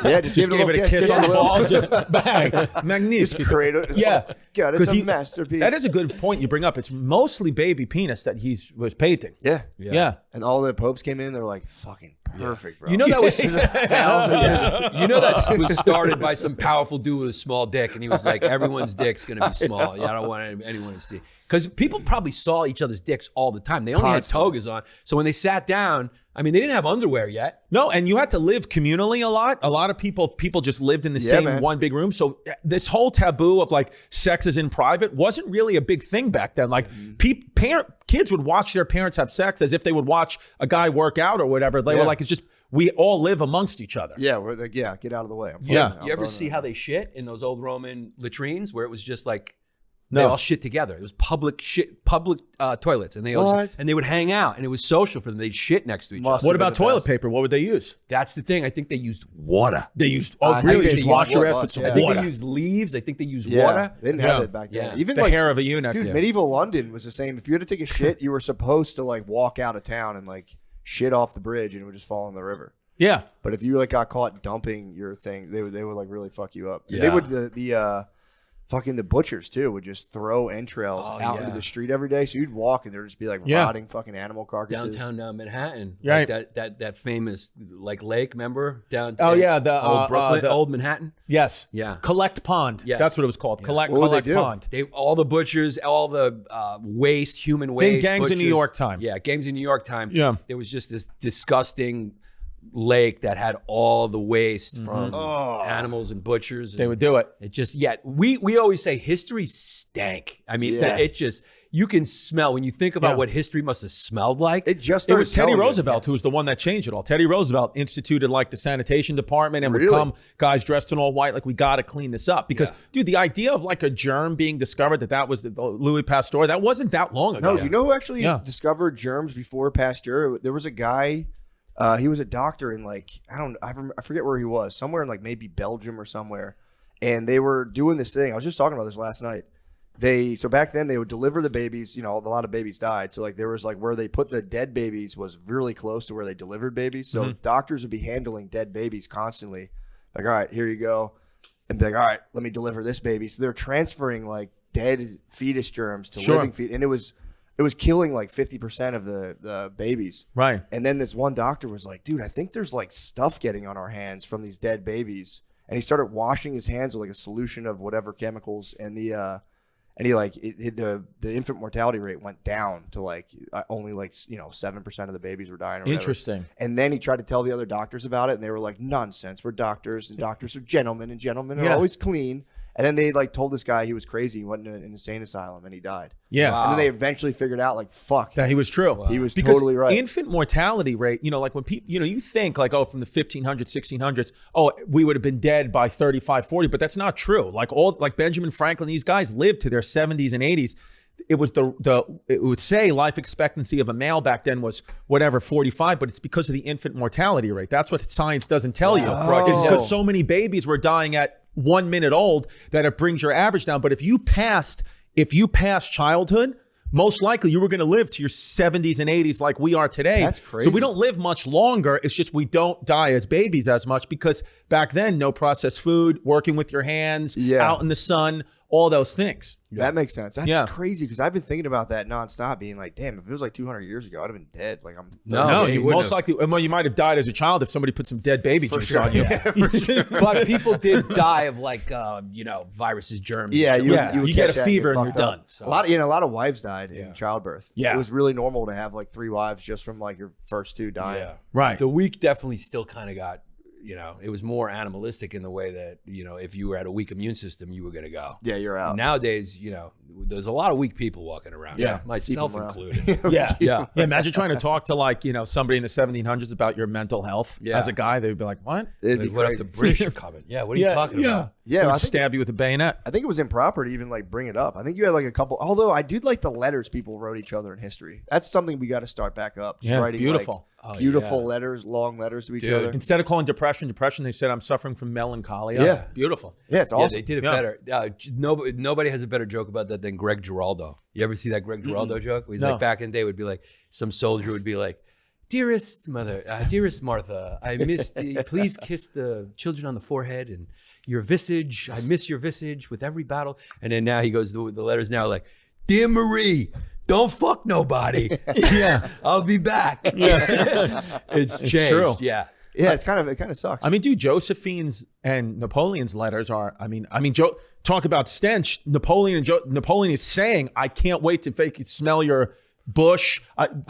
Yeah, Just give gave it a kiss just on the little- ball, just bang, magnificent. Great. Yeah, God, it's 'Cause a masterpiece. That is a good point you bring up. It's mostly baby penis that he was painting. Yeah. Yeah. And all the popes came in, they're like, fucking perfect, bro. You know that was you know that was started by some powerful dude with a small dick, and he was like, everyone's dick's gonna be small. Yeah, I don't want anyone to see. Because people probably saw each other's dicks all the time. They only had togas on. So when they sat down, I mean, they didn't have underwear yet. No, and you had to live communally a lot. A lot of people just lived in the same one big room. So this whole taboo of like sex is in private wasn't really a big thing back then. Like kids would watch their parents have sex as if they would watch a guy work out or whatever. They were like, it's just, we all live amongst each other. Yeah, we're like, get out of the way. You ever see how they shit in those old Roman latrines where it was just like, they all shit together. It was public toilets, and they would hang out, and it was social for them. They'd shit next to each other. What about toilet paper? What would they use? That's the thing. I think they used water. They used think they just wash your ass with some I think water. they used leaves. I think they used Yeah, water. they didn't have that back then. Yeah. Even The like hair of a eunuch. dude, medieval London was the same. If you had to take a shit, you were supposed to like walk out of town and like shit off the bridge, and it would just fall in the river. Yeah. But if you like got caught dumping your thing, they would like really fuck you up. Yeah. They would the butchers too would just throw entrails out into the street every day. So you'd walk and there'd just be like rotting fucking animal carcasses. Downtown Manhattan, Right. Like that famous like lake. Remember down? Oh, yeah, the, old Brooklyn, the- old Manhattan. Yes. Yeah. Collect Pond. Yes. That's what it was called. Collect What would they do? Pond. All the butchers, all the human waste. gangs in New butchers. York time. Yeah, gangs in New York time. Yeah. There was just this disgusting lake that had all the waste from animals and butchers. They would do it. It just, we always say history stank. I mean, it just, you can smell, when you think about what history must have smelled like. It just It was started Teddy telling you. Roosevelt who was the one that changed it all. Teddy Roosevelt instituted like the sanitation department and would Really? come guys dressed in all white, like, we got to clean this up. Because, dude, the idea of like a germ being discovered, that was the Louis Pasteur, that wasn't that long ago. No, you know who actually discovered germs before Pasteur? There was a guy. He was a doctor in like I forget where he was, somewhere in like maybe Belgium or somewhere, and they were doing this thing. I was just talking about this last night. So back then they would deliver the babies. You know, a lot of babies died. So like there was like where they put the dead babies was really close to where they delivered babies. So doctors would be handling dead babies constantly. Like, all right, here you go, and be like, all right, let me deliver this baby. So they're transferring like dead fetus germs to living fetus, and it was killing like 50% of the babies. Right. And then this one doctor was like, dude, I think there's like stuff getting on our hands from these dead babies. And he started washing his hands with like a solution of whatever chemicals, and the infant mortality rate went down to like only like 7% of the babies were dying. Or whatever. Interesting. And then he tried to tell the other doctors about it, and they were like, nonsense. We're doctors, and doctors are gentlemen, and gentlemen are always clean. And then they like told this guy he was crazy. He went in an insane asylum and he died. Yeah. And then they eventually figured out like, fuck. That he was true. He was because totally right. Infant mortality rate, like when people, you think like, oh, from the 1500s, 1600s, oh, we would have been dead by 35, 40, but that's not true. Like Benjamin Franklin, these guys lived to their 70s and 80s. It was it would say life expectancy of a male back then was whatever 45, but it's because of the infant mortality rate. That's what science doesn't tell you. It's because so many babies were dying at 1 minute old that it brings your average down. But if you passed childhood, most likely you were going to live to your 70s and 80s like we are today. That's crazy. So we don't live much longer. It's just we don't die as babies as much because back then, no processed food, working with your hands, out in the sun, all those things. That makes sense. That's crazy because I've been thinking about that nonstop, being like, damn, if it was like 200 years ago, I'd have been dead. Like No, you most likely, well, you might have died as a child if somebody put some dead baby juice on you. But people did die of like, viruses, germs. Yeah, you you get a fever and you're done. So. A lot of wives died in childbirth. Yeah, it was really normal to have like 3 wives just from like your first 2 dying. Yeah. Right. The weak definitely still kind of got. It was more animalistic in the way that, if you were at a weak immune system, you were going to go. Yeah, you're out. Nowadays, there's a lot of weak people walking around. Yeah. Myself included. Yeah. Imagine trying to talk to like, somebody in the 1700s about your mental health as a guy. They'd be like, what? What if the British are coming? Yeah, what are you talking about? Yeah, I stab you with a bayonet. I think it was improper to even like bring it up. I think you had like a couple, although I do like the letters people wrote each other in history. That's something we got to start back up. Just writing beautiful. Beautiful letters, long letters to each other. Instead of calling depression, they said, I'm suffering from melancholia. Yeah. Beautiful. Yeah, it's awesome. Yeah, they did it better. Nobody has a better joke about that than Greg Giraldo. You ever see that Greg Giraldo joke? He's like, back in the day, would be like, some soldier would be like, dearest Martha, I miss please kiss the children on the forehead and your visage. I miss your visage with every battle. And then now he goes, the letters now like, dear Marie, don't fuck nobody. I'll be back. It's changed. True. Yeah. Yeah, it kind of sucks. I mean, dude, Josephine's and Napoleon's letters are, talk about stench. Napoleon is saying, I can't wait to smell your bush.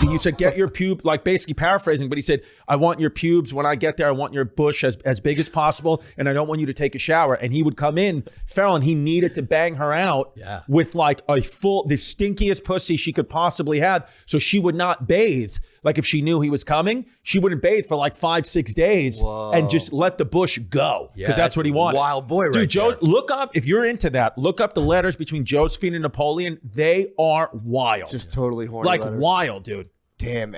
You said, get your pube, like basically paraphrasing, but he said, I want your pubes. When I get there, I want your bush as big as possible, and I don't want you to take a shower. And he would come in, feral, and he needed to bang her out with like the stinkiest pussy she could possibly have, so she would not bathe. Like if she knew he was coming, she wouldn't bathe for like 5-6 days and just let the bush go because that's what he wanted. Wild boy, right? Dude, there. Look up, if you're into that, look up the letters between Josephine and Napoleon. They are wild. Just totally horny like letters. wild, dude. Damn,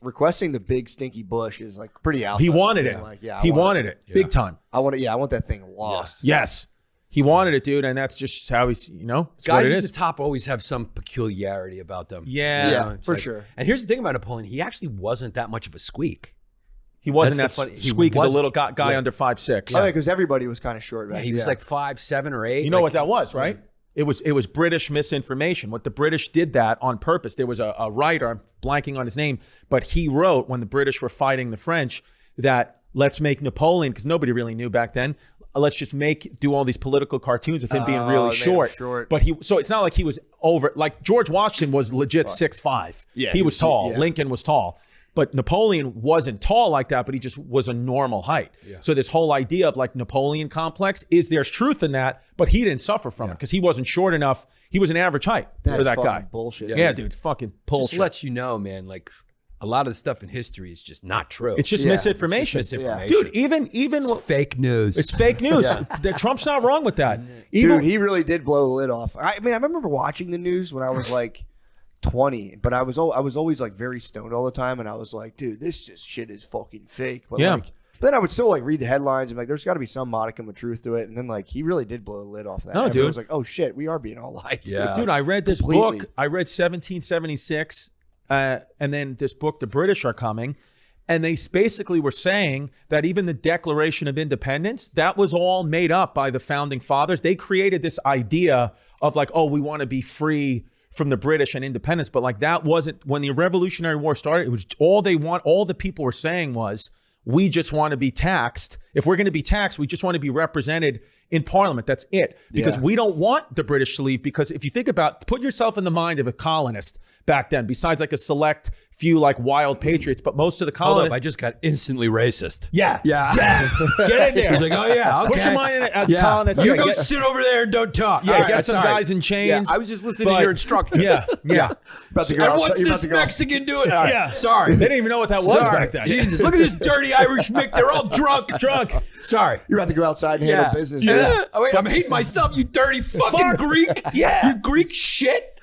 requesting the big stinky bush is like pretty alpha. He wanted it. Like, he wanted it big time. I want that thing lost. Yes. He wanted it, dude, and that's just how he's, it's guys what it at is. the top always have some peculiarity about them. Yeah, for sure. And here's the thing about Napoleon: he actually wasn't that much of a squeak. He wasn't That's that the funny- squeak he as a wasn't- little guy under 5'6". Oh, yeah, because everybody was kind of short. He was like 5'7" or 8. You know what that was, right? It was British misinformation. What the British did that on purpose. There was a writer, I'm blanking on his name, but he wrote when the British were fighting the French that let's make Napoleon, because nobody really knew back then, let's just do all these political cartoons of him being really short. But so it's not like he was over, like George Washington was legit 6'5". Yeah, he was tall. yeah. Lincoln was tall. But Napoleon wasn't tall like that, but he just was a normal height. Yeah. So this whole idea of like Napoleon complex there's truth in that, but he didn't suffer from it because he wasn't short enough. He was an average height for that guy. Bullshit. Yeah, dude, it's fucking bullshit. Just lets you know, man, like a lot of the stuff in history is just not true. It's just misinformation. Dude, even it's fake news. It's fake news. Trump's not wrong with that. Dude, he really did blow the lid off. I mean, I remember watching the news when I was like 20, but I was always like very stoned all the time, and I was like, dude, this shit is fucking fake. But like But then I would still like read the headlines and like, there's got to be some modicum of truth to it. And then like, he really did blow the lid off that. No, Everyone dude. was like, oh shit, we are being all lied to. Yeah. Dude, I read this Completely. book. I read 1776, and then this book, The British Are Coming. And they basically were saying that even the Declaration of Independence, that was all made up by the founding fathers. They created this idea of like, oh, we want to be free from the British and independence. But like that wasn't, when the Revolutionary War started, it was all the people were saying was, we just want to be taxed. If we're going to be taxed, we just want to be represented in Parliament. That's it. Because we don't want the British to leave. Because if you think about, put yourself in the mind of a colonist back then, besides like a select few like wild patriots, but most of the Hold colonists. up, I just got instantly racist. Yeah. Yeah. Get in there. He's like, oh yeah, okay. Put your mind in it as a colonist. You Yeah, go get- sit over there and don't talk. Yeah, All right, get some sorry. guys in chains. Yeah, I was just listening But- to your instruction. Yeah. About to go And outside- what's you're about this to go- Mexican doing? All right, Yeah. sorry. They didn't even know what that was Sorry. back then. Jesus, look at this dirty Irish Mick. They're all drunk. Drunk. Sorry. You're about to go outside and handle business. Yeah. Oh, wait, I'm hating myself, you dirty fucking Greek. Yeah. You Greek shit.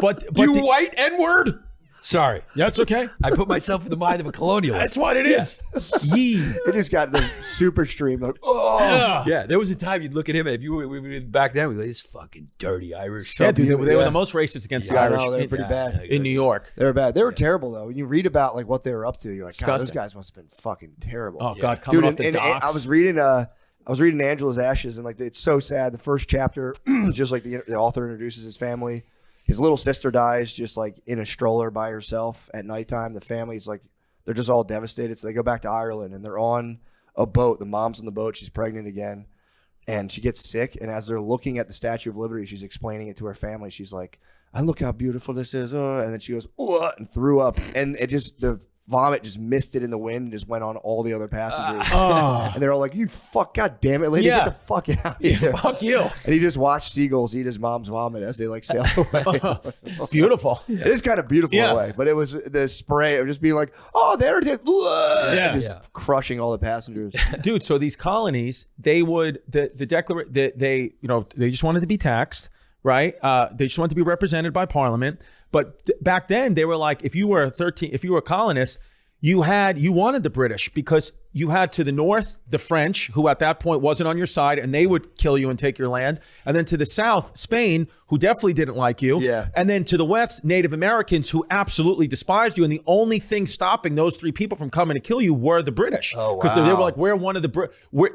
But You the- white N-word. Sorry. That's okay. I put myself in the mind of a colonialist. That's what it is. Yee. It just got the super stream. Like, oh, Yeah, there was a time you'd look at him, and if you were back then, we'd be like, this fucking dirty Irish. Yeah, dude, they were Yeah. the most racist against the I Irish know, they were pretty bad. in New York. They were bad. They were terrible though. When you read about like what they were up to, you're like, God, those Disgusting. guys must have been fucking terrible. Oh God, coming Dude, off the and docks. I was reading Angela's Ashes, and like it's so sad. The first chapter, just like the author introduces his family. His little sister dies just like in a stroller by herself at nighttime. The family's like, they're just all devastated. So they go back to Ireland and they're on a boat. The mom's on the boat. She's pregnant again. And she gets sick. And as they're looking at the Statue of Liberty, she's explaining it to her family. She's like, and look how beautiful this is. And then she goes, and threw up. And it just, the vomit just missed it in the wind and just went on all the other passengers. And they're all like, you fuck, God damn it, lady, Yeah. get the fuck out of here. Fuck you. And he just watched seagulls eat his mom's vomit as they like sail away. It's beautiful. It is kind of beautiful in Yeah. a way, but it was the spray of just being like, oh, there it is. Yeah. Just crushing all the passengers. Dude, so these colonies, they would they just wanted to be taxed, right? They just wanted to be represented by Parliament. But back then, they were like, if you were a colonist, you wanted the British because you had to the north the French, who at that point wasn't on your side, and they would kill you and take your land. And then to the south, Spain, who definitely didn't like you. Yeah. And then to the west, Native Americans, who absolutely despised you. And the only thing stopping those three people from coming to kill you were the British. Oh, wow. Because they were like, we're one of the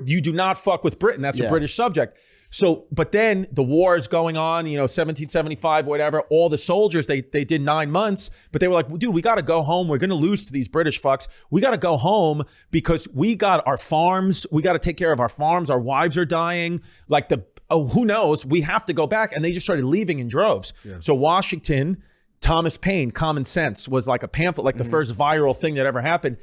you do not fuck with Britain. That's a Yeah. British subject. So, but then the war is going on, 1775, whatever. All the soldiers, they did 9 months, but they were like, dude, we got to go home. We're going to lose to these British fucks. We got to go home because we got our farms. We got to take care of our farms. Our wives are dying. Like who knows? We have to go back. And they just started leaving in droves. Yeah. So Washington, Thomas Paine, Common Sense was like a pamphlet, like the first viral thing that ever happened.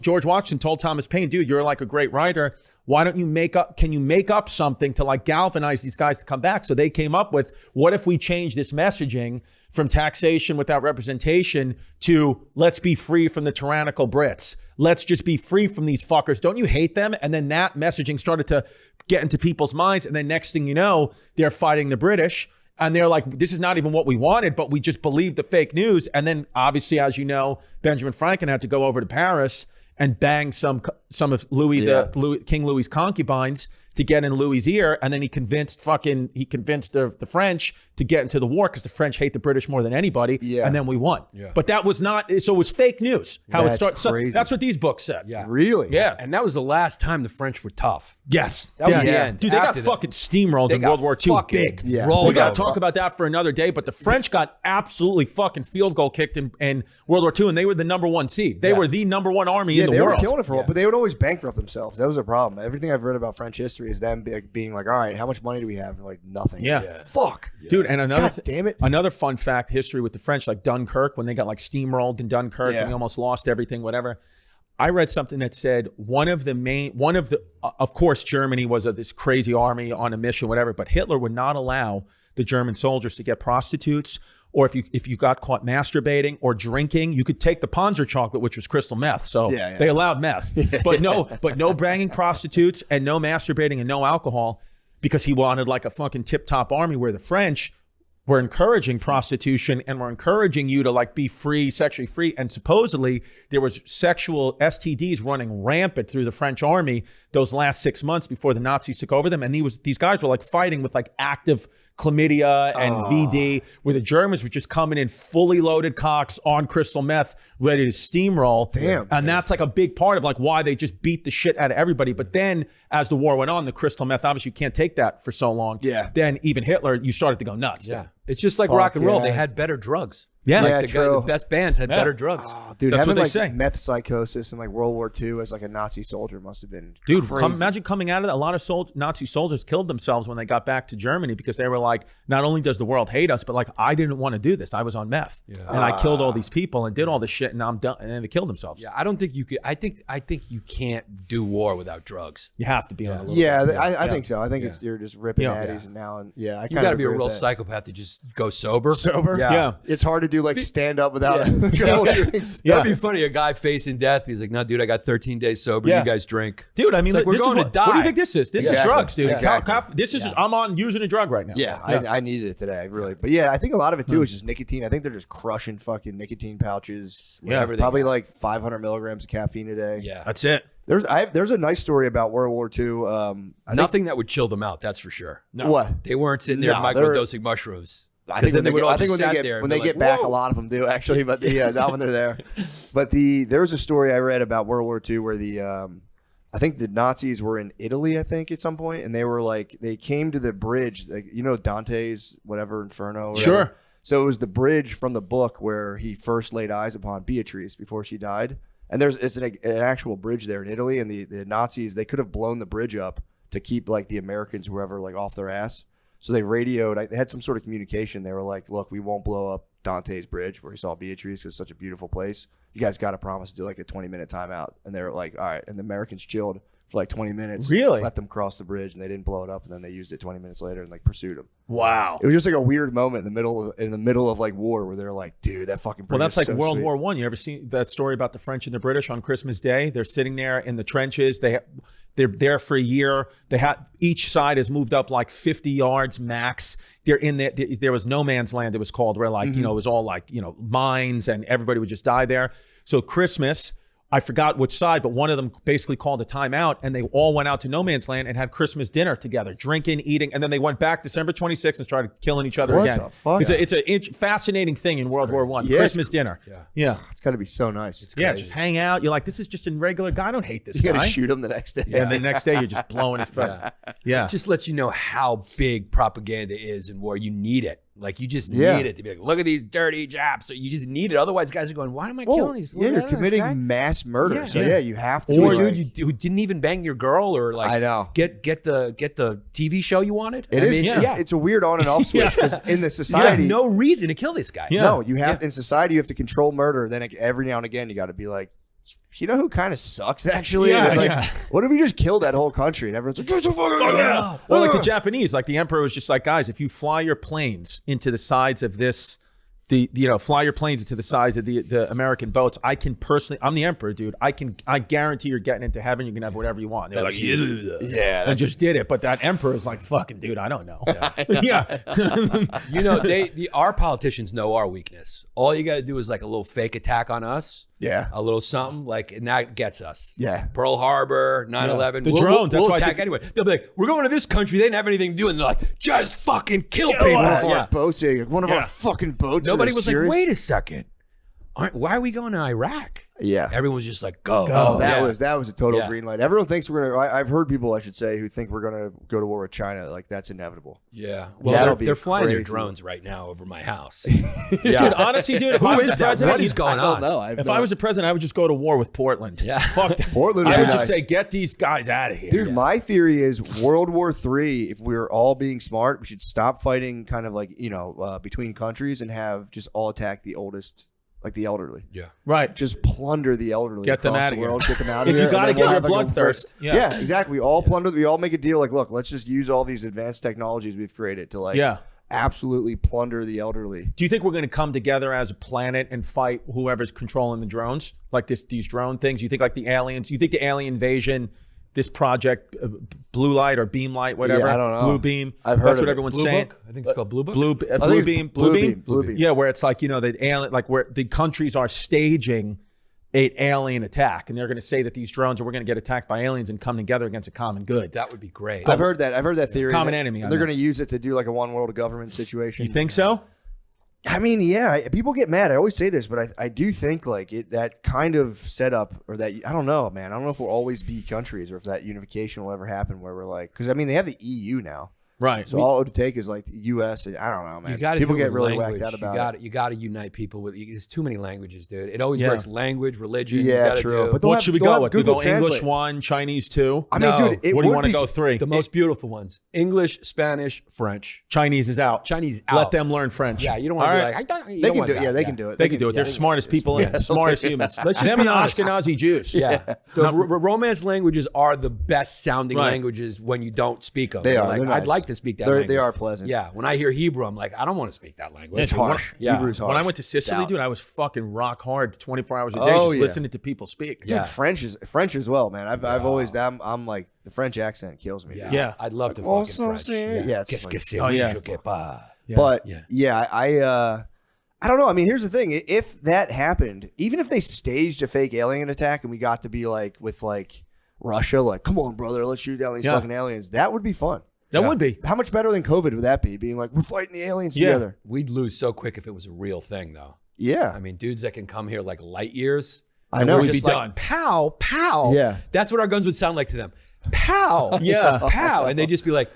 George Washington told Thomas Paine, dude, you're like a great writer. Why don't you can you make up something to like galvanize these guys to come back? So they came up with, what if we change this messaging from taxation without representation to let's be free from the tyrannical Brits. Let's just be free from these fuckers. Don't you hate them? And then that messaging started to get into people's minds. And then next thing you know, they're fighting the British. And they're like, this is not even what we wanted, but we just believed the fake news. And then obviously, as you know, Benjamin Franklin had to go over to Paris and bang some of King Louis's concubines to get in Louis's ear. And then he convinced the French to get into the war because the French hate the British more than anybody. Yeah. And then we won. Yeah. But that was not, so it was fake news. How it started. So that's what these books said. Yeah. Really? Yeah. And that was the last time the French were tough. Yes. That was the end. Dude, they got After that, fucking steamrolled in got World War II. fucking Big. Yeah. rolled We got to over. talk about that for another day, but the French got absolutely fucking field goal kicked in World War II, and they were the number one seed. They were the number one army in the they world. were killing it for a while, but they would always bankrupt themselves. That was a problem. Everything I've read about French history is them being like, all right, how much money do we have? And like, nothing. Yeah. Fuck. Dude, and another God damn it. another fun fact, history with the French, like Dunkirk, when they got like steamrolled in Dunkirk Yeah. and they almost lost everything, whatever. I read something that said of course, Germany was this crazy army on a mission, whatever, but Hitler would not allow the German soldiers to get prostitutes, or if you got caught masturbating or drinking, you could take the Panzer chocolate, which was crystal meth. So they allowed meth, but no banging prostitutes and no masturbating and no alcohol, because he wanted like a fucking tip top army, where the French, we're encouraging prostitution and we're encouraging you to like be free, sexually free. And supposedly there was sexual STDs running rampant through the French army those last 6 months before the Nazis took over them. And these guys were like fighting with like active chlamydia and VD, where the Germans were just coming in fully loaded cocks on crystal meth, ready to steamroll. Damn. And that's like a big part of like why they just beat the shit out of everybody. But then as the war went on, the crystal meth, obviously you can't take that for so long. Yeah. Then even Hitler, you started to go nuts. Yeah. It's just like rock and roll. They had better drugs. Yeah. Like true. the best bands had better drugs. Oh, dude, That's having what they like say. meth psychosis in like World War II as like a Nazi soldier must have been Dude, crazy. imagine coming out of that. A lot of Nazi soldiers killed themselves when they got back to Germany because they were like, not only does the world hate us, but like, I didn't want to do this. I was on meth. And I killed all these people and did all this shit and I'm done. And then they killed themselves. Yeah, I don't think you could. I think you can't do war without drugs. You have to be on a little Yeah, bit. I think so. I think it's you're just ripping Yeah. natties and now and I You got to be a real psychopath to just go sober. sober. Yeah. It's hard to do like stand up without a couple drinks. Yeah. That'd be funny. A guy facing death. He's like, "No, dude, I got 13 days sober. Yeah. You guys drink." Dude, I mean, It's like, we're this going is to what do you die. think this is? This is Exactly. drugs, dude. Exactly. This is, I'm on using a drug right now. Yeah, I needed it today, really. But yeah, I think a lot of it too is just nicotine. I think they're just crushing fucking nicotine pouches. Yeah. Probably like 500 milligrams of caffeine a day. Yeah. That's it. There's a nice story about World War II. I Nothing that would chill them out. That's for sure. think, what? They weren't sitting there No, microdosing mushrooms. I think when then they would all I think just when they sat get there and when be they like, get back, "Whoa." a lot of them do actually. But not when they're there. But there was a story I read about World War II where I think the Nazis were in Italy, I think, at some point, and they were like they came to the bridge, like Dante's whatever Inferno. Or whatever. Sure. So it was the bridge from the book where he first laid eyes upon Beatrice before she died, and it's an actual bridge there in Italy, and the Nazis, they could have blown the bridge up to keep like the Americans, whoever, like off their ass. So they radioed. They had some sort of communication. They were like, "Look, we won't blow up Dante's bridge where he saw Beatrice because it's such a beautiful place. You guys got to promise to do like a 20-minute timeout." And they were like, "All right." And the Americans chilled for like 20 minutes. Really? Let them cross the bridge, and they didn't blow it up. And then they used it 20 minutes later and like pursued them. Wow. It was just like a weird moment in the middle of like war where they're like, "Dude, that fucking bridge." Well, that's is like so World sweet." War I. You ever seen that story about the French and the British on Christmas Day? They're sitting there in the trenches. They're there for a year. Each side has moved up like 50 yards max. They're in there. There was no man's land, it was called, where like, it was all like, mines and everybody would just die there. So Christmas, I forgot which side, but one of them basically called a timeout and they all went out to no man's land and had Christmas dinner together, drinking, eating. And then they went back December 26th and started killing each other What again. the fuck? It's a fascinating thing in World War I. Yeah, Christmas dinner. Yeah. It's got to be so nice. Yeah, just hang out. You're like, this is just a regular guy. I don't hate this You got guy. to shoot him the next day. And the next day, you're just blowing his foot. Yeah. It just lets you know how big propaganda is in war. You need it. Like you just Yeah. need it to be like, look at these dirty Japs. So you just need it. Otherwise, guys are going, why am I killing these? Yeah, you're committing mass murder. Yeah. So Yeah. you have to. Or like- dude, who didn't even bang your girl, or like I know. get the TV show you wanted. It I is. mean, Yeah. It's a weird on and off switch because in the You have society, no reason to kill this guy. Yeah. no, you have in society you have to control murder. Then every now and again you got to be like, you know who kind of sucks actually? Yeah, And, like, yeah. what if we just killed that whole country and everyone's like, "Get the fuck out of here." Or like the Japanese, like the emperor was just like, guys, if you fly your planes into the sides of this, fly your planes into the sides of the American boats, I can personally, I'm the emperor, dude. I guarantee you're getting into heaven. You can have whatever you want. And they're like, yeah, and just did it. But that emperor is like, fucking dude, I don't know. Yeah. Our politicians know our weakness. All you got to do is like a little fake attack on us. Yeah. A little something and that gets us. Yeah. Pearl Harbor, 9/11. The drones, that's We'll why I attack think- anyway. They'll be like, we're going to this country. They didn't have anything to do. And they're like, just fucking kill people. One of Yeah. our boats, one of our fucking boats. Nobody Are was serious? like, wait a second. Why are we going to Iraq? Yeah. Everyone was just like, go. Oh, Yeah. that was a total Yeah. green light. Everyone thinks we're gonna. I've heard people, I should say, who think we're gonna go to war with China. Like that's inevitable. Yeah. That'll Well, be they're flying their crazy. drones right now over my house. Dude, honestly, dude, if I was is the that? president, What is going on? if I was a president, I would just go to war with Portland. Yeah. Fuck that. Portland would I be would just nice. say, get these guys out of here. Dude, my theory is World War III, if we were all being smart, we should stop fighting kind of like, between countries and have just all attack the oldest, like the elderly. Yeah. Right. Just plunder the elderly. Get them across outta the here. world, Get them out of If here. you got to and get then your we'll have, like, bloodthirst. Yeah, exactly. We all plunder. We all make a deal. Like, look, let's just use all these advanced technologies we've created to absolutely plunder the elderly. Do you think we're going to come together as a planet and fight whoever's controlling the drones? Like these drone things? You think like the aliens? You think the alien invasion this project, Blue Light or Beam Light, whatever. I don't know. Blue Beam. I've heard That's of what it. everyone's Blue saying. Book? I think it's called Blue Book. Blue think it's Beam. Blue Beam. Yeah, where it's like, the alien, like where the countries are staging an alien attack, and they're going to say that these drones are we're going to get attacked by aliens and come together against a common good. That would be great. I've heard that theory. Common that enemy, I They're mean. going to use it to do like a one world government situation. You think so? I mean, yeah, people get mad. I always say this, but I do think like that kind of setup, or that, I don't know, man. I don't know if we'll always be countries, or if that unification will ever happen where we're like, because I mean, they have the EU now. Right. So all it would take is like the U.S. and I don't know, man. You got to People do it get with really language. whacked out about it. You got to unite people with. There's too many languages, dude. It always Yeah. works. Language, religion. Yeah, you gotta true. Do. But they'll What have- should we they'll go have with? We Google go English Translate. 1, Chinese 2. I mean, No. dude, it What do you would want to be- go 3? The most beautiful ones: English, Spanish, French. Chinese is out. Chinese out. Let them learn French. Yeah, you don't want All to be right. like, I don't. You They don't can want do it. that. Yeah, they can do it. They can do it. They're smartest people in smartest humans. Let's just Them be and the honest. Ashkenazi Jews. Yeah, the romance languages are the best sounding Right. languages when you don't speak them. They You're are. Like, They're I'd nice. like to speak that. They language. are pleasant. Yeah, when I hear Hebrew, I'm like, I don't want to speak that language. It's harsh. Yeah. Hebrew's harsh. When I went to Sicily, Doubt. dude, I was fucking rock hard 24 hours a day Oh, just yeah. listening to people speak. Dude, Yeah. French as well, man. I've always I'm like the French accent kills me. Yeah. dude. Yeah. I'd love to Well, fucking so French. say- yeah, it's Qu'est-ce like- que c'est? Oh, yeah. Je sais pas. But Yeah. yeah, I don't know. I mean, here's the thing: if that happened, even if they staged a fake alien attack and we got to be like with like Russia, like, come on, brother, let's shoot down these Yeah. fucking aliens, that would be fun. That would be. How much better than COVID would that be? Being like, we're fighting the aliens Yeah. together. We'd lose so quick if it was a real thing, though. Yeah, I mean, dudes that can come here like light years. I and know. we're We'd just be like, done. pow, pow. Yeah. That's what our guns would sound like to them. Pow. Yeah. Pow. And they'd just be like,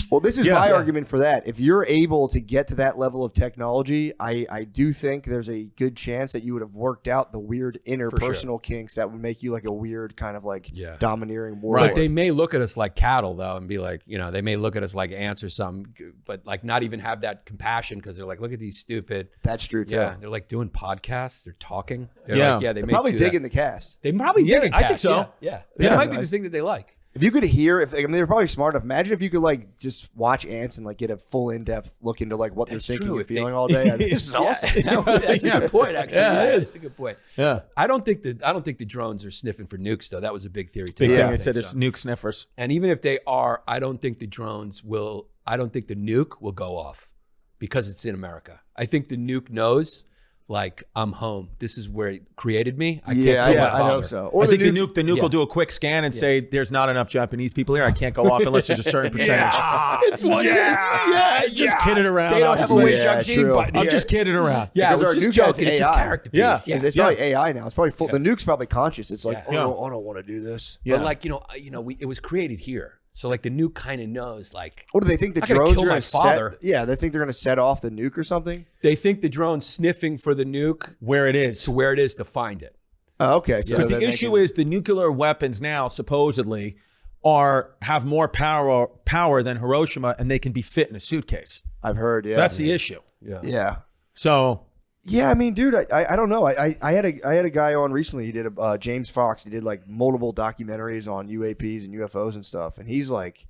Well, this is Yeah. my Yeah. argument for that. If you're able to get to that level of technology, I do think there's a good chance that you would have worked out the weird interpersonal kinks that would make you like a weird kind of like Yeah. domineering warlord. But they may look at us like cattle, though, and be like, they may look at us like ants or something, but like not even have that compassion because they're like, look at these stupid. That's true too. Yeah, they're like doing podcasts. They're talking. They're Yeah. like, they They're may probably do that. digging the cast. They probably Yeah, digging I think cats, so. Yeah. Yeah. That might be the thing that they like. If you could hear, I mean, they're probably smart enough. Imagine if you could like just watch ants and like get a full in-depth look into like what That's they're thinking true. and If feeling they- all day. I mean, this is awesome. That's a good point, actually. Yeah, it is. That's a good point. Yeah. I don't think the drones are sniffing for nukes, though. That was a big theory too. Big I thing. don't They said think there's so. nuke sniffers. And even if they are, I don't think the drones will. I don't think the nuke will go off because it's in America. I think the nuke knows, like, I'm home. This is where it created me. I can't Yeah, kill yeah, my I father. hope so. Or I think the nuke yeah. will do a quick scan and say there's not enough Japanese people here. I can't go off unless there's a certain percentage. It's Just kidding around. They don't have a obviously. Wei Yeah, Zhangji true. button I'm here. just kidding around. Yeah, Because we're our just nuke has joking. It's a AI. character piece. Yeah. Yeah. It's probably AI now. It's probably full. The nuke's probably conscious. It's like, Yeah. oh, I don't want to do this. Yeah. But like it was created here, so like the nuke kind of knows. Like What do they think the I gotta drones kill are my going to father. set? Yeah, they think they're going to set off the nuke or something. they think the drone's sniffing for the nuke Where it is. to where it is to find it. Oh, okay. So Because then the they issue can- is the nuclear weapons now supposedly have more power than Hiroshima, and they can be fit in a suitcase. I've heard. Yeah, So that's the issue. yeah. So Yeah, I mean, dude, I don't know. I had a guy on recently. He did James Fox. He did like multiple documentaries on UAPs and UFOs and stuff. And he's like,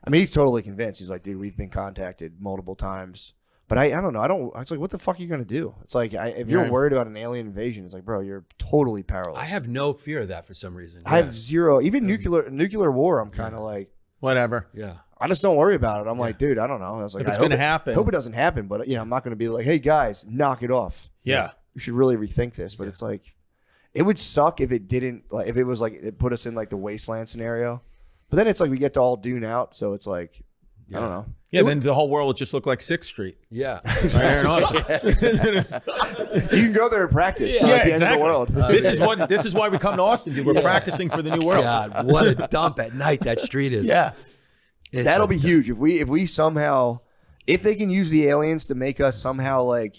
I mean, he's totally convinced. He's like, dude, we've been contacted multiple times. But I don't know. I was like, what the fuck are you gonna do? It's like if you're Right. worried about an alien invasion, it's like, bro, you're totally powerless. I have no fear of that for some reason. I have zero. Even nuclear war. I'm kind of like, whatever. Yeah. I just don't worry about it. I'm like, dude, I don't know. I was like, If it's I hope gonna it- happen. hope it doesn't happen. But I'm not gonna be like, hey guys, knock it off. Yeah. You should really rethink this. But it's like, it would suck if it didn't. Like, if it was like it put us in like the wasteland scenario. But then it's like we get to all dune out. So it's like, I don't know. Yeah, then the whole world would just look like 6th Street. Yeah. Right here in Austin. You can go there and practice for like the end of the world. This is why we come to Austin, dude. We're practicing for the new world. God, what a dump at night that street is. Yeah. It's That'll a be huge if we somehow, if they can use the aliens to make us somehow like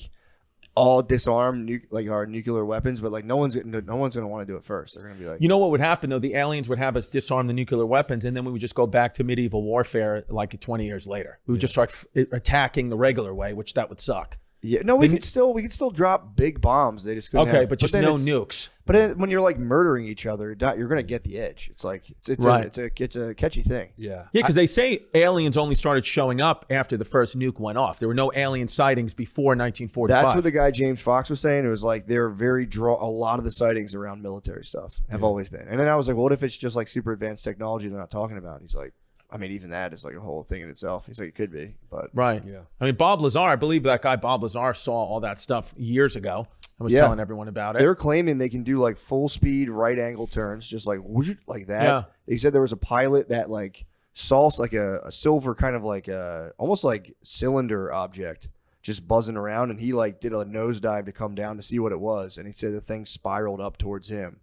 all disarm like our nuclear weapons, but like no one's gonna want to do it first. They're gonna be like, You know what would happen though? The aliens would have us disarm the nuclear weapons, and then we would just go back to medieval warfare like 20 years later. We would just start attacking the regular way, which that would suck. Yeah, no, we could still drop big bombs. They just couldn't Okay, have, but just then no it's- nukes. But then when you're like murdering each other, you're gonna get the edge. It's like it's a catchy thing. Yeah. Yeah, because they say aliens only started showing up after the first nuke went off. There were no alien sightings before 1945. That's what the guy James Fox was saying. It was like they're very a lot of the sightings around military stuff have always been. And then I was like, what if it's just like super advanced technology they're not talking about? He's like, I mean, even that is like a whole thing in itself. He's like, it could be, but Right. Yeah. I mean, Bob Lazar, I believe that guy Bob Lazar saw all that stuff years ago. I was telling everyone about it. they're claiming they can do like full speed right angle turns, just like whoosh, like that. Yeah. They said there was a pilot that like saw like a silver kind of like almost like cylinder object just buzzing around, and he like did a nosedive to come down to see what it was, and he said the thing spiraled up towards him,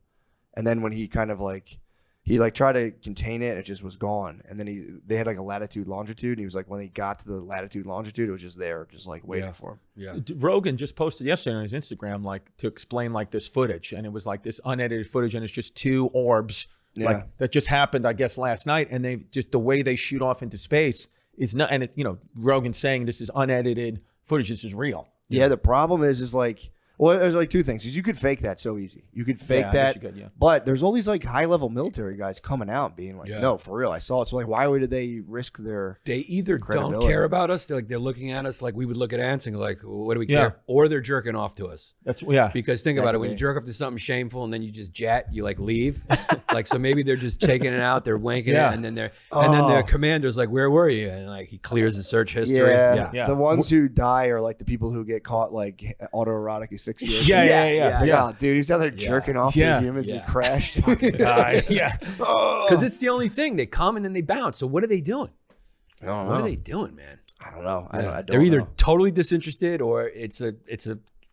and then when he kind of like he like tried to contain it, it just was gone. And then they had like a latitude longitude, and he was like, when he got to the latitude longitude, it was just there, just like waiting for him. Yeah. Rogan just posted yesterday on his Instagram, like to explain like this footage, and it was like this unedited footage, and it's just two orbs like that just happened, I guess, last night, and they just the way they shoot off into space is not, and it, Rogan's saying this is unedited footage, this is real. Yeah, the problem is like, well, there's like two things. Is you could fake that so easy. You could fake I that, guess you could, yeah. but there's all these like high-level military guys coming out being like, no, for real, I saw it. So like, why would they risk their They either don't credibility? care about us, they're looking at us like we would look at ants and go like, what do we Yeah. care? Or they're jerking off to us. That's Because think about it, when you jerk off to something shameful and then you just jet, you like leave. Like, so maybe they're just taking it out, they're wanking it, and then the commander's like, where were you? And like he clears the search history. Yeah. The ones who die are like the people who get caught like autoerotic asphyxiation. Yeah. It's like, oh, dude, he's out there jerking off Yeah. to humans and Yeah. he crashed. Yeah. Because it's the only thing. They come and then they bounce. So what are they doing? I don't What are know. they doing, man? I don't know. I don't They're either know. totally disinterested or it's a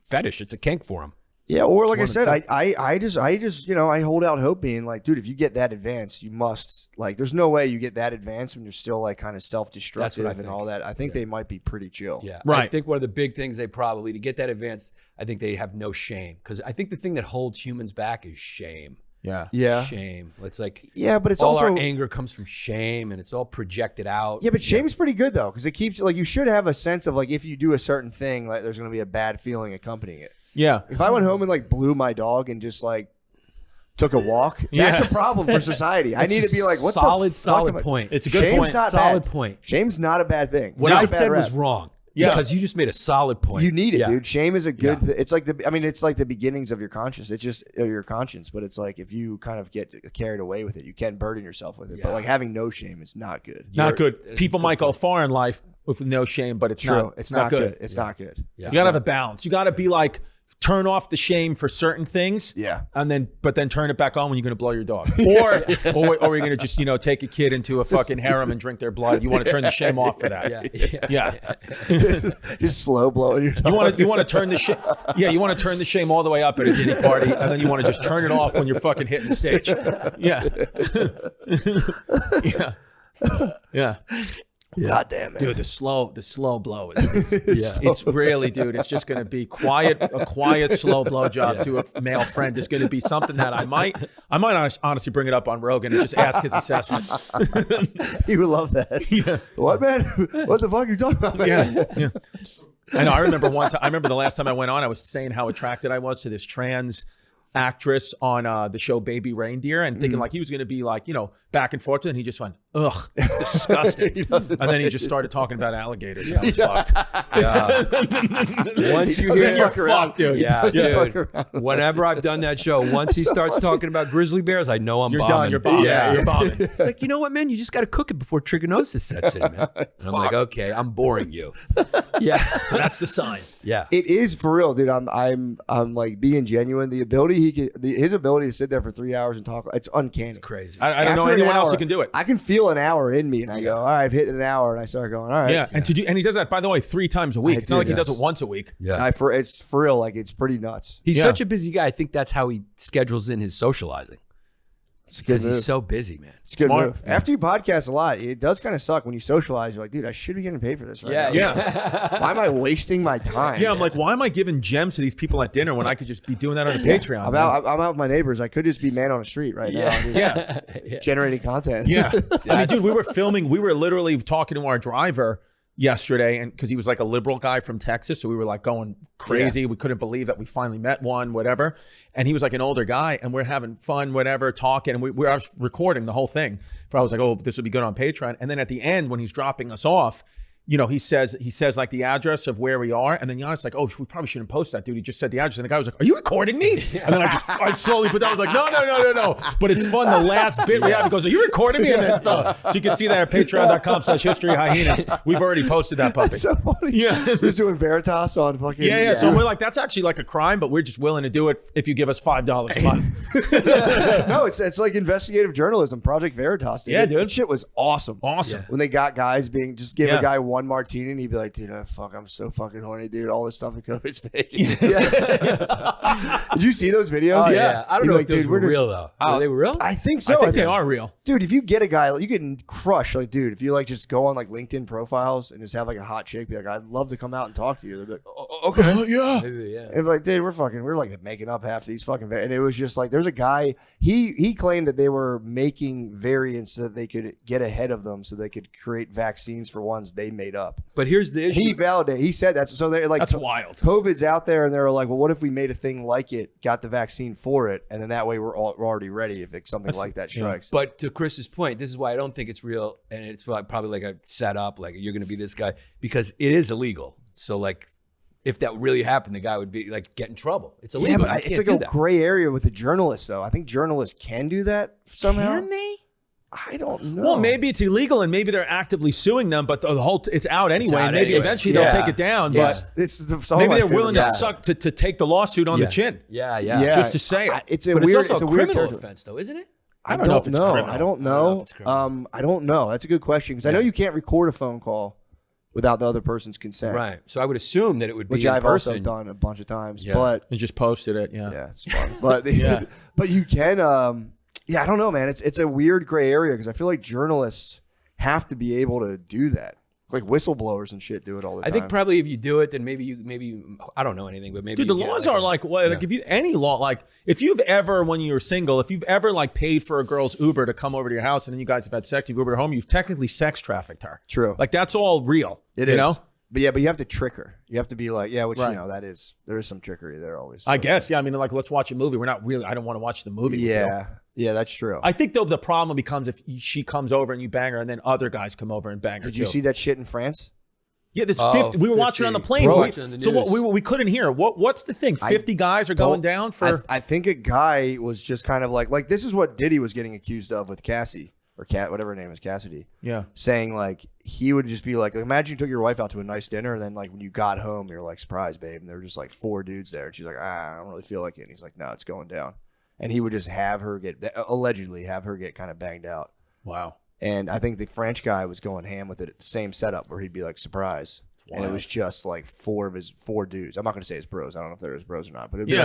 fetish. It's a kink for them. Yeah, or like I said, I just I hold out hope, being like, dude, if you get that advanced, you must like. There's no way you get that advanced when you're still like kind of self-destructive and think. all that. I think they might be pretty chill. Yeah. Right. I think one of the big things they probably, to get that advanced, I think they have no shame. Because I think the thing that holds humans back is shame. Yeah. Yeah. Shame. It's like Yeah, but it's all also our anger comes from shame and it's all projected out. Yeah, but shame's pretty good though, because it keeps like you should have a sense of like if you do a certain thing, like there's gonna be a bad feeling accompanying it. Yeah. If I went home and like blew my dog and just like took a walk, that's a problem for society. I need to be like, what solid, the fuck am I- point. It's a good Shame's point. not Solid bad. point. Shame's not a bad thing. What It's I a bad said rap. was wrong. Yeah. Because you just made a solid point. You need it, Yeah. dude. Shame is a good. It's like it's like the beginnings of your conscience. It's just your conscience, but it's like if you kind of get carried away with it, you can burden yourself with it. But like having no shame is not good. Not good. People might go far in life with no shame, but it's True. not. It's not good. It's not good. Yeah. You gotta have a balance. You gotta be like, turn off the shame for certain things. Yeah. And then turn it back on when you're gonna blow your dog. Or you're gonna just, take a kid into a fucking harem and drink their blood. You want to turn the shame off for that. Yeah. Just slow blowing your dog. You want to turn the shame. Yeah, you want to turn the shame all the way up at a giddy party, and then you want to just turn it off when you're fucking hitting the stage. Yeah. Yeah. God damn it. Dude, the slow blow is it's really, dude, it's just gonna be a quiet slow blow job to a male friend is gonna be something that I might honestly bring it up on Rogan and just ask his assessment. He would love that. Yeah. What, man? What the fuck are you talking about, man? Yeah. I know. I remember the last time I went on, I was saying how attracted I was to this trans actress on the show Baby Reindeer, and thinking like he was going to be like, back and forth, and he just went, ugh, that's disgusting. And then he just started talking about alligators, and I was fucked. Once you Doesn't hear fuck around. Fuck, dude. Yeah, Fuck dude. around. Whenever I've done that show, once he starts talking about grizzly bears, I know I'm You're bombing. done. You're bombing. Yeah. You're bombing. It's like, you know what, man? You just got to cook it before trichinosis sets in, man. And I'm like, okay, I'm boring you. Yeah. So that's the sign. Yeah. It is for real, dude. I'm like being genuine. The ability his ability to sit there for 3 hours and talk, it's uncanny. Crazy. I don't know After an anyone else hour, who can do it. I can feel an hour in me, and I go, all right, I've hit an hour, and I start going, all right. Yeah, and he does that, by the way, 3 times a week. It's not like he does it once a week. Yeah. It's for real. Like it's pretty nuts. He's Yeah. such a busy guy. I think that's how he schedules in his socializing. It's a good Because move. he's so busy, man. It's a good Smart. move. After you podcast a lot, it does kind of suck when you socialize. You're like, dude, I should be getting paid for this right now. Yeah. Why am I wasting my time? Yeah, I'm like, why am I giving gems to these people at dinner when I could just be doing that on a Patreon? I'm out with my neighbors. I could just be man on the street right now. Just generating content. Yeah. I mean, dude, we were literally talking to our driver yesterday, and because he was like a liberal guy from Texas, so we were like going crazy. We couldn't believe that we finally met one, whatever. And he was like an older guy, and we're having fun, whatever, talking, and I was recording the whole thing. I was like, oh, this would be good on Patreon. And then at the end, when he's dropping us off, you know, he says like the address of where we are, and then Giannis like, oh, we probably shouldn't post that, dude. He just said the address, and the guy was like, are you recording me? And then I slowly put down. I was like, no. But it's fun. The last bit we have, he goes, are you recording me? And then so you can see that at patreon.com/historyhyenas. We've already posted that puppy. That's so funny. Yeah, just doing Veritas on fucking. Yeah. So we're like, that's actually like a crime, but we're just willing to do it if you give us $5 a month. No, it's like investigative journalism. Project Veritas. Dude. Yeah, dude. That shit was awesome. Awesome. When they got guys being just give a guy one martini and he'd be like, dude, I'm so fucking horny, dude. All this stuff in COVID's fake. Did you see those videos? Oh, yeah. I don't know if those were real though. Are they real? I think so. I think they are real. Dude, if you get a guy, you can crush. Like, dude, if you like just go on like LinkedIn profiles and just have like a hot chick be like, I'd love to come out and talk to you. They'd be like, oh, okay. Yeah. Maybe, yeah. And like, dude, we're like making up half these fucking, and it was just like, there's a guy, he claimed that they were making variants so that they could get ahead of them so they could create vaccines for ones they made up. But here's the issue. He said that. So they're like, That's wild. COVID's out there, and they're like, well, what if we made a thing like it, got the vaccine for it, and then that way we're already ready if something like that strikes. But to Chris's point, this is why I don't think it's real, and it's probably like a setup, like you're going to be this guy, because it is illegal. So like, if that really happened, the guy would be like get in trouble. It's illegal. Yeah, but it's like a gray area with the journalists, though. I think journalists can do that somehow. Can they? I don't know. Well, maybe it's illegal, and maybe they're actively suing them, but the whole it's out anyway. And maybe eventually they'll take it down. But maybe they're willing to take the lawsuit on the chin. Yeah. Just to say it. It's a weird, also a criminal offense, though, isn't it? I don't know if it's criminal. I don't know. I don't know. That's a good question because I know you can't record a phone call without the other person's consent. Right. So I would assume that it would be which in I've person. also done a bunch of times. Yeah. But You just posted it. yeah, it's fun. But but you can. Yeah, I don't know, man. It's a weird gray area because I feel like journalists have to be able to do that. Like whistleblowers and shit do it all the time. I think probably if you do it, then maybe you I don't know anything, but maybe Dude, the laws are like if you any law, like if you've ever, when you're single, if you've ever like paid for a girl's Uber to come over to your house and then you guys have had sex, you've Ubered her home, you've technically sex trafficked her. True. Like that's all real. It you is. know? But you have to trick her. You have to be like, which you know, there is some trickery there always. I guess, I mean, like let's watch a movie. We're not really. I don't want to watch the movie. Yeah, that's true. I think though the problem becomes if she comes over and you bang her, and then other guys come over and bang her. Did you see that shit in France? Yeah, there's 50. We were watching on the plane. We couldn't hear. What's the thing? 50 guys are going down for. I think a guy was just kind of like this is what Diddy was getting accused of with Cassie or whatever her name is, Cassidy. Yeah, saying like he would just be like, imagine you took your wife out to a nice dinner, and then like when you got home, you're like, surprise, babe, and there were just like 4 dudes there, and she's like, I don't really feel like it, and he's like, no, it's going down, and he would just allegedly have her get kind of banged out. Wow. And I think the French guy was going ham with it at the same setup where he'd be like, surprise. And it was just like 4 dudes. I'm not going to say his bros. I don't know if they're his bros or not, but it'd be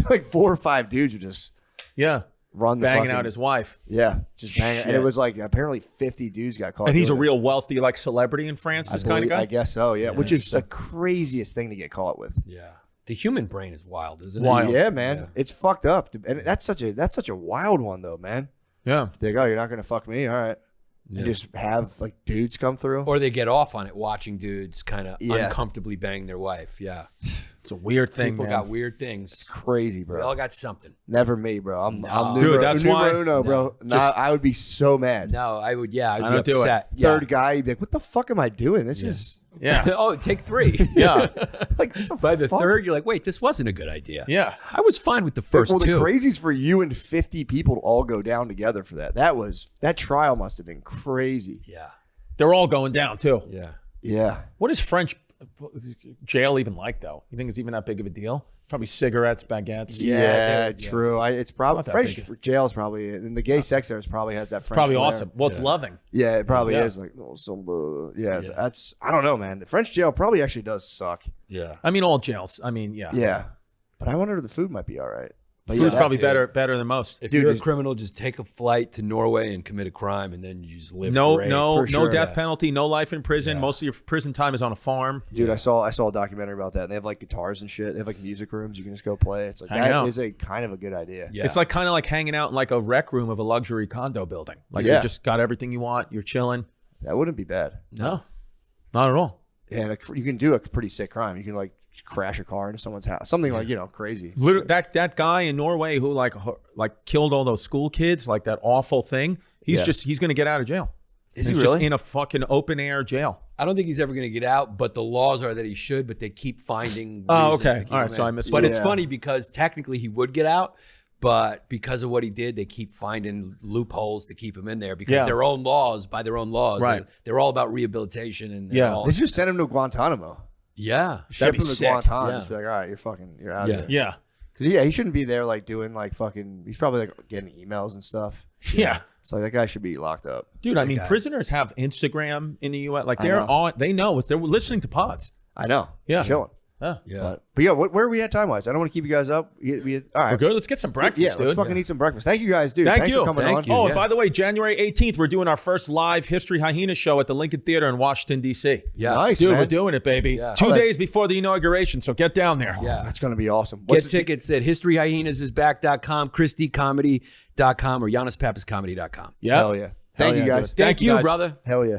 like 4 or 5 dudes would just run the banging out his wife. Yeah, just banging. And it was like apparently 50 dudes got caught. And he's a real wealthy like celebrity in France, this kind of guy? I guess so, yeah. Which is the craziest thing to get caught with. Yeah. The human brain is wild, isn't it? Yeah, man. Yeah. It's fucked up. And that's such a wild one though, man. Yeah. They go, you're not going to fuck me? All right. And just have like dudes come through, or they get off on it watching dudes kind of uncomfortably bang their wife. Yeah, it's a weird thing. People got weird things. It's crazy, bro. We all got something. Never me, bro. I'm dude. That's why, uno, bro. I would be so mad. No, I would. Yeah, I'd be upset. Third guy, you'd be like, "What the fuck am I doing? This is." Yeah. Oh, take 3. Yeah. Like by the third, you're like, wait, this wasn't a good idea. Yeah. I was fine with the first 2. The crazies for you and 50 people to all go down together for that. That trial must have been crazy. Yeah. They're all going down too. Yeah. Yeah. What is French jail even like though? You think it's even that big of a deal? Probably cigarettes, baguettes. Yeah, true. It's probably French jail is probably, and the gay sex there probably has that French. Probably flair. awesome. Well, it's loving. Yeah, it probably is. Like, that's, I don't know, man. The French jail probably actually does suck. Yeah. I mean, all jails. I mean, yeah. Yeah. But I wonder if the food might be all right. But food's probably better than most. If you're a criminal, just take a flight to Norway and commit a crime, and then you just live. No great. death penalty, no life in prison. Most of your prison time is on a farm. Dude, I saw a documentary about that. And they have like guitars and shit. They have like music rooms you can just go play. It's like that is a kind of a good idea. Yeah. It's like kind of like hanging out in like a rec room of a luxury condo building. Like you just got everything you want. You're chilling. That wouldn't be bad. No. Not at all. And you can do a pretty sick crime. You can like crash a car into someone's house, something like crazy. Literally, that guy in Norway who like killed all those school kids, like that awful thing. He's going to get out of jail. Is he's he just really? in a fucking open air jail? I don't think he's ever going to get out, but the laws are that he should, but they keep finding Oh, reasons okay. to keep All right, him so in. I missed But it. it's Yeah. funny because technically he would get out, but because of what he did, they keep finding loopholes to keep him in there because their own laws, by their own laws, Right. they're all about rehabilitation and Yeah. all, They should just send him to Guantanamo. yeah, Ship him to sick. Guantanamo. Yeah. Just be like, all right, you're out Yeah. of there. Yeah. Because he shouldn't be there like doing like fucking. He's probably like getting emails and stuff. Yeah. So that guy should be locked up. Dude, I mean, prisoners have Instagram in the U.S. Like I know. they know they're listening to pods. I know. Yeah. Chilling. Yeah. Yeah. But yeah, where are we at time wise? I don't want to keep you guys up. All right. We're good. Let's get some breakfast, Yeah, dude. let's fucking eat some breakfast. Thank you guys, dude. Thank Thanks you. for coming Thank on. you. Oh, and Yeah. by the way, January 18th, we're doing our first live History Hyena show at the Lincoln Theater in Washington, D.C. Yes. Nice, Dude, man. we're doing it, baby. Yeah. 2 Oh, that's- days before the inauguration, so get down there. Yeah. That's gonna be awesome. Get tickets at historyhyenasisback.com, christycomedy.com, or janispappascomedy.com. Yeah. Hell yeah. Thank you guys. Thank you, you, guys. brother. Hell yeah.